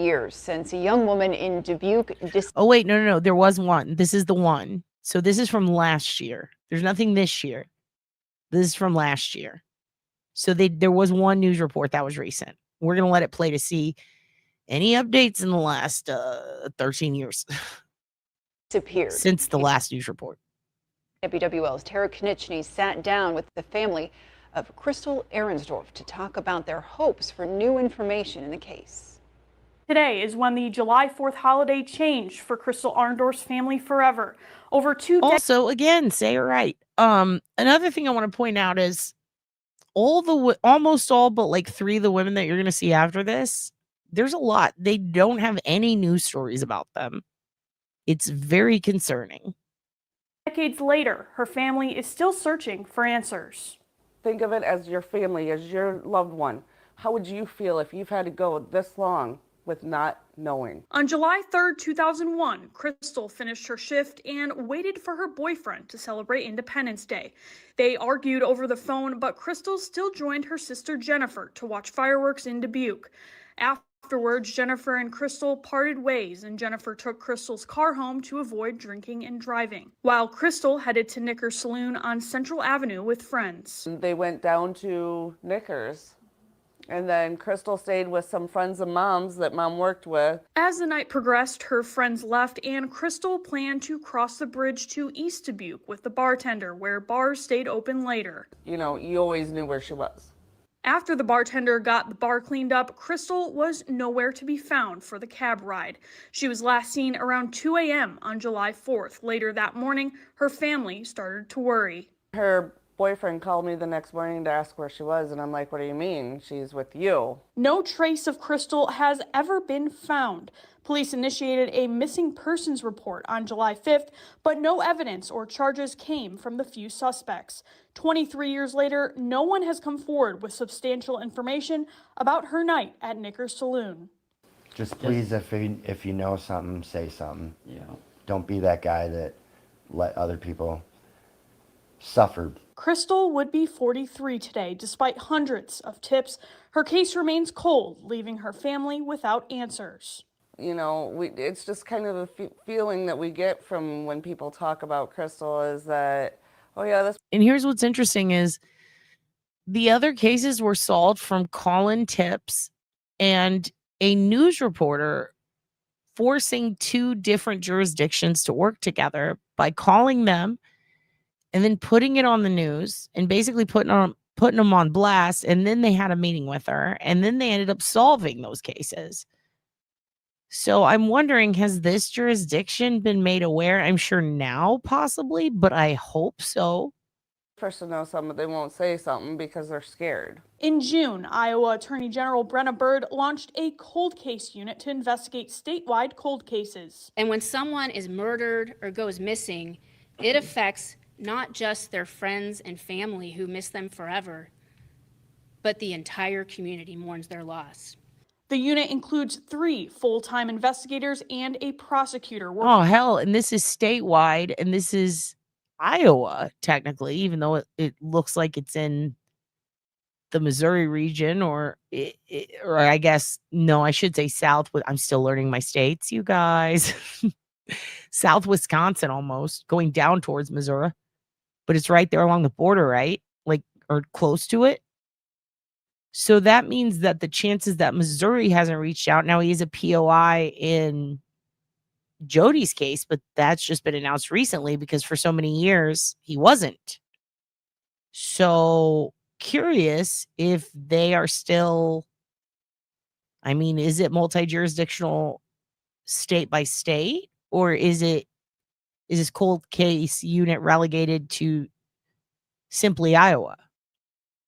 years since a young woman in Dubuque. Oh, wait, no. There was one. This is the one. So this is from last year. There's nothing this year. This is from last year. So there was one news report that was recent. We're going to let it play to see any updates in the last 13 years. Disappeared. Since the last news report. WWL's Tara Knichny sat down with the family of Crystal Arnsdorf to talk about their hopes for new information in the case. Today is when the July 4th holiday changed for Crystal Arnsdorf's family forever. Over 2 days. Also, again, say it right. Another thing I want to point out is almost all but like 3 of the women that you're going to see after this, there's a lot. They don't have any news stories about them. It's very concerning. Decades later, her family is still searching for answers. Think of it as your family, as your loved one. How would you feel if you've had to go this long with not knowing? On July 3rd, 2001, Crystal finished her shift and waited for her boyfriend to celebrate Independence Day. They argued over the phone, but Crystal still joined her sister Jennifer to watch fireworks in Dubuque. Afterwards, Jennifer and Crystal parted ways, and Jennifer took Crystal's car home to avoid drinking and driving, while Crystal headed to Knickers Saloon on Central Avenue with friends. They went down to Knickers, And then Crystal stayed with some friends of mom's that mom worked with. As the night progressed, her friends left and Crystal planned to cross the bridge to East Dubuque with the bartender, where bars stayed open later. You know, you always knew where she was. After the bartender got the bar cleaned up, Crystal was nowhere to be found for the cab ride. She was last seen around 2 a.m. on July 4th. Later that morning, her family started to worry. Her boyfriend called me the next morning to ask where she was, and I'm like, what do you mean? She's with you. No trace of Crystal has ever been found. Police initiated a missing persons report on July 5th, but no evidence or charges came from the few suspects. 23 years later, no one has come forward with substantial information about her night at Nicker's Saloon. Just please, if you know something, say something. Yeah. Don't be that guy that let other people suffer. Crystal would be 43 today. Despite hundreds of tips, her case remains cold, leaving her family without answers. You know, it's just kind of a feeling that we get from when people talk about Crystal is that, oh yeah, this. And here's what's interesting is the other cases were solved from call-in tips and a news reporter forcing two different jurisdictions to work together by calling them and then putting it on the news and basically putting them on blast. And then they had a meeting with her and then they ended up solving those cases. So I'm wondering, has this jurisdiction been made aware? I'm sure now possibly, but I hope so. Person knows something, but they won't say something because they're scared. In June, Iowa Attorney General Brenna Bird launched a cold case unit to investigate statewide cold cases. And when someone is murdered or goes missing, it affects not just their friends and family who miss them forever, but the entire community mourns their loss. The unit includes 3 full-time investigators and a prosecutor. Oh, hell. And this is statewide, and this is Iowa, technically, even though it looks like it's in the Missouri region, or I guess, no, I should say South. I'm still learning my states, you guys. South Wisconsin, almost, going down towards Missouri. But it's right there along the border, right? Like, or close to it. So that means that the chances that Missouri hasn't reached out, now he is a POI in Jody's case, but that's just been announced recently because for so many years he wasn't. So curious if they are still, I mean, is it multi-jurisdictional state by state, or is this cold case unit relegated to simply Iowa?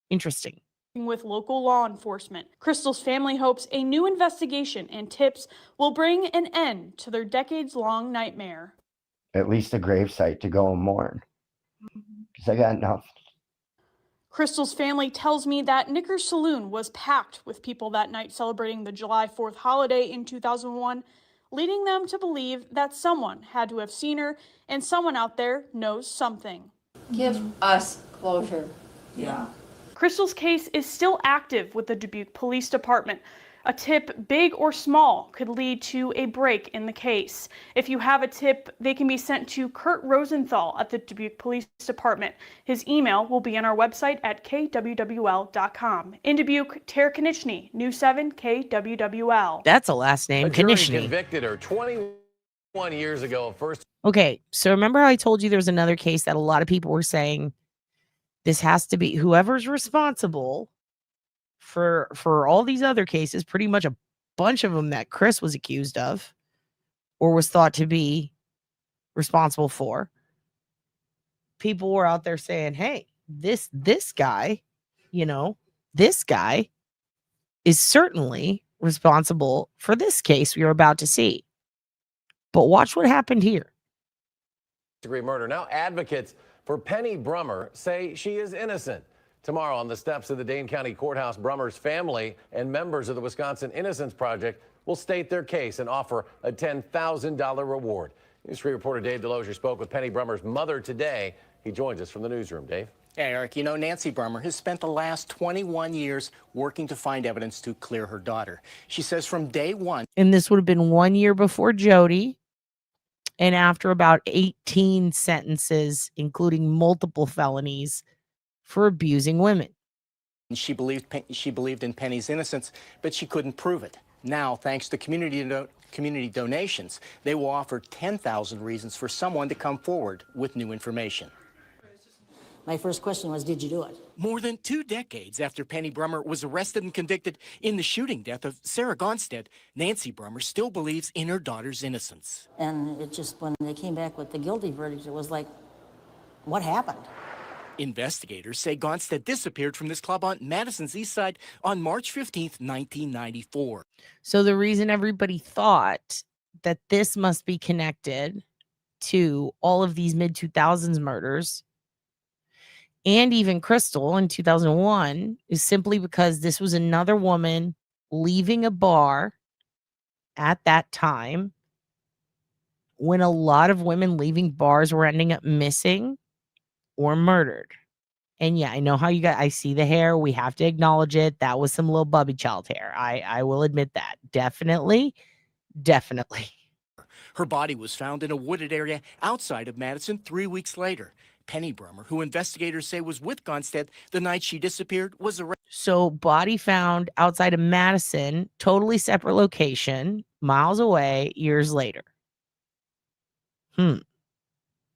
Interesting. With local law enforcement. Crystal's family hopes a new investigation and tips will bring an end to their decades-long nightmare. At least a gravesite to go and mourn. Because I got nothing. Crystal's family tells me that Nicker's Saloon was packed with people that night celebrating the July 4th holiday in 2001, leading them to believe that someone had to have seen her and someone out there knows something. Give us closure. Yeah. Crystal's case is still active with the Dubuque Police Department. A tip, big or small, could lead to a break in the case. If you have a tip, they can be sent to Kurt Rosenthal at the Dubuque Police Department. His email will be on our website at kwwl.com. In Dubuque, Tara Konieczny, News 7 KWWL. That's a last name, A jury Konieczny. convicted her 21 years ago. First. Okay, so remember how I told you there was another case that a lot of people were saying this has to be whoever's responsible for all these other cases, pretty much a bunch of them that Chris was accused of or was thought to be responsible for. People were out there saying, hey, this guy, this guy is certainly responsible for this case we are about to see. But watch what happened here. Degree murder. Now advocates for Penny Brummer say she is innocent. Tomorrow on the steps of the Dane County Courthouse, Brummer's family and members of the Wisconsin Innocence Project will state their case and offer a $10,000 reward. News 3 reporter Dave Delozier spoke with Penny Brummer's mother today. He joins us from the newsroom. Dave? Yeah, Eric, Nancy Brummer has spent the last 21 years working to find evidence to clear her daughter. She says from day one. And this would have been 1 year before Jody. And after about 18 sentences, including multiple felonies for abusing women. She believed in Penny's innocence, but she couldn't prove it. Now, thanks to community donations, they will offer 10,000 reasons for someone to come forward with new information. My first question was, did you do it? More than 2 decades after Penny Brummer was arrested and convicted in the shooting death of Sarah Gonstead, Nancy Brummer still believes in her daughter's innocence. And it just, when they came back with the guilty verdict, it was like, what happened? Investigators say Gonstead disappeared from this club on Madison's East Side on March 15th, 1994. So the reason everybody thought that this must be connected to all of these mid-2000s murders and even Crystal in 2001 is simply because this was another woman leaving a bar at that time when a lot of women leaving bars were ending up missing or murdered. And yeah, I know how you got, I see the hair. We have to acknowledge it. That was some little bubby child hair. I will admit that. Definitely. Her body was found in a wooded area outside of Madison 3 weeks later. Penny Brummer, who investigators say was with Gonstead the night she disappeared, was arrested. So body found outside of Madison, totally separate location, miles away, years later.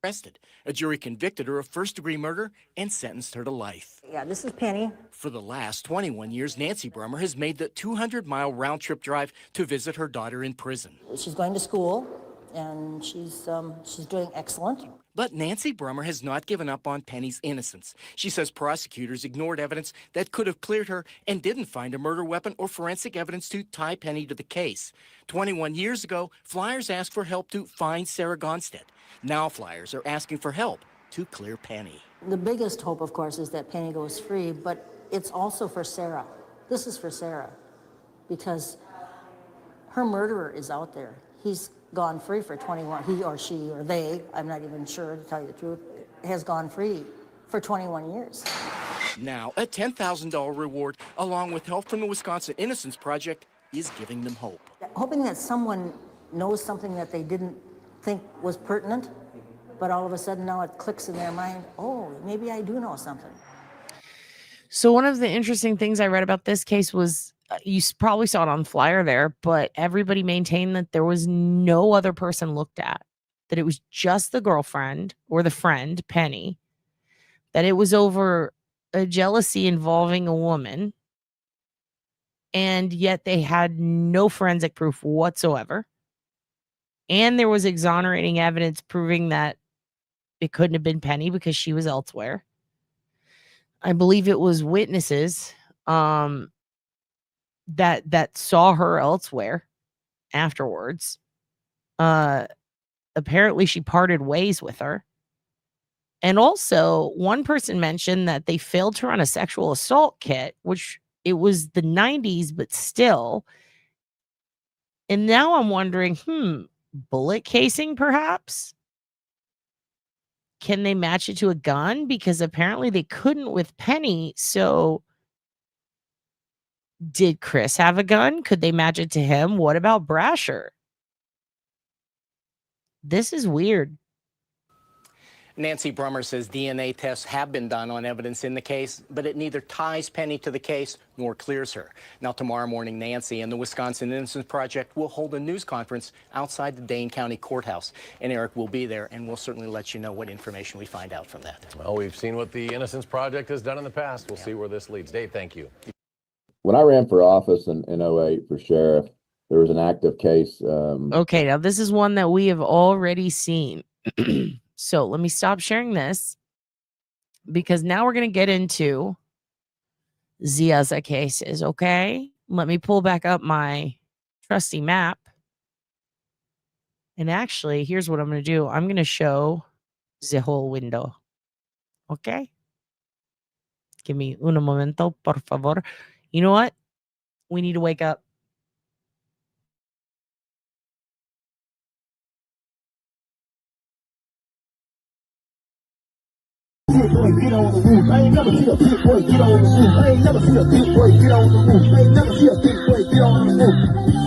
Arrested. A jury convicted her of first-degree murder and sentenced her to life. Yeah, this is Penny. For the last 21 years, Nancy Brummer has made the 200-mile round-trip drive to visit her daughter in prison. She's going to school, and she's doing excellent. But Nancy Brummer has not given up on Penny's innocence. She says prosecutors ignored evidence that could have cleared her and didn't find a murder weapon or forensic evidence to tie Penny to the case. 21 years ago, flyers asked for help to find Sarah Gonstead. Now flyers are asking for help to clear Penny. The biggest hope, of course, is that Penny goes free, but it's also for Sarah. This is for Sarah, because her murderer is out there. He's gone free for 21, he or she or they, I'm not even sure to tell you the truth, has gone free for 21 years. Now, a $10,000 reward, along with help from the Wisconsin Innocence Project, is giving them hope. Hoping that someone knows something that they didn't think was pertinent, but all of a sudden now it clicks in their mind, oh, maybe I do know something. So one of the interesting things I read about this case was, you probably saw it on the flyer there, but everybody maintained that there was no other person looked at, that it was just the girlfriend or the friend, Penny, that it was over a jealousy involving a woman, and yet they had no forensic proof whatsoever. And there was exonerating evidence proving that it couldn't have been Penny because she was elsewhere. I believe it was witnesses that saw her elsewhere afterwards. Apparently she parted ways with her. And also one person mentioned that they failed to run a sexual assault kit, which it was the 90s, but still. And now I'm wondering, bullet casing perhaps? Can they match it to a gun? Because apparently they couldn't with Penny. So did Chris have a gun? Could they match it to him? What about Brasher? This is weird. Nancy Brummer says DNA tests have been done on evidence in the case, but it neither ties Penny to the case nor clears her. Now, tomorrow morning, Nancy and the Wisconsin Innocence Project will hold a news conference outside the Dane County Courthouse. And Eric will be there, and we'll certainly let you know what information we find out from that. Well, we've seen what the Innocence Project has done in the past. We'll see where this leads. Dave, thank you. When I ran for office in 08 for sheriff, there was an active case. Okay, now this is one that we have already seen. So let me stop sharing this, because now we're going to get into the other cases, okay? Let me pull back up my trusty map. And actually, here's what I'm going to do. I'm going to show the whole window, okay? Give me un momento, por favor. You know what? We need to wake up. Big boy, get on the roof. I ain't never see a big boy get on the roof. I ain't never see a big boy get on the roof. I ain't never see a big boy get on the roof.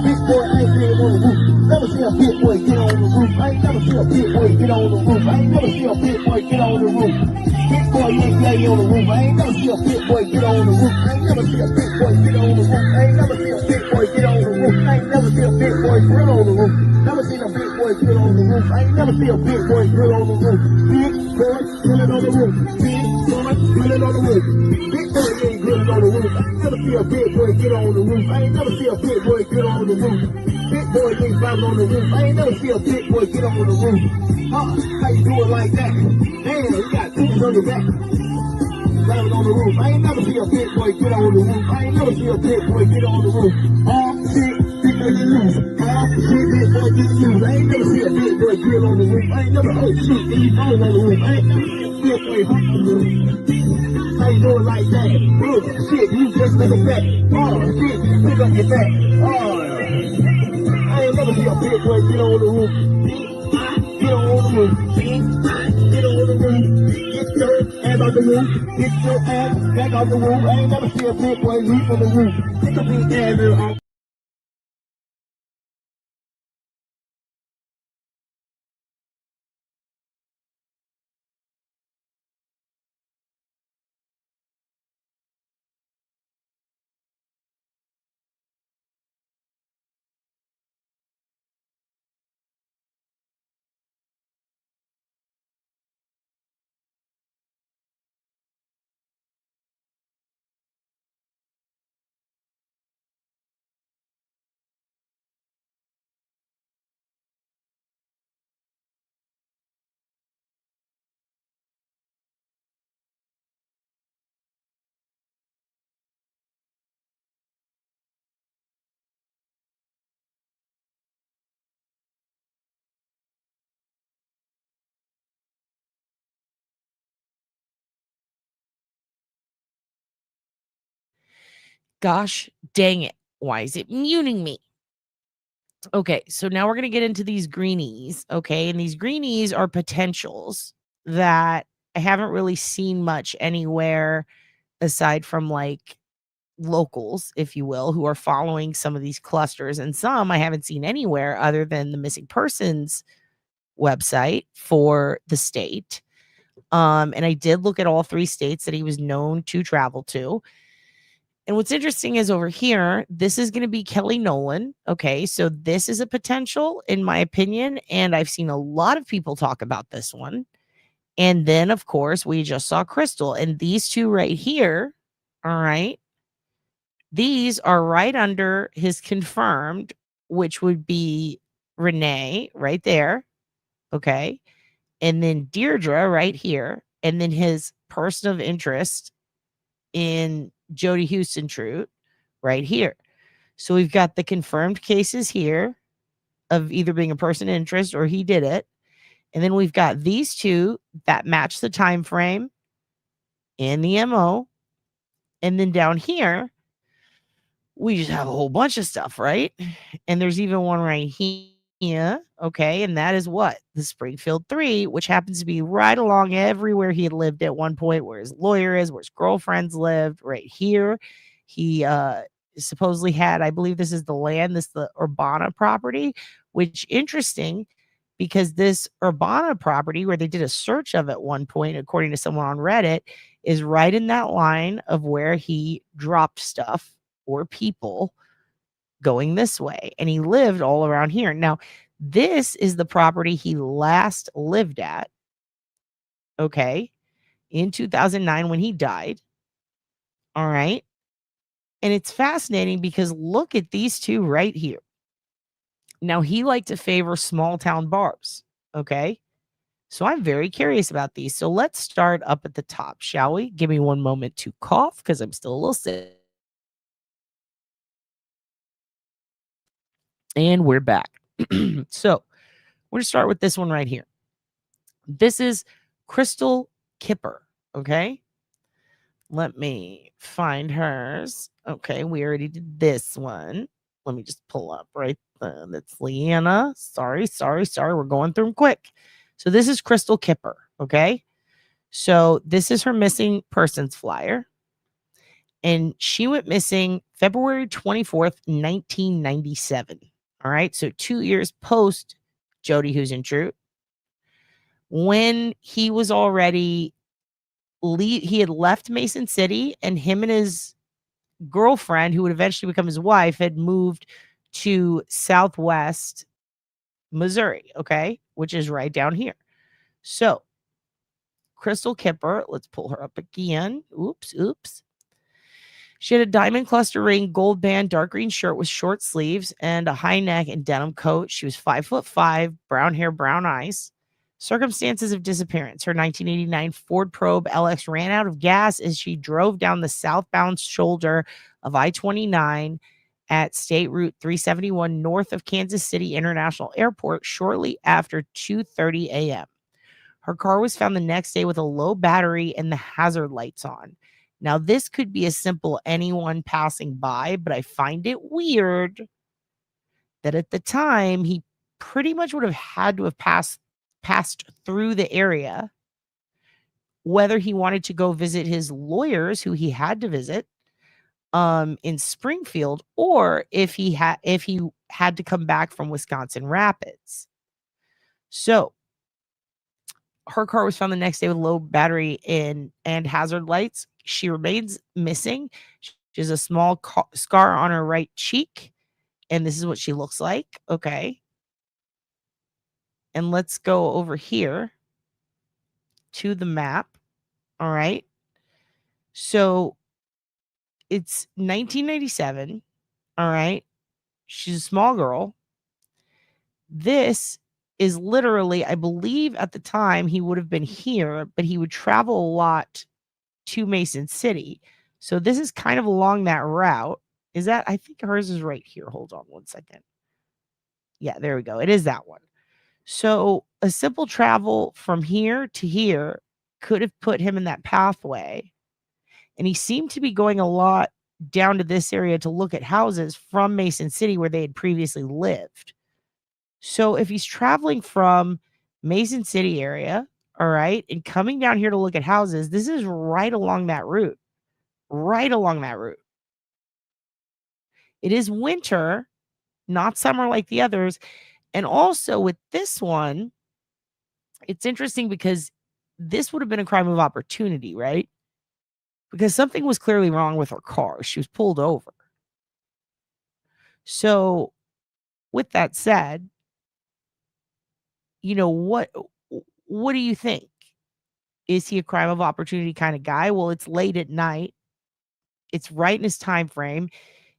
Big boy, I ain't seen him on the roof. Never see a big boy get on the roof. I ain't never see see a big boy get on the roof. I ain't never see a big boy get on the roof. Big boy ain't lay on the roof. I ain't never see a big boy get on the roof. I ain't never see a big boy get on the roof. I ain't never see a big boy get on the roof. I ain't never see a big boy grill on the roof. Never seen a big boy grill on the roof. I ain't never see a big boy grill on the roof. Big boy grilling on the roof. Big boy grilling on the roof. Big boy ain't grilling on the roof. I ain't never see a big boy get on the roof. I ain't never see a big boy get on the roof. Big boy ain't driving on the roof. I ain't never see a big boy get on the roof. How you do it like that? Damn, you got tools on your back. Driving on the roof. I ain't never see a big boy get on the roof. I ain't never see a big boy get on the roof. Shit, big boy get loose. Shit, big boy get loose. I ain't never see a big boy get on the roof. I ain't never, oh shit, he's falling on the roof. I ain't never see a big boy hop on the roof. How you do it like that? Oh shit, you just like a back. Oh shit, pick up your back. I ain't never see a big boy get on the roof. Get on the roof. Get on the roof. Get your ass out the roof. Get your ass back out the roof. I ain't never see a big boy leap on the roof. Take a big ass off. Gosh dang it. Why is it muting me? Okay, so now we're going to get into these greenies. Okay, and these greenies are potentials that I haven't really seen much anywhere aside from like locals, if you will, who are following some of these clusters. And some I haven't seen anywhere other than the missing persons website for the state. And I did look at all 3 states that he was known to travel to. And what's interesting is over here, this is going to be Kelly Nolan. Okay, so this is a potential, in my opinion. And I've seen a lot of people talk about this one. And then, of course, we just saw Crystal. And these 2 right here, all right, these are right under his confirmed, which would be Renee right there. Okay. And then Deirdre right here. And then his person of interest in Jody Houston Truth right here. So we've got the confirmed cases here of either being a person of interest or he did it. And then we've got these 2 that match the time frame and the MO. And then down here, we just have a whole bunch of stuff, right? And there's even one right here. Okay. And that is what? The Springfield 3, which happens to be right along everywhere he had lived at one point, where his lawyer is, where his girlfriends lived, right here. He supposedly had, I believe this is the land, this is the Urbana property, which interesting because this Urbana property, where they did a search of at one point, according to someone on Reddit, is right in that line of where he dropped stuff or people going this way. And he lived all around here. Now, this is the property he last lived at, okay, in 2009 when he died. All right. And it's fascinating because look at these 2 right here. Now, he liked to favor small town bars, okay? So I'm very curious about these. So let's start up at the top, shall we? Give me one moment to cough because I'm still a little sick. And we're back. So we're going to start with this one right here. This is Crystal Kipper, okay? Let me find hers. Okay, we already did this one. Let me just pull up right there. That's Leanna. Sorry. We're going through them quick. So this is Crystal Kipper, okay? So this is her missing persons flyer. And she went missing February 24th, 1997. All right, so 2 years post Jody Who's in Truth. when he was already he had left Mason City, and him and his girlfriend, who would eventually become his wife, had moved to Southwest Missouri, okay, which is right down here. So Crystal Kipper, let's pull her up again. Oops. She had a diamond cluster ring, gold band, dark green shirt with short sleeves, and a high neck and denim coat. She was 5'5", brown hair, brown eyes. Circumstances of disappearance. Her 1989 Ford Probe LX ran out of gas as she drove down the southbound shoulder of I-29 at State Route 371 north of Kansas City International Airport shortly after 2:30 a.m. Her car was found the next day with a low battery and the hazard lights on. Now, this could be as simple anyone passing by, but I find it weird that at the time he pretty much would have had to have passed through the area, whether he wanted to go visit his lawyers, who he had to visit in Springfield, or if he had to come back from Wisconsin Rapids. So her car was found the next day with low battery and hazard lights. She remains missing. She has a small scar on her right cheek, and this is what she looks like. Okay. And let's go over here to the map. All right. So it's 1997. All right. She's a small girl. This is literally, I believe at the time he would have been here, but he would travel a lot to Mason City. So this is kind of along that route. Is that, I think hers is right here. Hold on one second. Yeah, there we go. It is that one. So a simple travel from here to here could have put him in that pathway. And he seemed to be going a lot down to this area to look at houses from Mason City where they had previously lived. So if he's traveling from Mason City area, all right, and coming down here to look at houses, this is right along that route. Right along that route. It is winter, not summer like the others. And also with this one, it's interesting because this would have been a crime of opportunity, right? Because something was clearly wrong with her car. She was pulled over. So with that said, you know, what do you think? Is he a crime of opportunity kind of guy? Well, it's late at night. It's right in his time frame.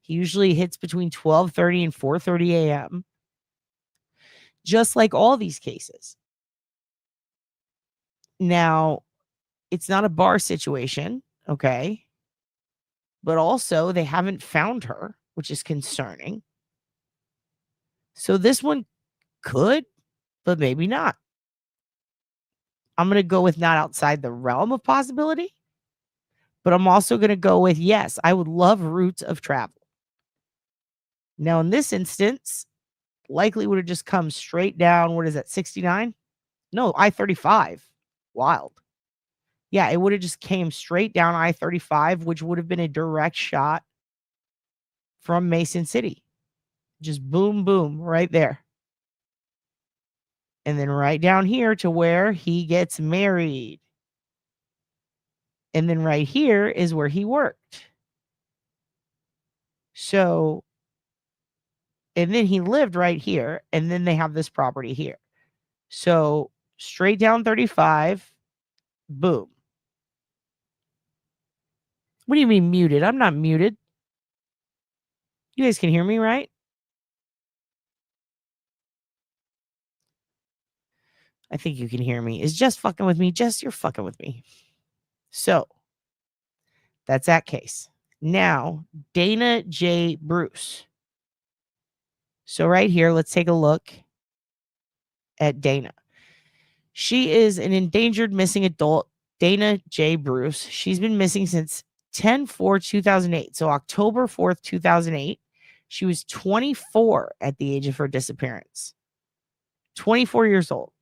He usually hits between 12:30 and 4:30 a.m. Just like all these cases. Now, it's not a bar situation, okay? But also, they haven't found her, which is concerning. So this one could, but maybe not. I'm going to go with not outside the realm of possibility, but I'm also going to go with, yes, I would love routes of travel. Now, in this instance, likely would have just come straight down. What is that, 69? No, I-35. Wild. Yeah, it would have just came straight down I-35, which would have been a direct shot from Mason City. Just boom, boom, right there. And then right down here to where he gets married. And then right here is where he worked. So, and then he lived right here. And then they have this property here. So straight down 35, boom. What do you mean muted? I'm not muted. You guys can hear me, right? I think you can hear me. Is Jess fucking with me? Jess, you're fucking with me. So that's that case. Now, Dana J. Bruce. So right here, let's take a look at Dana. She is an endangered missing adult, Dana J. Bruce. She's been missing since 10/4/2008. So October 4th, 2008. She was 24 at the age of her disappearance. 24 years old.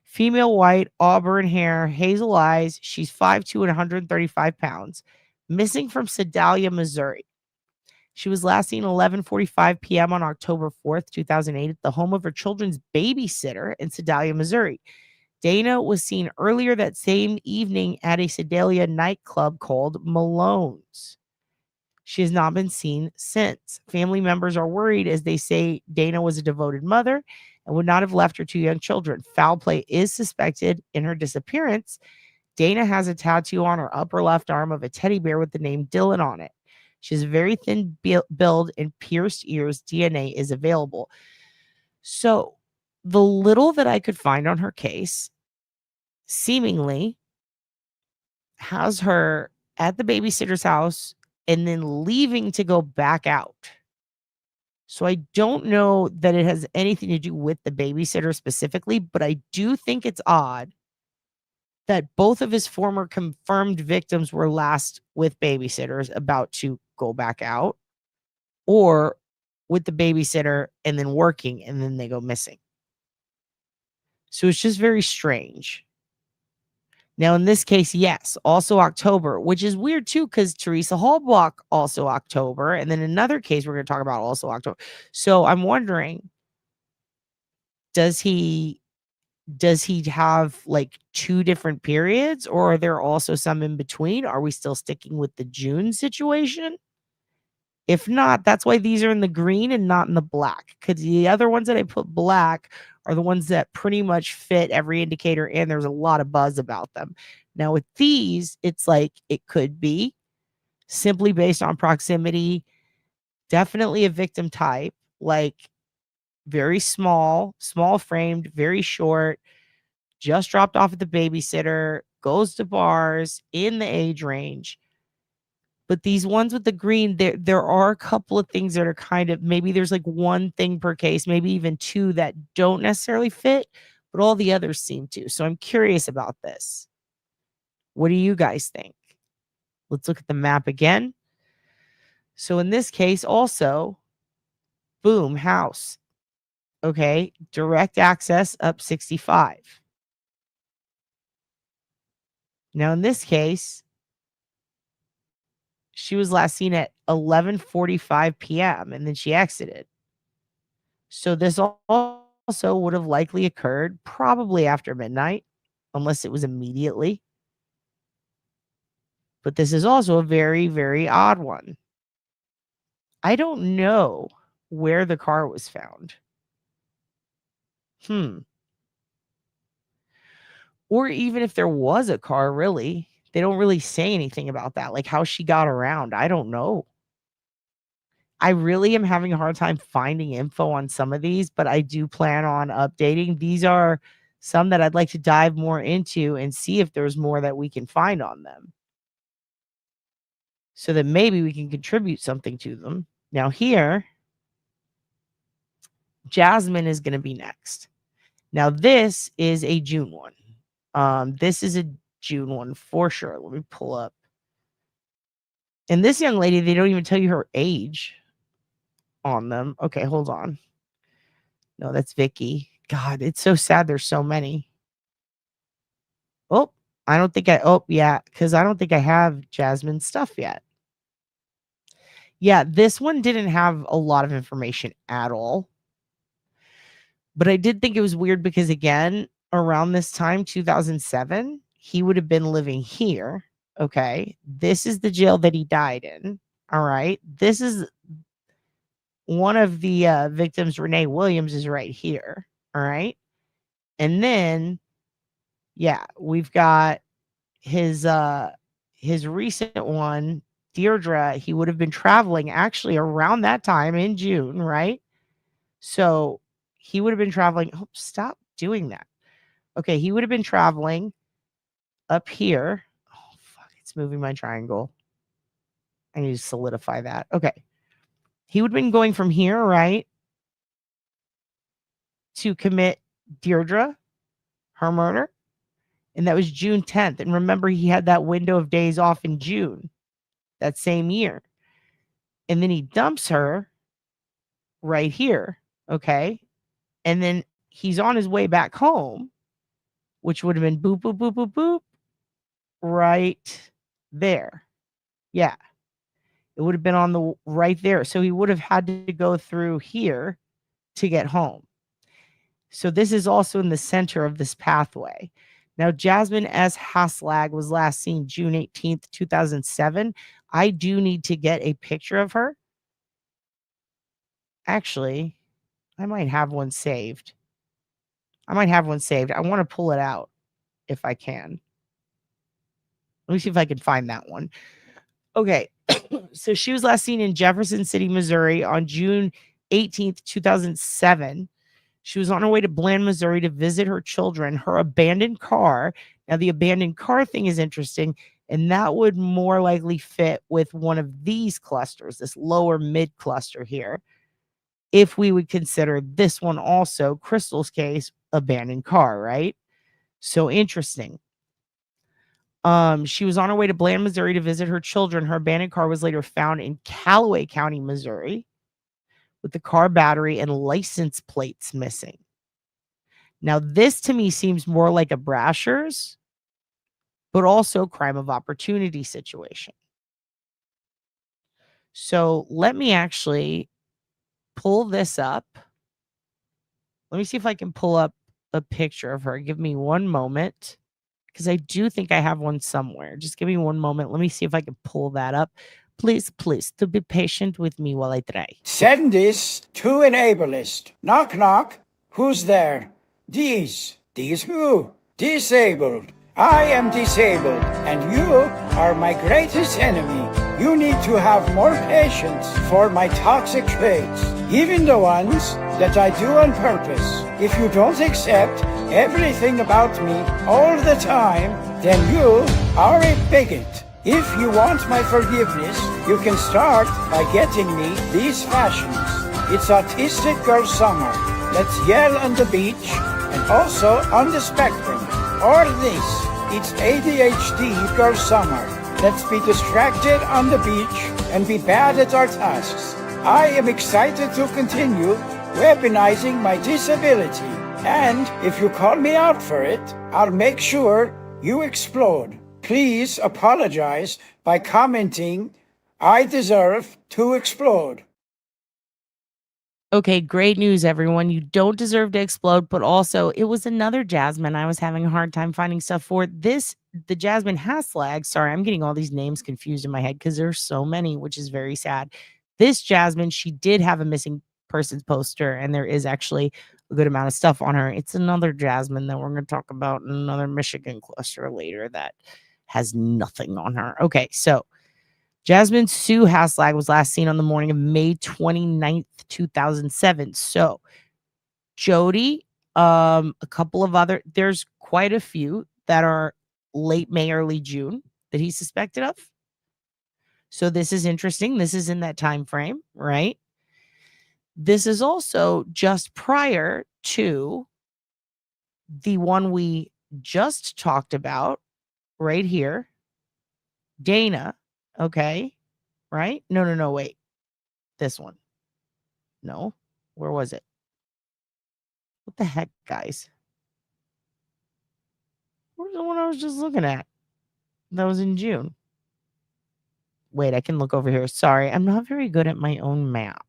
Female, white, auburn hair, hazel eyes. She's 5'2" and 135 pounds. Missing from Sedalia, Missouri. She was last seen 11:45 p.m. on October 4th, 2008 at the home of her children's babysitter in Sedalia, Missouri. Dana was seen earlier that same evening at a Sedalia nightclub called Malone's. She has not been seen since. Family members are worried as they say Dana was a devoted mother and would not have left her two young children. Foul play is suspected in her disappearance. Dana has a tattoo on her upper left arm of a teddy bear with the name Dylan on it. She has a very thin build and pierced ears. DNA is available. So the little that I could find on her case seemingly has her at the babysitter's house and then leaving to go back out. So I don't know that it has anything to do with the babysitter specifically, but I do think it's odd that both of his former confirmed victims were last with babysitters about to go back out, or with the babysitter and then working and then they go missing. So it's just very strange. Now, in this case, yes, also October, which is weird too, because Teresa Halbach also October, and then another case we're going to talk about also October. So I'm wondering, does he have like two different periods, or are there also some in between? Are we still sticking with the June situation? If not, that's why these are in the green and not in the black, because the other ones that I put black are the ones that pretty much fit every indicator, and there's a lot of buzz about them. Now with these, it's like it could be simply based on proximity, definitely a victim type, like very small framed, very short, just dropped off at the babysitter, goes to bars, in the age range. But these ones with the green, there are a couple of things that are kind of, maybe there's like one thing per case, maybe even two that don't necessarily fit, but all the others seem to. So I'm curious about this. What do you guys think? Let's look at the map again. So in this case also, boom, house. Okay, direct access up 65. Now in this case, she was last seen at 11:45 p.m. and then she exited. So this also would have likely occurred probably after midnight, unless it was immediately. But this is also a very, very odd one. I don't know where the car was found. Or even if there was a car, really. They don't really say anything about that, like how she got around. I don't know. I really am having a hard time finding info on some of these, but I do plan on updating. These are some that I'd like to dive more into and see if there's more that we can find on them, so that maybe we can contribute something to them. Now here, Jasmine is going to be next. Now this is a June one. This is a June one for sure. Let me pull up. And this young lady, they don't even tell you her age on them. Okay, hold on. No, that's Vicky. God, it's so sad. There's so many. Oh, I don't think yeah, because I don't think I have Jasmine's stuff yet. Yeah, this one didn't have a lot of information at all. But I did think it was weird because, again, around this time, 2007, he would have been living here. Okay, this is the jail that he died in. All right, this is one of the victims, Renee Williams, is right here. All right, and then, yeah, we've got his recent one, Deirdre. He would have been traveling actually around that time in June, right? So he would have been traveling. Oh, stop doing that. Okay, he would have been traveling up here. Oh, fuck, it's moving my triangle. I need to solidify that. Okay. He would have been going from here, right, to commit Deirdre, her murder. And that was June 10th. And remember, he had that window of days off in June that same year. And then he dumps her right here. Okay. And then he's on his way back home, which would have been boop, boop, boop, boop, boop, right there. Yeah. It would have been on the right there. So he would have had to go through here to get home. So this is also in the center of this pathway. Now, Jasmine S. Haslag was last seen June 18th, 2007. I do need to get a picture of her. Actually, I might have one saved. I want to pull it out if I can. Let me see if I can find that one. Okay. So she was last seen in Jefferson City, Missouri on June 18th, 2007. She was on her way to Bland, Missouri to visit her children. Her abandoned car. Now, the abandoned car thing is interesting, and that would more likely fit with one of these clusters, this lower mid cluster here. If we would consider this one also, Crystal's case, abandoned car, right? So interesting. She was on her way to Bland, Missouri to visit her children. Her abandoned car was later found in Callaway County, Missouri, with the car battery and license plates missing. Now, this to me seems more like a Brasher's, but also crime of opportunity situation. So let me actually pull this up. Let me see if I can pull up a picture of her. Give me one moment, because I do think I have one somewhere. Just give me one moment. Let me see if I can pull that up. Please, to be patient with me while I try. Send this to an ableist. Knock, knock. Who's there? These who? Disabled. I am disabled, and you are my greatest enemy. You need to have more patience for my toxic traits, even the ones that I do on purpose. If you don't accept everything about me all the time, then you are a bigot. If you want my forgiveness, you can start by getting me these fashions. It's Autistic Girl Summer. Let's yell on the beach and also on the spectrum. Or this, it's ADHD Girl Summer. Let's be distracted on the beach and be bad at our tasks. I am excited to continue weaponizing my disability. And if you call me out for it, I'll make sure you explode. Please apologize by commenting, I deserve to explode. Okay, great news, everyone. You don't deserve to explode, but also it was another Jasmine. I was having a hard time finding stuff for this. The Jasmine Haslag. Sorry, I'm getting all these names confused in my head because there's so many, which is very sad. This Jasmine, she did have a missing persons poster, and there is actually a good amount of stuff on her. It's another Jasmine that we're going to talk about in another Michigan cluster later that has nothing on her. Okay, so Jasmine Sue Haslag was last seen on the morning of May 29th, 2007. So Jody, a couple of other, there's quite a few that are late May, early June that he's suspected of. So this is interesting. This is in that time frame, right? This is also just prior to the one we just talked about right here. Dana, okay, right? No, wait. This one. No, where was it? What the heck, guys? Where's the one I was just looking at? That was in June. Wait, I can look over here. Sorry, I'm not very good at my own map.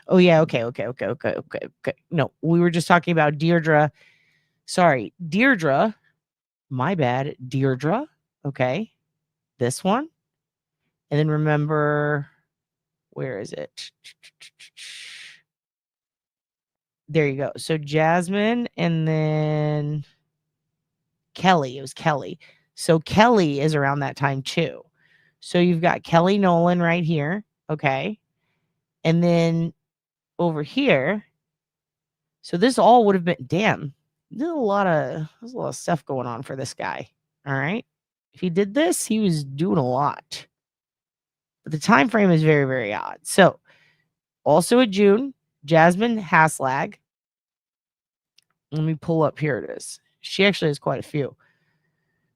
Oh, yeah, okay. No, we were just talking about Deirdre. Sorry, Deirdre. My bad, Deirdre. Okay, this one. And then remember, where is it? There you go. So Jasmine and then Kelly. It was Kelly. So Kelly is around that time too. So you've got Kelly Nolan right here. Okay. And then over here. So this all would have been, damn, there's a lot of stuff going on for this guy. All right. If he did this, he was doing a lot. But the time frame is very, very odd. So also in June, Jasmine Haslag. Let me pull up. Here it is. She actually has quite a few.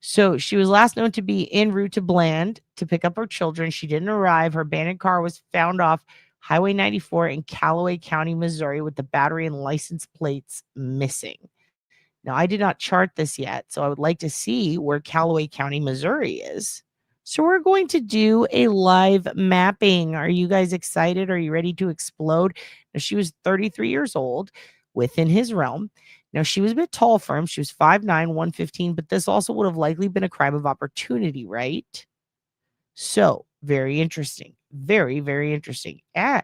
So she was last known to be en route to Bland to pick up her children. She didn't arrive. Her abandoned car was found off Highway 94 in Callaway County, Missouri, with the battery and license plates missing. Now, I did not chart this yet, so I would like to see where Callaway County, Missouri is. So we're going to do a live mapping. Are you guys excited? Are you ready to explode? Now, she was 33 years old. within his realm. Now, she was a bit tall for him. She was 5'9", 115, but this also would have likely been a crime of opportunity, right? So, very interesting. Very, very interesting. All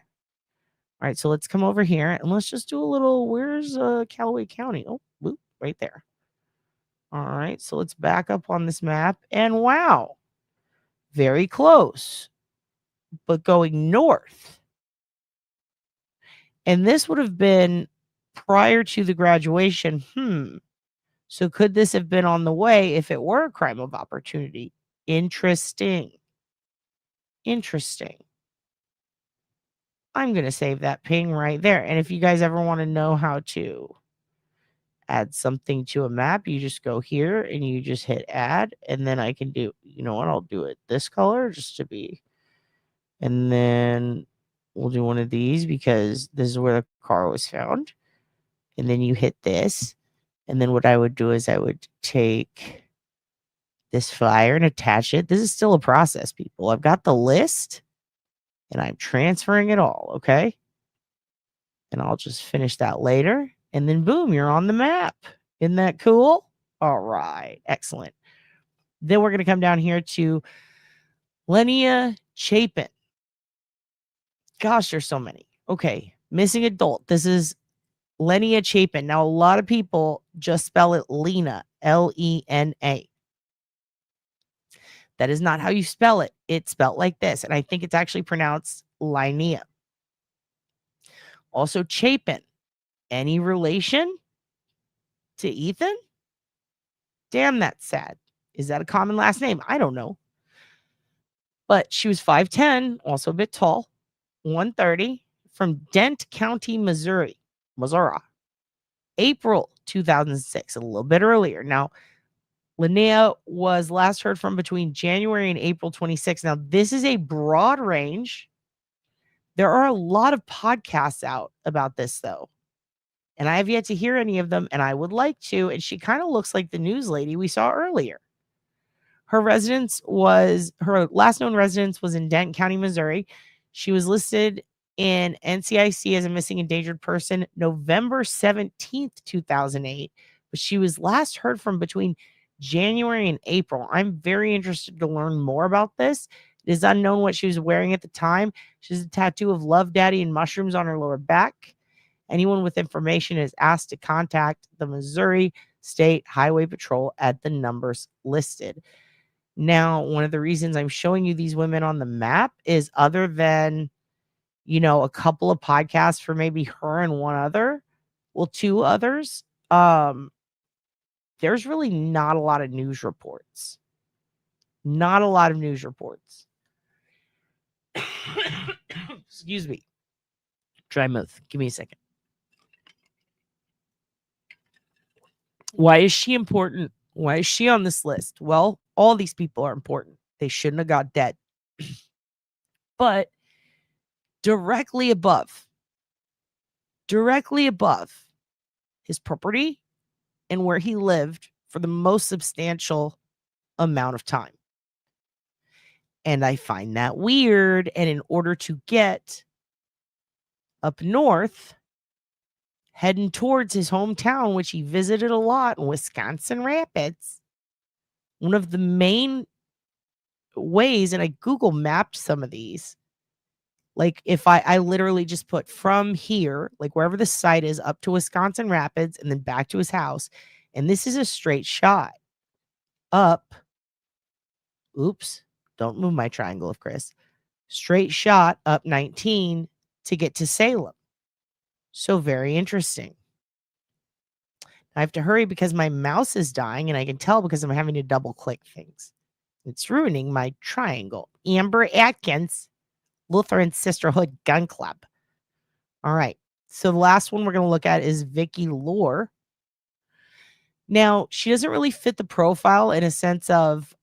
right, so let's come over here and let's just do a little, where's Callaway County? Oh, whoop, right there. All right, so let's back up on this map. And wow, very close, but going north. And this would have been prior to the graduation. So could this have been on the way if it were a crime of opportunity? Interesting. Interesting. I'm going to save that ping right there. And if you guys ever want to know how to add something to a map, you just go here and you just hit add. And then I can do, you know what, I'll do it this color just to be. And then we'll do one of these because this is where the car was found. And then you hit this. And then what I would do is I would take this flyer and attach it. This is still a process, people. I've got the list and I'm transferring it all, okay? And I'll just finish that later. And then boom, you're on the map. Isn't that cool? All right, excellent. Then we're going to come down here to Lenia Chapin. Gosh, there's so many. Okay, missing adult. This is Lenia Chapin. Now, a lot of people just spell it Lena, Lena. That is not how you spell it. It's spelled like this. And I think it's actually pronounced Linnea. Also, Chapin. Any relation to Ethan? Damn, that's sad. Is that a common last name? I don't know. But she was 5'10", also a bit tall, 130, from Dent County, Missouri. April 2006, a little bit earlier. Now, Linnea was last heard from between January and April 26. Now, this is a broad range. There are a lot of podcasts out about this, though. And I have yet to hear any of them, and I would like to. And she kind of looks like the news lady we saw earlier. Her last known residence was in Dent County, Missouri. She was listed in NCIC as a missing endangered person November 17th, 2008. But she was last heard from between January and April. I'm very interested to learn more about this. It is unknown what she was wearing at the time. She has a tattoo of Love Daddy and mushrooms on her lower back. Anyone with information is asked to contact the Missouri State Highway Patrol at the numbers listed. Now, one of the reasons I'm showing you these women on the map is other than, you know, a couple of podcasts for maybe her and two others, there's really not a lot of news reports. Not a lot of news reports. Excuse me. Dry mouth. Give me a second. Why is she important? Why is she on this list? Well, all these people are important. They shouldn't have got dead. But directly above his property and where he lived for the most substantial amount of time. And I find that weird. And in order to get up north, heading towards his hometown, which he visited a lot in Wisconsin Rapids, one of the main ways, and I Google mapped some of these, like if I literally just put from here, like wherever the site is, up to Wisconsin Rapids and then back to his house. And this is a straight shot up. Oops. Don't move my triangle of Chris. Straight shot up 19 to get to Salem. So very interesting. I have to hurry because my mouse is dying, and I can tell because I'm having to double click things. It's ruining my triangle. Amber Atkins, Lutheran Sisterhood Gun Club. All right. So the last one we're going to look at is Vicky Lohr. Now, she doesn't really fit the profile in a sense of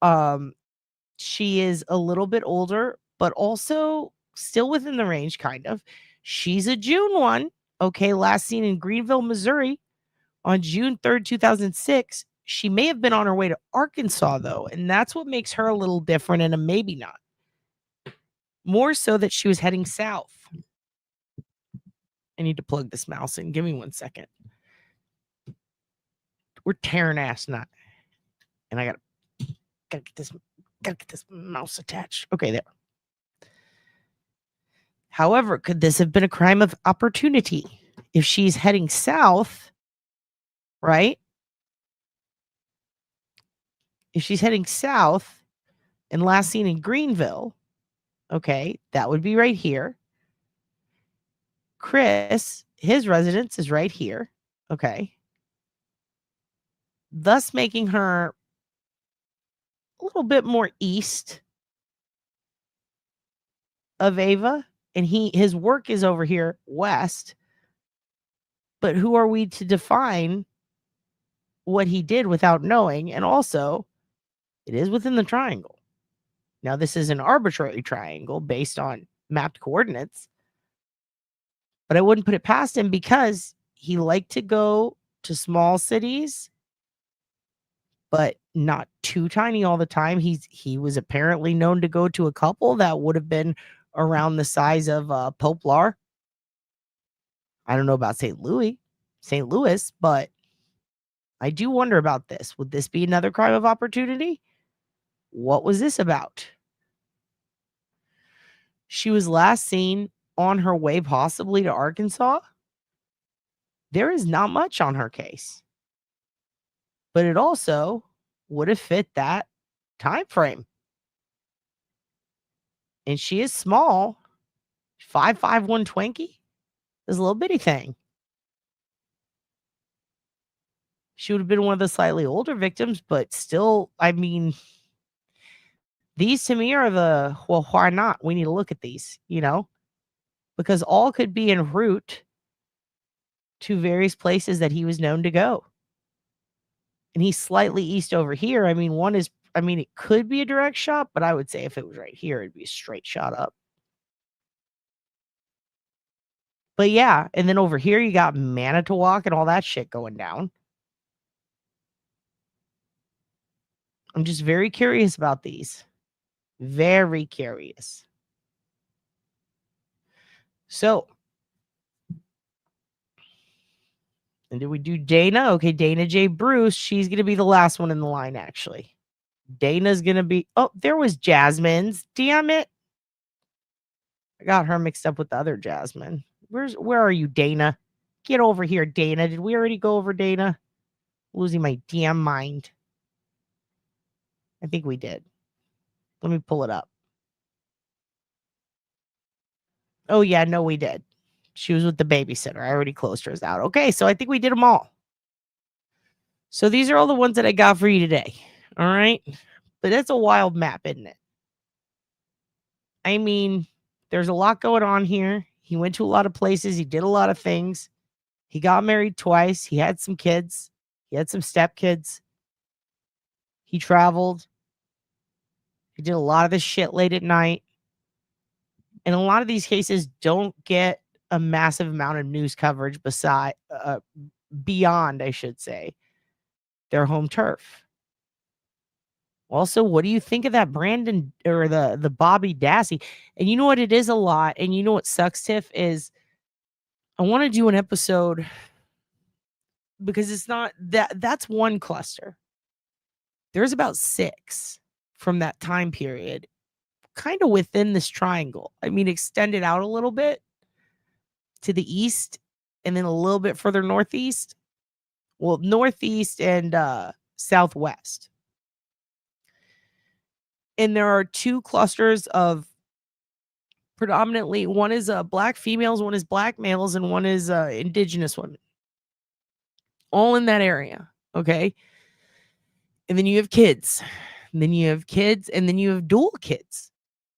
she is a little bit older, but also still within the range, kind of. She's a June one. Okay, last seen in Greenville, Missouri on June 3rd, 2006. She may have been on her way to Arkansas, though, and that's what makes her a little different and a maybe not. More so that she was heading south. I need to plug this mouse in. Give me 1 second. We're tearing ass nut. And I gotta get this mouse attached. Okay, there. However, could this have been a crime of opportunity? If she's heading south, right? If she's heading south and last seen in Greenville, okay, that would be right here. Chris, his residence is right here, okay, thus making her a little bit more east of Ava, and his work is over here west. But who are we to define what he did without knowing? And also, it is within the triangle. Now, this is an arbitrary triangle based on mapped coordinates, but I wouldn't put it past him because he liked to go to small cities, but not too tiny all the time. He was apparently known to go to a couple that would have been around the size of Poplar. I don't know about St. Louis, but I do wonder about this. Would this be another crime of opportunity? What was this about? She was last seen on her way possibly to Arkansas. There is not much on her case, but it also would have fit that time frame. And she is small, 5'5", 120. This little bitty thing. She would have been one of the slightly older victims, but still, I mean, these to me are well, why not? We need to look at these, because all could be en route to various places that he was known to go. And he's slightly east over here. I mean, it could be a direct shot, but I would say if it was right here, it'd be a straight shot up. But yeah, and then over here, you got Manitowoc and all that shit going down. I'm just very curious about these. Very curious. So, and did we do Dana? Okay, Dana J. Bruce. She's going to be the last one in the line, actually. Dana's going to be... Oh, there was Jasmine's. Damn it. I got her mixed up with the other Jasmine. Where are you, Dana? Get over here, Dana. Did we already go over Dana? Losing my damn mind. I think we did. Let me pull it up. Oh, yeah, no, we did. She was with the babysitter. I already closed hers out. Okay, so I think we did them all. So these are all the ones that I got for you today. All right? But that's a wild map, isn't it? I mean, there's a lot going on here. He went to a lot of places. He did a lot of things. He got married twice. He had some kids. He had some stepkids. He traveled. He did a lot of this shit late at night. And a lot of these cases don't get a massive amount of news coverage beyond, I should say, their home turf. Also, what do you think of that Brandon or the Bobby Dassey? And you know what it is a lot, and you know what sucks, Tiff, is I want to do an episode because it's not that's one cluster. There's about 6 from that time period, kind of within this triangle. I mean, extended out a little bit to the east and then a little bit further northeast. Well, northeast and southwest. And there are 2 clusters of predominantly, one is black females, one is black males, and one is indigenous women. All in that area, okay? And then you have kids. And then you have kids, and then you have dual kids.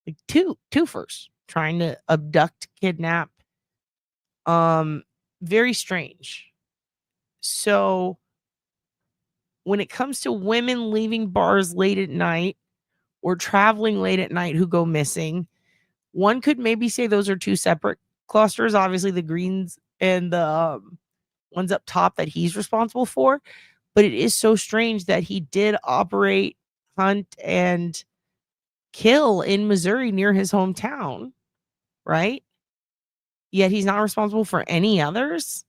Like twofers trying to abduct, kidnap. Very strange. So when it comes to women leaving bars late at night or traveling late at night who go missing, one could maybe say those are 2 separate clusters. Obviously, the Greens and the ones up top that he's responsible for. But it is so strange that he did operate, hunt, and kill in Missouri near his hometown, right? yet he's not responsible for any others?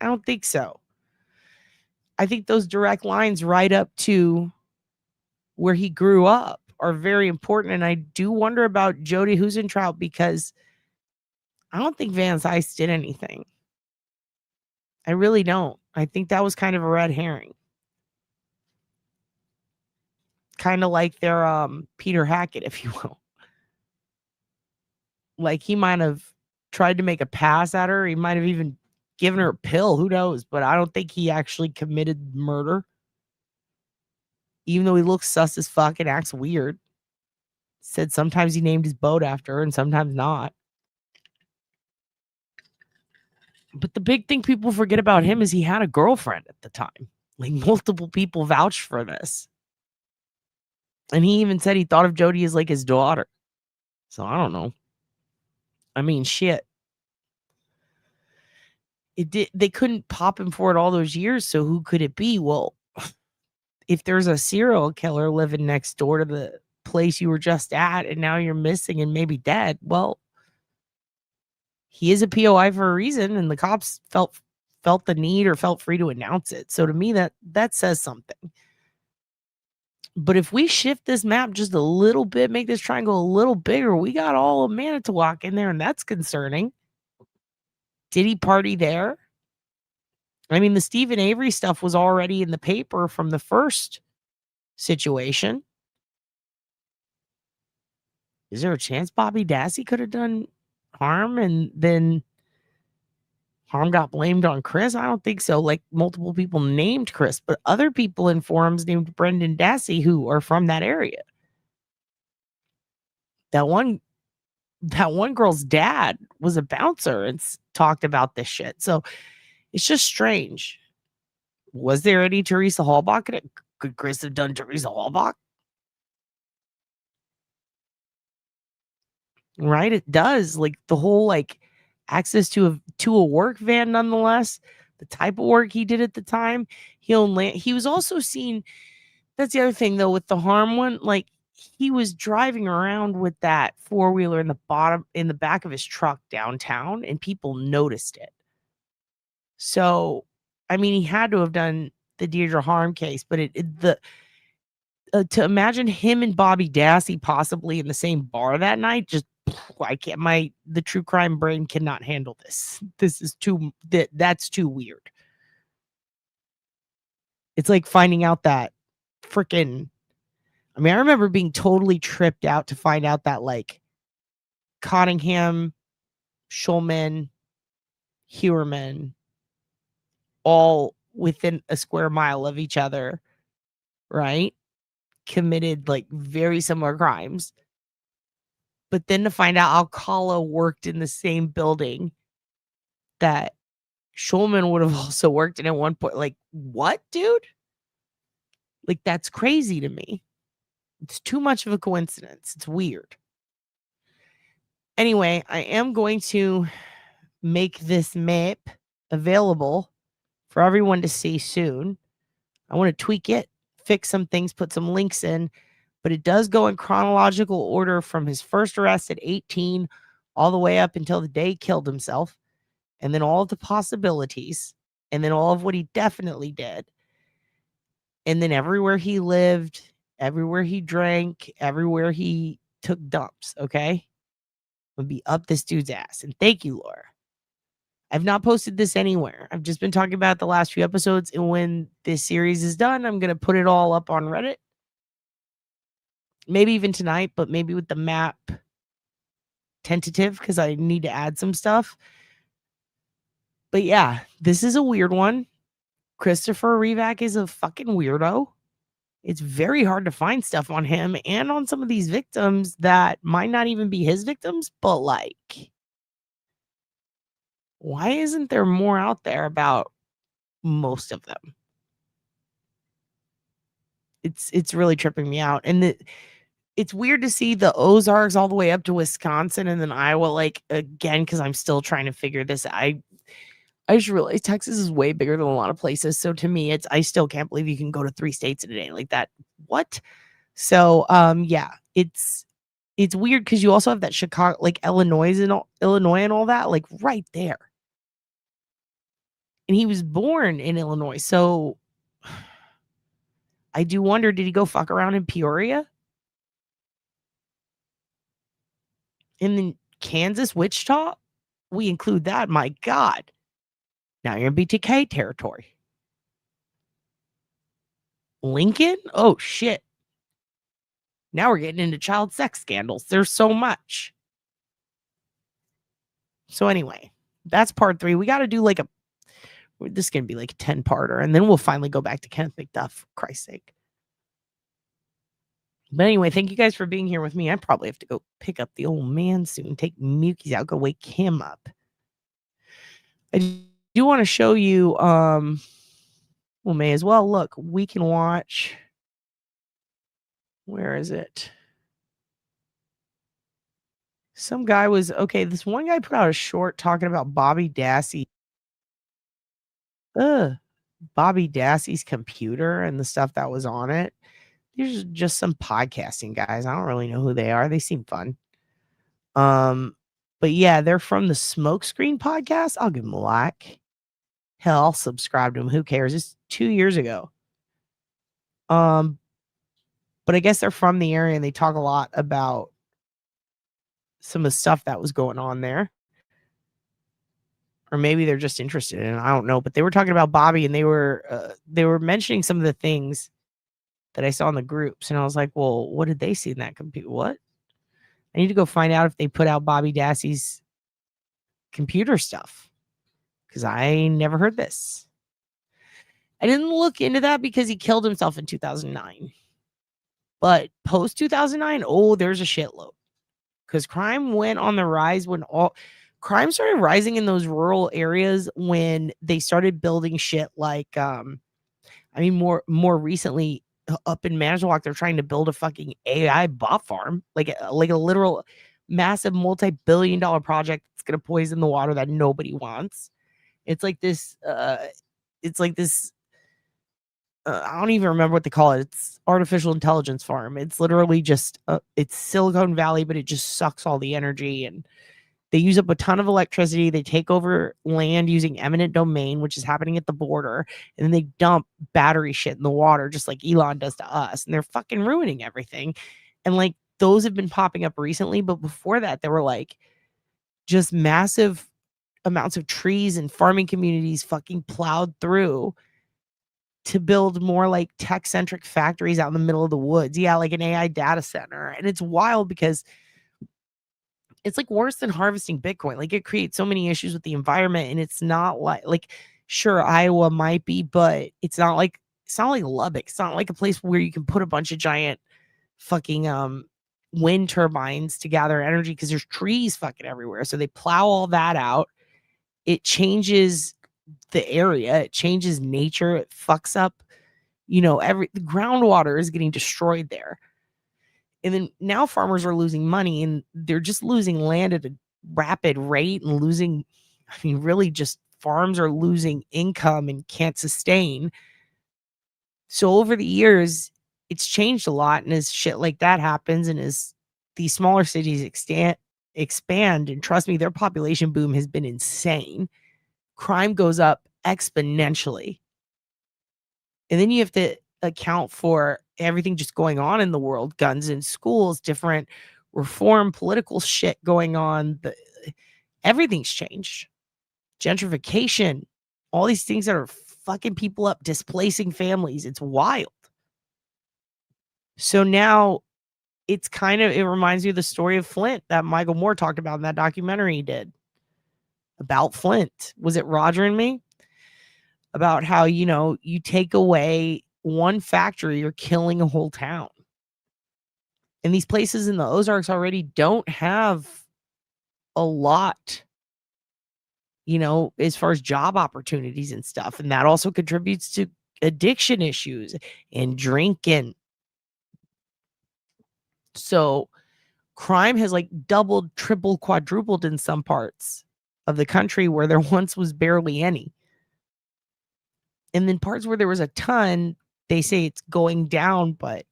I don't think so. I think those direct lines right up to where he grew up are very important. And I do wonder about Jody Huizentraut, because I don't think Van Zeiss did anything. I really don't. I think that was kind of a red herring. Kind of like their Peter Hackett, if you will. Like, he might have tried to make a pass at her. He might have even given her a pill. Who knows? But I don't think he actually committed murder. Even though he looks sus as fuck and acts weird. Said sometimes he named his boat after her and sometimes not. But the big thing people forget about him is he had a girlfriend at the time. Like, multiple people vouched for this. And he even said he thought of Jody as like his daughter. So I don't know. I mean, shit. They couldn't pop him for it all those years, so who could it be? Well, if there's a serial killer living next door to the place you were just at and now you're missing and maybe dead, well, he is a POI for a reason, and the cops felt the need or felt free to announce it. So to me, that says something. But if we shift this map just a little bit, make this triangle a little bigger, we got all of Manitowoc in there, and that's concerning. Did he party there? I mean, the Stephen Avery stuff was already in the paper from the first situation. Is there a chance Bobby Dassey could have done harm and then harm got blamed on Chris? I don't think so. Like, multiple people named Chris, but other people in forums named Brendan Dassey who are from that area. That one girl's dad was a bouncer and talked about this shit. So it's just strange. Was there any Teresa Hallbach? Could Chris have done Teresa Hallbach? Right? It does. Like, the whole like access to a work van, nonetheless. The type of work he did at the time. He was also seen. That's the other thing though with the harm one. Like, he was driving around with that four-wheeler in the back of his truck downtown, and people noticed it. So, I mean, he had to have done the Deirdre Harm case, but to imagine him and Bobby Dassey possibly in the same bar that night, just the true crime brain cannot handle this. This is that's too weird. It's like finding out that freaking, I mean, I remember being totally tripped out to find out that like Cottingham, Schulman, Hewerman, all within a square mile of each other, right? Committed like very similar crimes. But then to find out Alcala worked in the same building that Schulman would have also worked in at one point. Like, what, dude? Like, that's crazy to me. It's too much of a coincidence. It's weird. Anyway, I am going to make this map available for everyone to see soon. I want to tweak it, fix some things, put some links in, but it does go in chronological order from his first arrest at 18 all the way up until the day he killed himself, and then all of the possibilities, and then all of what he definitely did, and then everywhere he lived, everywhere he drank, everywhere he took dumps, okay? Would be up this dude's ass. And thank you, Laura. I've not posted this anywhere. I've just been talking about the last few episodes, and when this series is done, I'm going to put it all up on Reddit. Maybe even tonight, but maybe with the map tentative because I need to add some stuff. But yeah, this is a weird one. Christopher REVAK is a fucking weirdo. It's very hard to find stuff on him and on some of these victims that might not even be his victims, but like, why isn't there more out there about most of them? It's really tripping me out. And it's weird to see the Ozarks all the way up to Wisconsin and then Iowa, like, again, because I'm still trying to figure this out. I just realized Texas is way bigger than a lot of places. So to me, I still can't believe you can go to 3 states in a day like that. What? So, yeah, it's It's weird because you also have that Chicago, like Illinois and all that, like right there. And he was born in Illinois. So I do wonder, did he go fuck around in Peoria? And then Kansas, Wichita? We include that. My God. Now you're in BTK territory. Lincoln? Oh, shit. Now we're getting into child sex scandals. There's so much. So anyway, that's part 3. We got to do like this is going to be like a 10-parter, and then we'll finally go back to Kenneth McDuff, for Christ's sake. But anyway, thank you guys for being here with me. I probably have to go pick up the old man soon, take Mukey's out, go wake him up. I do want to show you, well, may as well. Look, we can watch. Where is it? Some guy was, okay, this one guy put out a short talking about Bobby Dassey. Bobby Dassey's computer and the stuff that was on it. These are just some podcasting guys. I don't really know who they are. They seem fun. But yeah, they're from the Smokescreen podcast. I'll give them a like. Hell, I'll subscribe to them. Who cares? It's 2 years ago. But I guess they're from the area and they talk a lot about some of the stuff that was going on there. Or maybe they're just interested in it. I don't know. But they were talking about Bobby and they were mentioning some of the things that I saw in the groups. And I was like, well, what did they see in that computer? What? I need to go find out if they put out Bobby Dassey's computer stuff. Because I never heard this. I didn't look into that because he killed himself in 2009. But post 2009, oh, there's a shitload. Because crime went on the rise when crime started rising in those rural areas when they started building shit like, more recently up in Manitowoc, they're trying to build a fucking AI bot farm, like a literal massive multi-billion-dollar project that's going to poison the water that nobody wants. It's like this, I don't even remember what they call it. It's artificial intelligence farm. It's literally just, it's Silicon Valley, but it just sucks all the energy and they use up a ton of electricity. They take over land using eminent domain, which is happening at the border. And then they dump battery shit in the water, just like Elon does to us. And they're fucking ruining everything. And like those have been popping up recently. But before that, there were like just massive amounts of trees and farming communities fucking plowed through to build more like tech-centric factories out in the middle of the woods. Yeah, like an AI data center. And it's wild because it's like worse than harvesting Bitcoin. Like it creates so many issues with the environment, and it's not like sure Iowa might be, but it's not like Lubbock. It's not like a place where you can put a bunch of giant fucking wind turbines to gather energy because there's trees fucking everywhere. So they plow all that out. It changes the area, it changes nature, it fucks up, the groundwater is getting destroyed there. And then now farmers are losing money and they're just losing land at a rapid rate and really just farms are losing income and can't sustain. So over the years, it's changed a lot. And as shit like that happens and as these smaller cities expand, and trust me, their population boom has been insane. Crime goes up exponentially. And then you have to account for everything just going on in the world, guns in schools, different reform, political shit going on. Everything's changed. Gentrification, all these things that are fucking people up, displacing families. It's wild. So now it reminds me of the story of Flint that Michael Moore talked about in that documentary he did about Flint. Was it Roger and Me? About how, you take away one factory, you're killing a whole town. And these places in the Ozarks already don't have a lot, as far as job opportunities and stuff. And that also contributes to addiction issues and drinking. So crime has like doubled, tripled, quadrupled in some parts of the country where there once was barely any. And then parts where there was a ton, they say it's going down, but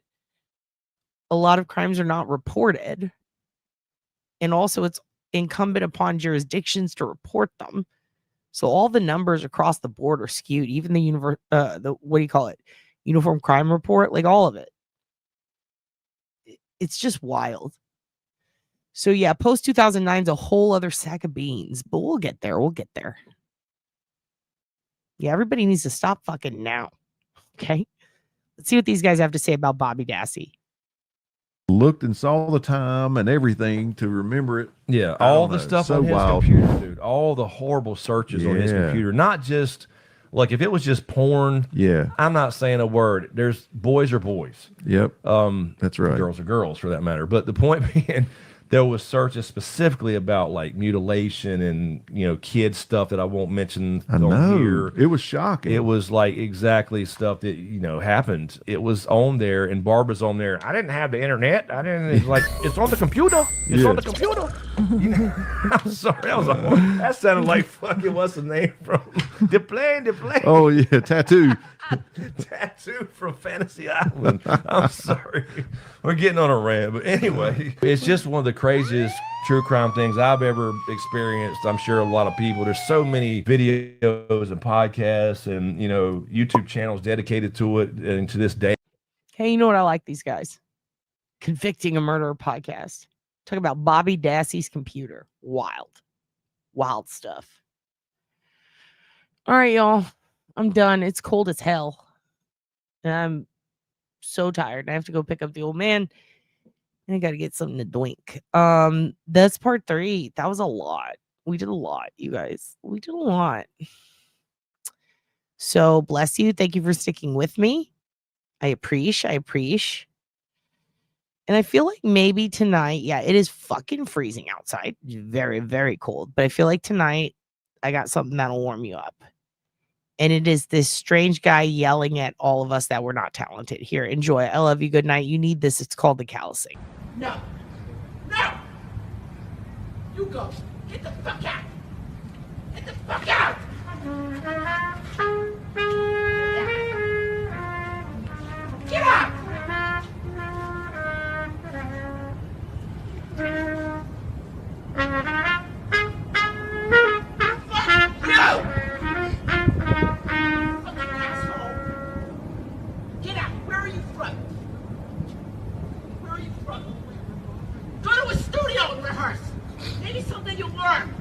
a lot of crimes are not reported. And also it's incumbent upon jurisdictions to report them. So all the numbers across the board are skewed, even the Uniform Crime Report, like all of it. It's just wild. So yeah, post 2009 is a whole other sack of beans, but we'll get there. We'll get there. Yeah, everybody needs to stop fucking now. Okay. Let's see what these guys have to say about Bobby Dassey. Looked and saw the time and everything to remember it. Yeah, all the stuff on his computer, dude. All the horrible searches on his computer. Not just, like, if it was just porn, I'm not saying a word. There's boys are boys. Yep. That's right. Girls are girls, for that matter. But the point being, there was searches specifically about, like, mutilation and, you know, kid stuff that I won't mention on here. It was shocking. It was, like, exactly stuff that, you know, happened. It was on there, and Barbara's on there. I didn't have the internet. It's like, it's on the computer. It's on the computer. You know, I'm sorry. That sounded like fucking, what's the name from? The plane. Oh, yeah, Tattoo. Tattoo from Fantasy Island. I'm sorry. We're getting on a rant. But anyway, it's just one of the craziest true crime things I've ever experienced. I'm sure a lot of people. There's so many videos and podcasts and, you know, YouTube channels dedicated to it, and to this day. Hey, you know what I like these guys? Convicting a Murderer podcast. Talk about Bobby Dassey's computer. Wild stuff. All right, y'all. I'm done. It's cold as hell. And I'm so tired. I have to go pick up the old man. And I got to get something to drink. That's part 3. That was a lot. We did a lot, you guys. We did a lot. So bless you. Thank you for sticking with me. I appreciate. And I feel like maybe tonight, it is fucking freezing outside. Very, very cold. But I feel like tonight I got something that'll warm you up. And it is this strange guy yelling at all of us that we're not talented. Here, enjoy. I love you. Good night. You need this. It's called the callousing. No. You go. Get the fuck out. Get the fuck out. Get out. Maybe someday you'll learn.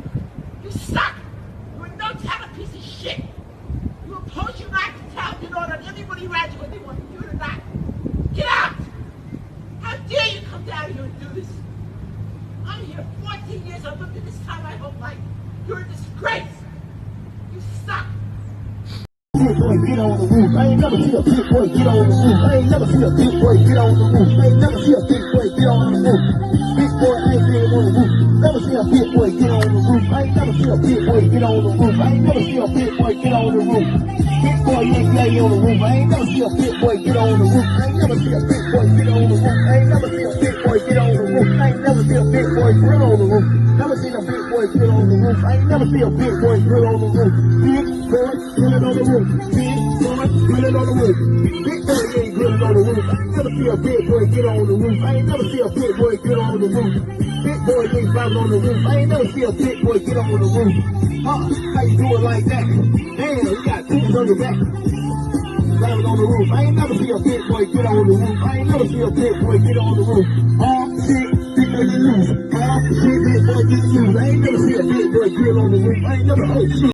You suck. You're a no-talent piece of shit. You oppose your lack of talent in order that everybody around you what they want to do or not. Get out! How dare you come down here and do this? I'm here 14 years. I've lived in this time my whole life. You're a disgrace. You suck. Big boy, get on the roof. I ain't never see a big boy get on the roof. I ain't never see a big boy get on the roof. I ain't never see a big boy get on the roof. Big boy ain't been on the roof. Never see a big boy get on the roof. I ain't never see a big boy get on the roof. I ain't never see a big boy get on the roof. Big boy ain't lay on the roof. I ain't never see a big boy get on the roof. I ain't never see a big boy get on the roof. I ain't never see a big boy get on the roof. I ain't never see a big boy drill on the roof. Never seen a big boy drill on the roof. I ain't never see a big boy drill on the roof. Big boy drilling on the roof. Big boy drilling on the roof. Big boy ain't drilling on the roof. I ain't never see a big boy get on the roof. I ain't never see a big boy get on the roof. Big boy ain't climbing on the roof. I ain't never see a big boy get on the roof. How you do it like that? Damn, you got tools on your back. Climbing on the roof. I ain't never see a big boy get on the roof. I ain't never see a big boy get on the roof. Shit, big boy get loose. Shit, big boy get loose. I ain't never see a big boy get on the roof. I ain't never, shit.